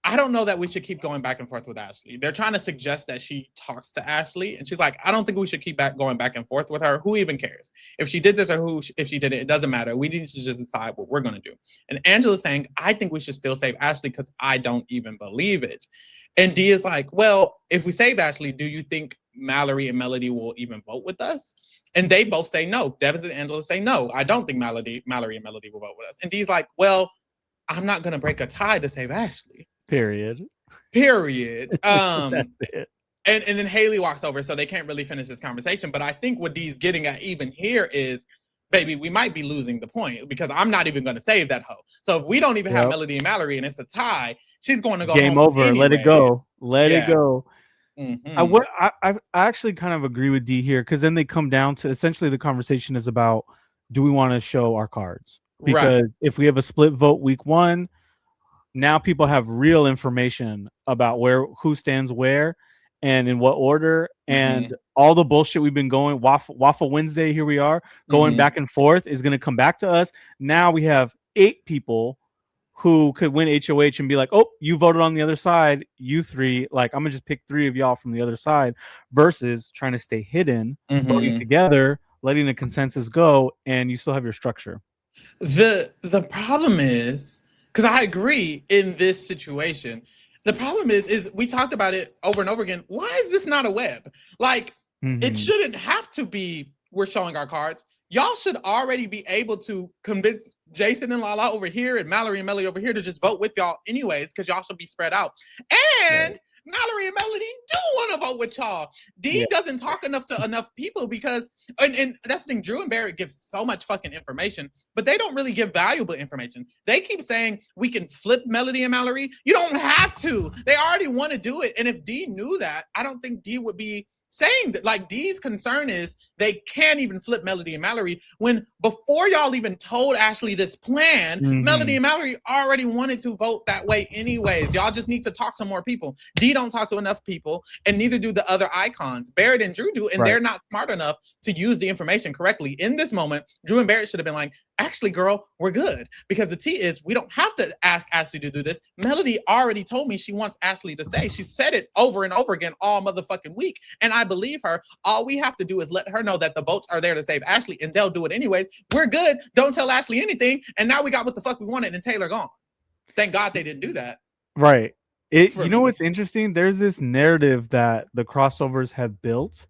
Speaker 1: I don't know that we should keep going back and forth with Ashley. They're trying to suggest that she talks to Ashley. And she's like, I don't think we should keep going back and forth with her. Who even cares? If she did this or if she did it, it doesn't matter. We need to just decide what we're going to do. And Angela's saying, I think we should still save Ashley because I don't even believe it. And Dee is like, well, if we save Ashley, do you think Mallory and Melody will even vote with us? And they both say no. Devins and Angela say no. I don't think Mallory and Melody will vote with us. And Dee's like, well, I'm not going to break a tie to save Ashley.
Speaker 2: Period.
Speaker 1: That's it. And then Haley walks over, so they can't really finish this conversation. But I think what Dee's getting at even here is, baby, we might be losing the point because I'm not even going to save that hoe. So if we don't even have Melody and Mallory and it's a tie, she's going to go
Speaker 2: game
Speaker 1: home
Speaker 2: over.
Speaker 1: anyways.
Speaker 2: Let it go. Let it go. I actually kind of agree with Dee here because then they come down to essentially the conversation is about, do we want to show our cards? Because if we have a split vote week 1, now people have real information about who stands where and in what order, and all the bullshit we've been going Waffle Wednesday. Here we are going back and forth is going to come back to us. Now we have 8 people who could win HOH and be like, oh, you voted on the other side. You 3, like, I'm gonna just pick 3 of y'all from the other side versus trying to stay hidden, voting together, letting the consensus go. And you still have your structure.
Speaker 1: The problem is, because I agree in this situation. The problem is we talked about it over and over again. Why is this not a web? Like, it shouldn't have to be we're showing our cards. Y'all should already be able to convince Jason and Lala over here and Mallory and Melody over here to just vote with y'all anyways, because y'all should be spread out. And Mallory and Melody do want to vote with y'all. Dee doesn't talk enough to enough people because, and that's the thing, Drew and Barrett give so much fucking information, but they don't really give valuable information. They keep saying we can flip Melody and Mallory. You don't have to. They already want to do it. And if Dee knew that, I don't think Dee would be saying that. Like, Dee's concern is they can't even flip Melody and Mallory when before y'all even told Ashley this plan, Melody and Mallory already wanted to vote that way anyways. Y'all just need to talk to more people. Dee don't talk to enough people, and neither do the other icons. Barrett and Drew do, and they're not smart enough to use the information correctly. In this moment, Drew and Barrett should have been like, actually, girl, we're good. Because the T is, we don't have to ask Ashley to do this. Melody already told me she wants Ashley to say. She said it over and over again all motherfucking week. And I believe her. All we have to do is let her know that the votes are there to save Ashley, and they'll do it anyways. We're good. Don't tell Ashley anything. And now we got what the fuck we wanted, and Taylor gone. Thank God they didn't do that.
Speaker 2: Right. You know what's interesting? There's this narrative that the crossovers have built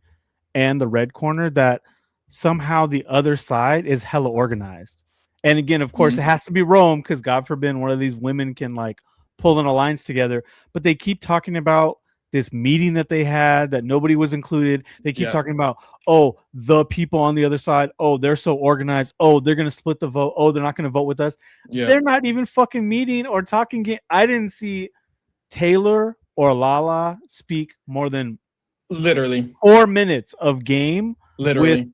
Speaker 2: and the red corner that somehow the other side is hella organized. And again, of course, it has to be Rome because God forbid one of these women can like pull an alliance together. But they keep talking about this meeting that they had that nobody was included. They keep talking about, oh, the people on the other side. Oh, they're so organized. Oh, they're going to split the vote. Oh, they're not going to vote with us. They're not even fucking meeting or talking. I didn't see Taylor or Lala speak more than
Speaker 1: literally
Speaker 2: 4 minutes of game with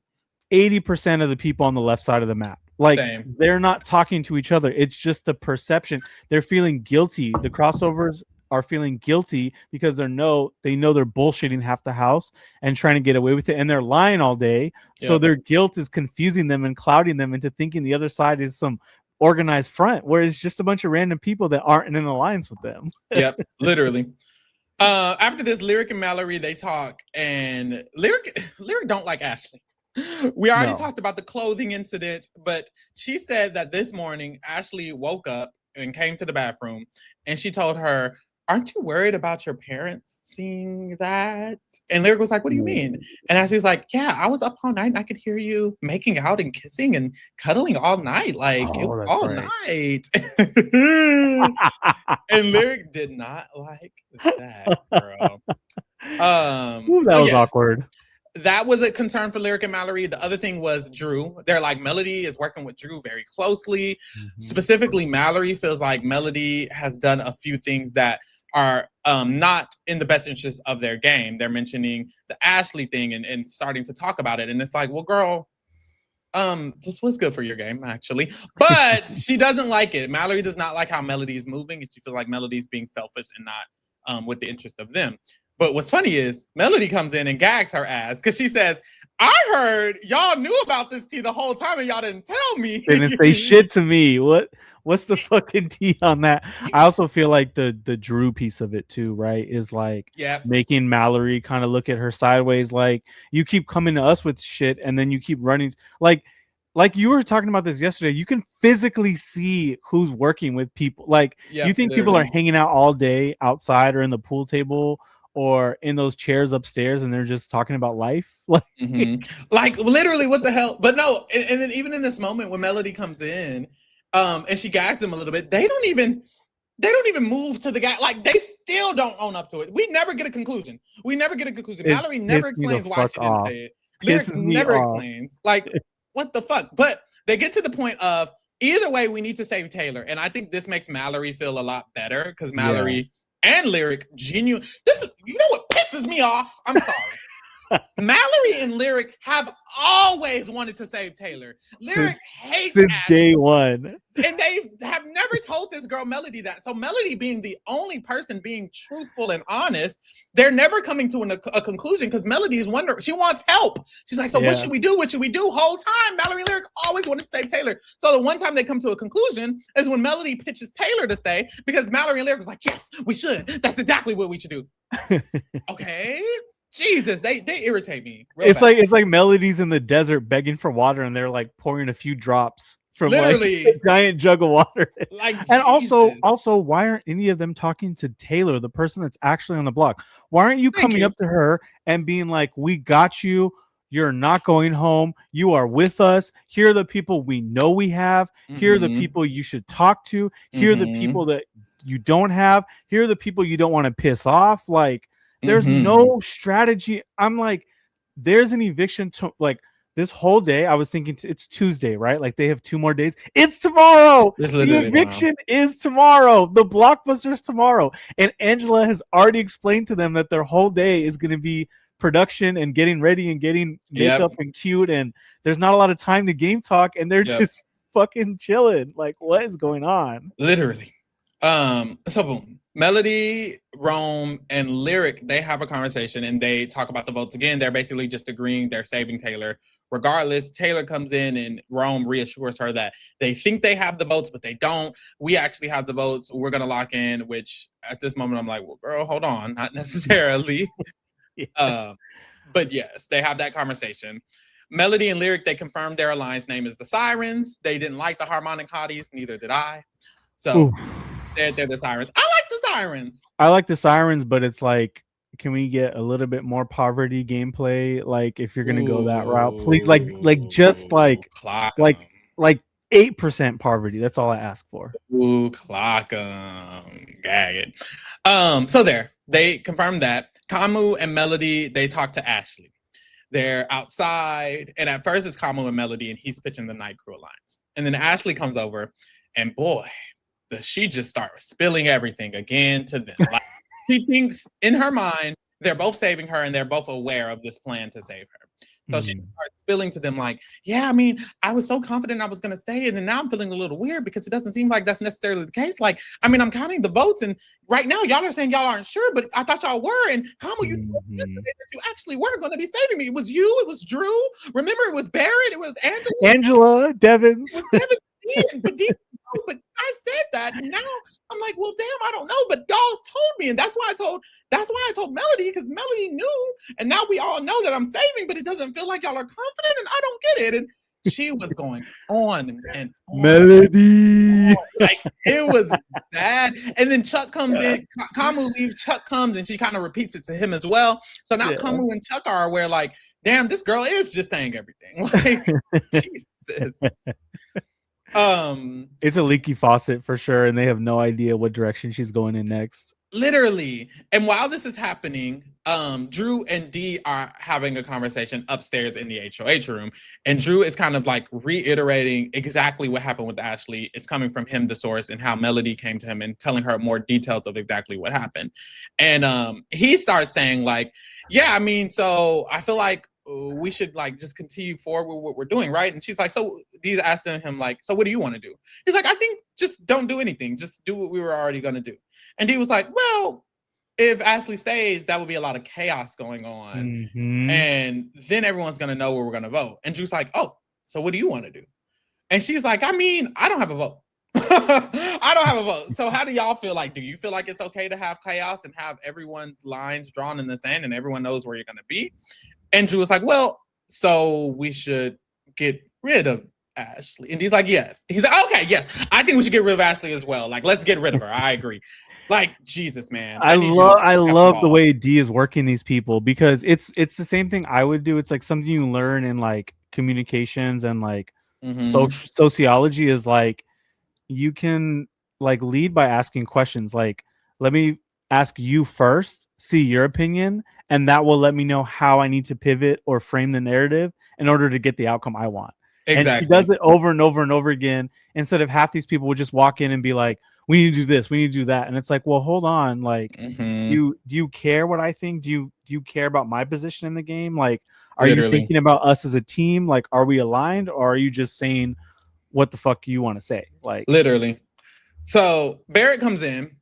Speaker 2: 80% of the people on the left side of the map. Like, they're not talking to each other. It's just the perception. They're feeling guilty. The crossovers are feeling guilty because they know they're bullshitting half the house and trying to get away with it, and they're lying all day. So their guilt is confusing them and clouding them into thinking the other side is some organized front, where it's just a bunch of random people that aren't in alliance with them.
Speaker 1: Yep, literally. After this, Lyric and Mallory, they talk, and Lyric don't like Ashley. We already talked about the clothing incident, but she said that this morning Ashley woke up and came to the bathroom, and she told her, "Aren't you worried about your parents seeing that?" And Lyric was like, "What do you mean?" And Ashley was like, "Yeah, I was up all night and I could hear you making out and kissing and cuddling all night. Like, it was all night." And Lyric did not like that, girl.
Speaker 2: Ooh, that was awkward.
Speaker 1: That was a concern for Lyric and Mallory. The other thing was Drew. They're like, Melody is working with Drew very closely. Mm-hmm. Specifically, Mallory feels like Melody has done a few things that are not in the best interest of their game. They're mentioning the Ashley thing and starting to talk about it. And it's like, well, girl, this was good for your game, actually. But she doesn't like it. Mallory does not like how Melody is moving. And she feels like Melody's being selfish and not with the interest of them. But what's funny is Melody comes in and gags her ass because she says, "I heard y'all knew about this tea the whole time and y'all didn't tell me."
Speaker 2: They didn't say shit to me. What's the fucking tea on that? I also feel like the Drew piece of it too, right? Is like making Mallory kind of look at her sideways. Like, you keep coming to us with shit and then you keep running. Like you were talking about this yesterday. You can physically see who's working with people. Like, you think people are hanging out all day outside or in the pool table or in those chairs upstairs and they're just talking about life. Like,
Speaker 1: like literally, what the hell? But no, and then even in this moment when Melody comes in, and she gags them a little bit, they don't even move to the guy. Like, they still don't own up to it. We never get a conclusion. Mallory never explains why she didn't say it. Lyric never explains. Like, what the fuck? But they get to the point of, either way, we need to save Taylor. And I think this makes Mallory feel a lot better because Mallory and Lyric genuine. You know what pisses me off? I'm sorry. Mallory and Lyric have always wanted to save Taylor. Lyric hates
Speaker 2: since
Speaker 1: Ashley.
Speaker 2: Day one.
Speaker 1: And they have never told this girl Melody that. So Melody being the only person being truthful and honest, they're never coming to a conclusion because Melody is wondering. She wants help. She's like, so what should we do? What should we do? Whole time, Mallory and Lyric always want to save Taylor. So the one time they come to a conclusion is when Melody pitches Taylor to stay because Mallory and Lyric was like, yes, we should. That's exactly what we should do. Okay. Jesus, they irritate me.
Speaker 2: It's bad. It's like Melody's in the desert begging for water and they're like pouring a few drops from literally like a giant jug of water. Like, and also, why aren't any of them talking to Taylor, the person that's actually on the block? Why aren't you coming up to her and being like, "We got you. You're not going home. You are with us. Here are the people we know we have. Here are the people you should talk to. Here are the people that you don't have. Here are the people you don't want to piss off." Like, there's no strategy. I'm like, there's an eviction to, like, this whole day. I was thinking it's Tuesday, right? Like, they have 2 more days. It's tomorrow. The eviction is tomorrow. The blockbuster's tomorrow. And Angela has already explained to them that their whole day is going to be production and getting ready and getting makeup and cute. And there's not a lot of time to game talk. And they're just fucking chilling. Like, what is going on?
Speaker 1: Literally. So boom. Melody, Rome, and Lyric, they have a conversation and they talk about the votes again. They're basically just agreeing they're saving Taylor. Regardless, Taylor comes in and Rome reassures her that they think they have the votes, but they don't. We actually have the votes. We're going to lock in, which at this moment, I'm like, well, girl, hold on. Not necessarily. But yes, they have that conversation. Melody and Lyric, they confirmed their alliance name is the Sirens. They didn't like the Harmonic Hotties. Neither did I. So they're the Sirens. I like the Sirens.
Speaker 2: I like the Sirens, but it's like, can we get a little bit more poverty gameplay? Like, if you're gonna go that route, please, just 8% poverty. That's all I ask for.
Speaker 1: Ooh, clock 'em. Gag it. So there, they confirmed that. Kamu and Melody, they talk to Ashley. They're outside, and at first it's Kamu and Melody, and he's pitching the Night Crew Alliance. And then Ashley comes over, and boy, she just starts spilling everything again to them. Like, she thinks in her mind they're both saving her and they're both aware of this plan to save her. So she starts spilling to them like, yeah, I mean, I was so confident I was going to stay. And then now I'm feeling a little weird because it doesn't seem like that's necessarily the case. Like, I mean, I'm counting the votes and right now y'all are saying y'all aren't sure, but I thought y'all were. And Kamu, you told me yesterday that you actually were going to be saving me. It was you. It was Drew. Remember, it was Barrett. It was
Speaker 2: Angela Devins.
Speaker 1: But I said that, and now I'm like, well, damn, I don't know. But y'all told me, and that's why I told Melody, because Melody knew, and now we all know that I'm saving, but it doesn't feel like y'all are confident, and I don't get it. And she was going on and on.
Speaker 2: Melody.
Speaker 1: Like it was bad. And then Chuck comes in, Kamu leaves, Chuck comes, and she kind of repeats it to him as well. So now Kamu and Chuck are aware, like, damn, this girl is just saying everything. Like, Jesus.
Speaker 2: It's a leaky faucet for sure, and they have no idea what direction she's going in next.
Speaker 1: Literally. And while this is happening, Drew and Dee are having a conversation upstairs in the HOH room, and Drew is kind of like reiterating exactly what happened with Ashley. It's coming from him, the source, and how Melody came to him and telling her more details of exactly what happened. And he starts saying like, yeah, I mean, so I feel like we should like just continue forward with what we're doing, right? And she's like, so Dee's asking him like, so what do you want to do? He's like, I think just don't do anything. Just do what we were already going to do. And Dee was like, well, if Ashley stays, that would be a lot of chaos going on. And then everyone's going to know where we're going to vote. And Drew's like, oh, so what do you want to do? And she's like, I mean, I don't have a vote. I don't have a vote. So how do y'all feel like? Do you feel like it's okay to have chaos and have everyone's lines drawn in the sand and everyone knows where you're going to be? And Drew was like, well, so we should get rid of Ashley. And he's like, yes. He's like, okay, yes. I think we should get rid of Ashley as well. Like, let's get rid of her. I agree. Like, Jesus, man.
Speaker 2: I love the way Dee is working these people, because it's the same thing I would do. It's like something you learn in like communications and like sociology is like, you can like lead by asking questions. Like, let me ask you first, see your opinion, and that will let me know how I need to pivot or frame the narrative in order to get the outcome I want. Exactly. And she does it over and over and over again, instead of half these people would just walk in and be like, we need to do this, we need to do that. And it's like, well, hold on. Like, do you care what I think? Do you care about my position in the game? Like, are you thinking about us as a team? Like, are we aligned, or are you just saying what the fuck you want to say? Like, literally.
Speaker 1: So Barrett comes in,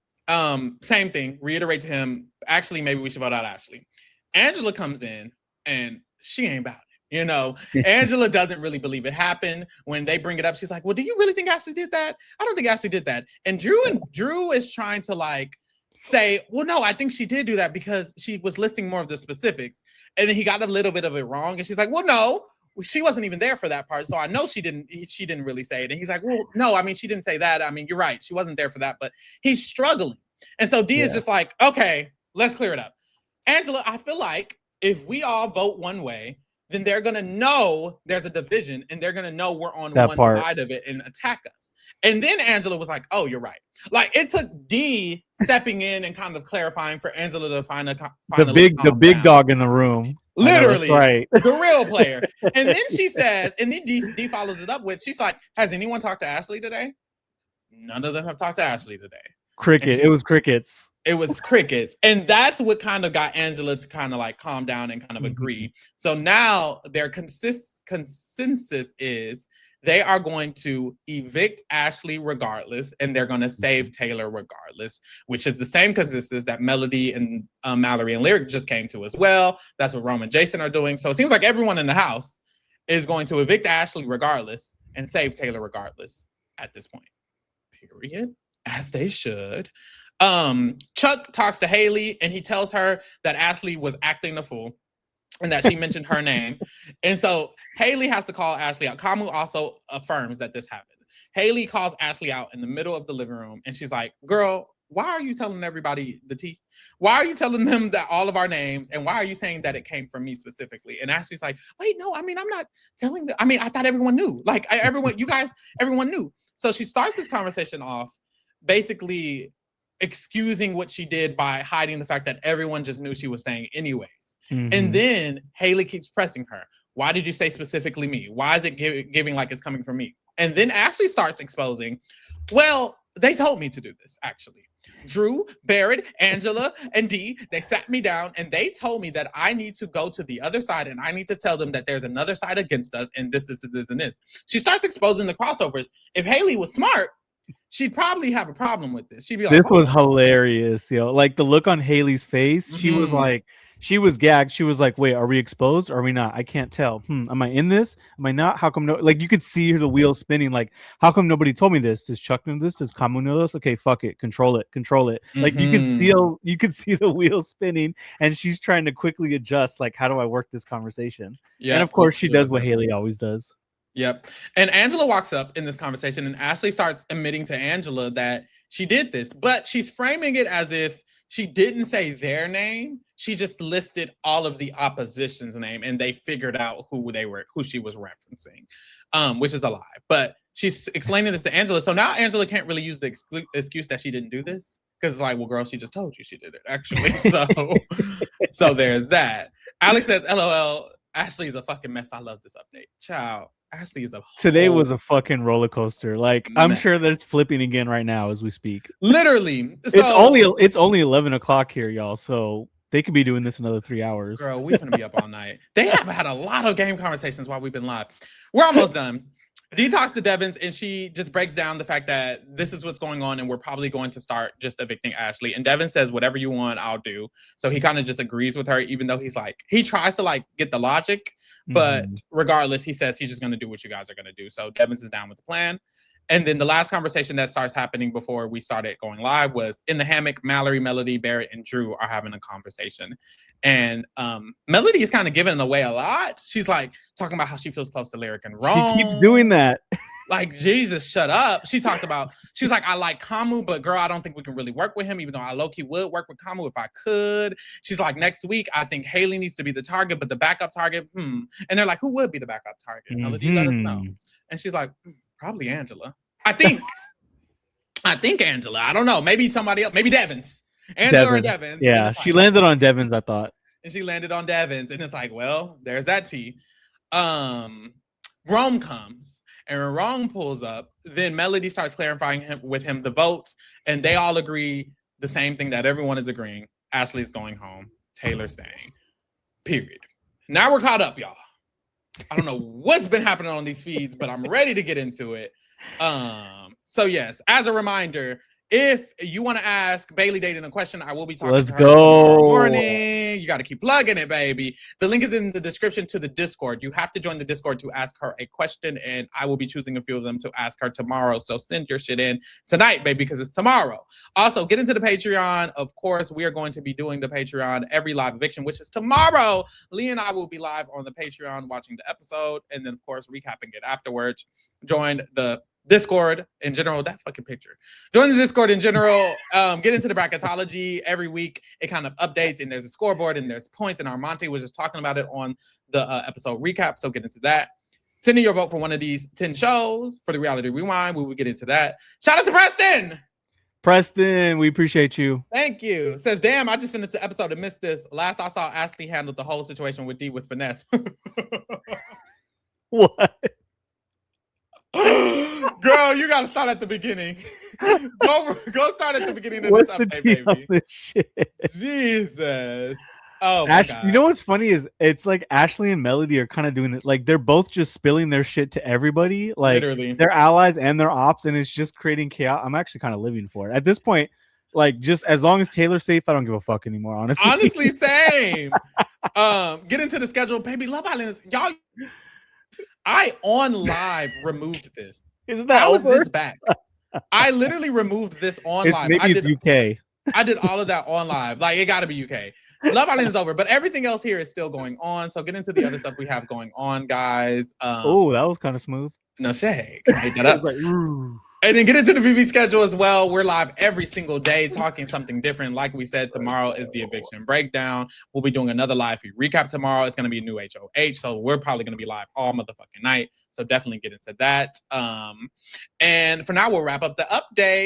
Speaker 1: same thing, reiterate to him, actually, maybe we should vote out Ashley. Angela comes in and she ain't about it. You know, Angela doesn't really believe it happened. When they bring it up, she's like, well, do you really think Ashley did that? I don't think Ashley did that. And Drew is trying to like say, well, no, I think she did do that because she was listing more of the specifics. And then he got a little bit of it wrong. And she's like, well, no, she wasn't even there for that part. So I know she didn't really say it. And he's like, well, no, I mean, she didn't say that. I mean, you're right. She wasn't there for that, but he's struggling. And so Dee is just like, okay, let's clear it up. Angela, I feel like if we all vote one way, then they're going to know there's a division and they're going to know we're on one side of it and attack us. And then Angela was like, oh, you're right. Like, it took Dee stepping in and kind of clarifying for Angela to find
Speaker 2: the big dog in the room.
Speaker 1: Literally, right. The real player. And then she says, and then Dee follows it up with, she's like, has anyone talked to Ashley today? None of them have talked to Ashley today.
Speaker 2: It was crickets.
Speaker 1: It was crickets. And that's what kind of got Angela to kind of like calm down and kind of agree. So now their consensus is they are going to evict Ashley regardless, and they're going to save Taylor regardless, which is the same consensus that Melody and Mallory and Lyric just came to as well. That's what Rome and Jason are doing. So it seems like everyone in the house is going to evict Ashley regardless and save Taylor regardless at this point. Period. As they should. Chuck talks to Haley and he tells her that Ashley was acting a fool and that she mentioned her name. And so Haley has to call Ashley out. Kamu also affirms that this happened. Haley calls Ashley out in the middle of the living room and she's like, girl, why are you telling everybody the tea? Why are you telling them that all of our names? And why are you saying that it came from me specifically? And Ashley's like, wait, no, I mean, I'm not telling them. I mean, I thought everyone knew. Like, everyone knew. So she starts this conversation off basically excusing what she did by hiding the fact that everyone just knew she was staying anyways. And then Haley keeps pressing her. Why did you say specifically me? Why is it giving like it's coming from me? And then Ashley starts exposing, well, They told me to do this, actually. Drew, Barrett, Angela, and Dee, they sat me down and they told me that I need to go to the other side and I need to tell them that there's another side against us and this, and this. She starts exposing the crossovers. If Haley was smart, she'd probably have a problem with this. She'd be like,
Speaker 2: this was hilarious, yo. Like the look on Haley's face, she was like, she was gagged. She was like, wait, are we exposed or are we not? I can't tell. Am I in this? Am I not? How come no? Like you could see the wheels spinning. Like, how come nobody told me this? Does Chuck know this? Does Kamu know this? Okay, fuck it. Control it. Like you could see the wheels spinning and she's trying to quickly adjust. Like, how do I work this conversation? Yeah. And of course she does what Haley always does.
Speaker 1: Yep. And Angela walks up in this conversation and Ashley starts admitting to Angela that she did this, but she's framing it as if she didn't say their name. She just listed all of the opposition's name and they figured out who she was referencing, which is a lie. But she's explaining this to Angela. So now Angela can't really use the excuse that she didn't do this. Because it's like, well, girl, she just told you she did it, actually. So there's that. Alex says, LOL, Ashley is a fucking mess. I love this update. Ciao. Ashley is
Speaker 2: Today was a fucking roller coaster. Like I'm sure that it's flipping again right now as we speak.
Speaker 1: Literally.
Speaker 2: It's only 11 o'clock here, y'all. So they could be doing this another 3 hours.
Speaker 1: Girl, we're gonna be up all night. They have had a lot of game conversations while we've been live. We're almost done. Dee talks to Devins and she just breaks down the fact that this is what's going on and we're probably going to start just evicting Ashley. And Devin says, whatever you want, I'll do. So he kind of just agrees with her, even though he tries to get the logic, but regardless, he says he's just going to do what you guys are going to do. So Devins is down with the plan. And then the last conversation that starts happening before we started going live was in the hammock, Mallory, Melody, Barrett, and Drew are having a conversation. And Melody is kind of giving away a lot. She's like talking about how she feels close to Lyric and Rome.
Speaker 2: She keeps doing that.
Speaker 1: Like, Jesus, shut up. She was like, I like Kamu, but girl, I don't think we can really work with him, even though I low-key would work with Kamu if I could. She's like, next week, I think Haley needs to be the target, but the backup target, And they're like, who would be the backup target? Melody, let us know. And she's like, probably Angela. I think Angela. I don't know. Maybe somebody else. Maybe Devins. Angela or Devins.
Speaker 2: Yeah, she landed on Devins, I thought.
Speaker 1: And she landed on Devins. And it's like, well, there's that tea. Rome comes. And when Rome pulls up, then Melody starts clarifying with him the votes. And they all agree the same thing that everyone is agreeing. Ashley's going home. Taylor's staying. Period. Now we're caught up, y'all. I don't know what's been happening on these feeds, but I'm ready to get into it. So yes, as a reminder, if you want to ask Bailey Dayton a question, I will be talking to her tomorrow morning. You got to keep plugging it, baby. The link is in the description to the Discord. You have to join the Discord to ask her a question, and I will be choosing a few of them to ask her tomorrow. So send your shit in tonight, baby, because it's tomorrow. Also, get into the Patreon. Of course, we are going to be doing the Patreon every live eviction, which is tomorrow. Lee and I will be live on the Patreon watching the episode, and then, of course, recapping it afterwards. Join the Discord in general. That fucking picture. Join the Discord in general. Get into the bracketology every week. It kind of updates and there's a scoreboard and there's points. And Armonte was just talking about it on the episode recap. So get into that. Send in your vote for one of these 10 shows for the Reality Rewind. We will get into that. Shout out to Preston.
Speaker 2: Preston, we appreciate you.
Speaker 1: Thank you. Says, damn, I just finished the episode and missed this. Last I saw, Ashley handled the whole situation with Dee with finesse.
Speaker 2: What?
Speaker 1: Girl, you gotta start at the beginning. Go start at the beginning of this update, baby.
Speaker 2: This shit?
Speaker 1: Jesus. Oh my God.
Speaker 2: You know what's funny is it's like Ashley and Melody are kind of doing it. Like they're both just spilling their shit to everybody. Like
Speaker 1: literally,
Speaker 2: their allies and their ops, and it's just creating chaos. I'm actually kind of living for it at this point. Like just as long as Taylor's safe, I don't give a fuck anymore. Honestly,
Speaker 1: same. Get into the schedule, baby. Love Island, y'all. I on live removed this.
Speaker 2: Isn't that
Speaker 1: How
Speaker 2: over?
Speaker 1: is this back? I literally removed this on live.
Speaker 2: Maybe it's UK.
Speaker 1: I did all of that on live. Like, it got to be UK. Love Island is over, but everything else here is still going on. So get into the other stuff we have going on, guys.
Speaker 2: Oh, that was kind of smooth.
Speaker 1: No shade. Make that up. And then get into the BB schedule as well. We're live every single day talking something different. Like we said, tomorrow is the eviction breakdown. We'll be doing another live recap tomorrow. It's going to be a new HOH. So we're probably going to be live all motherfucking night. So definitely get into that. And for now, we'll wrap up the update.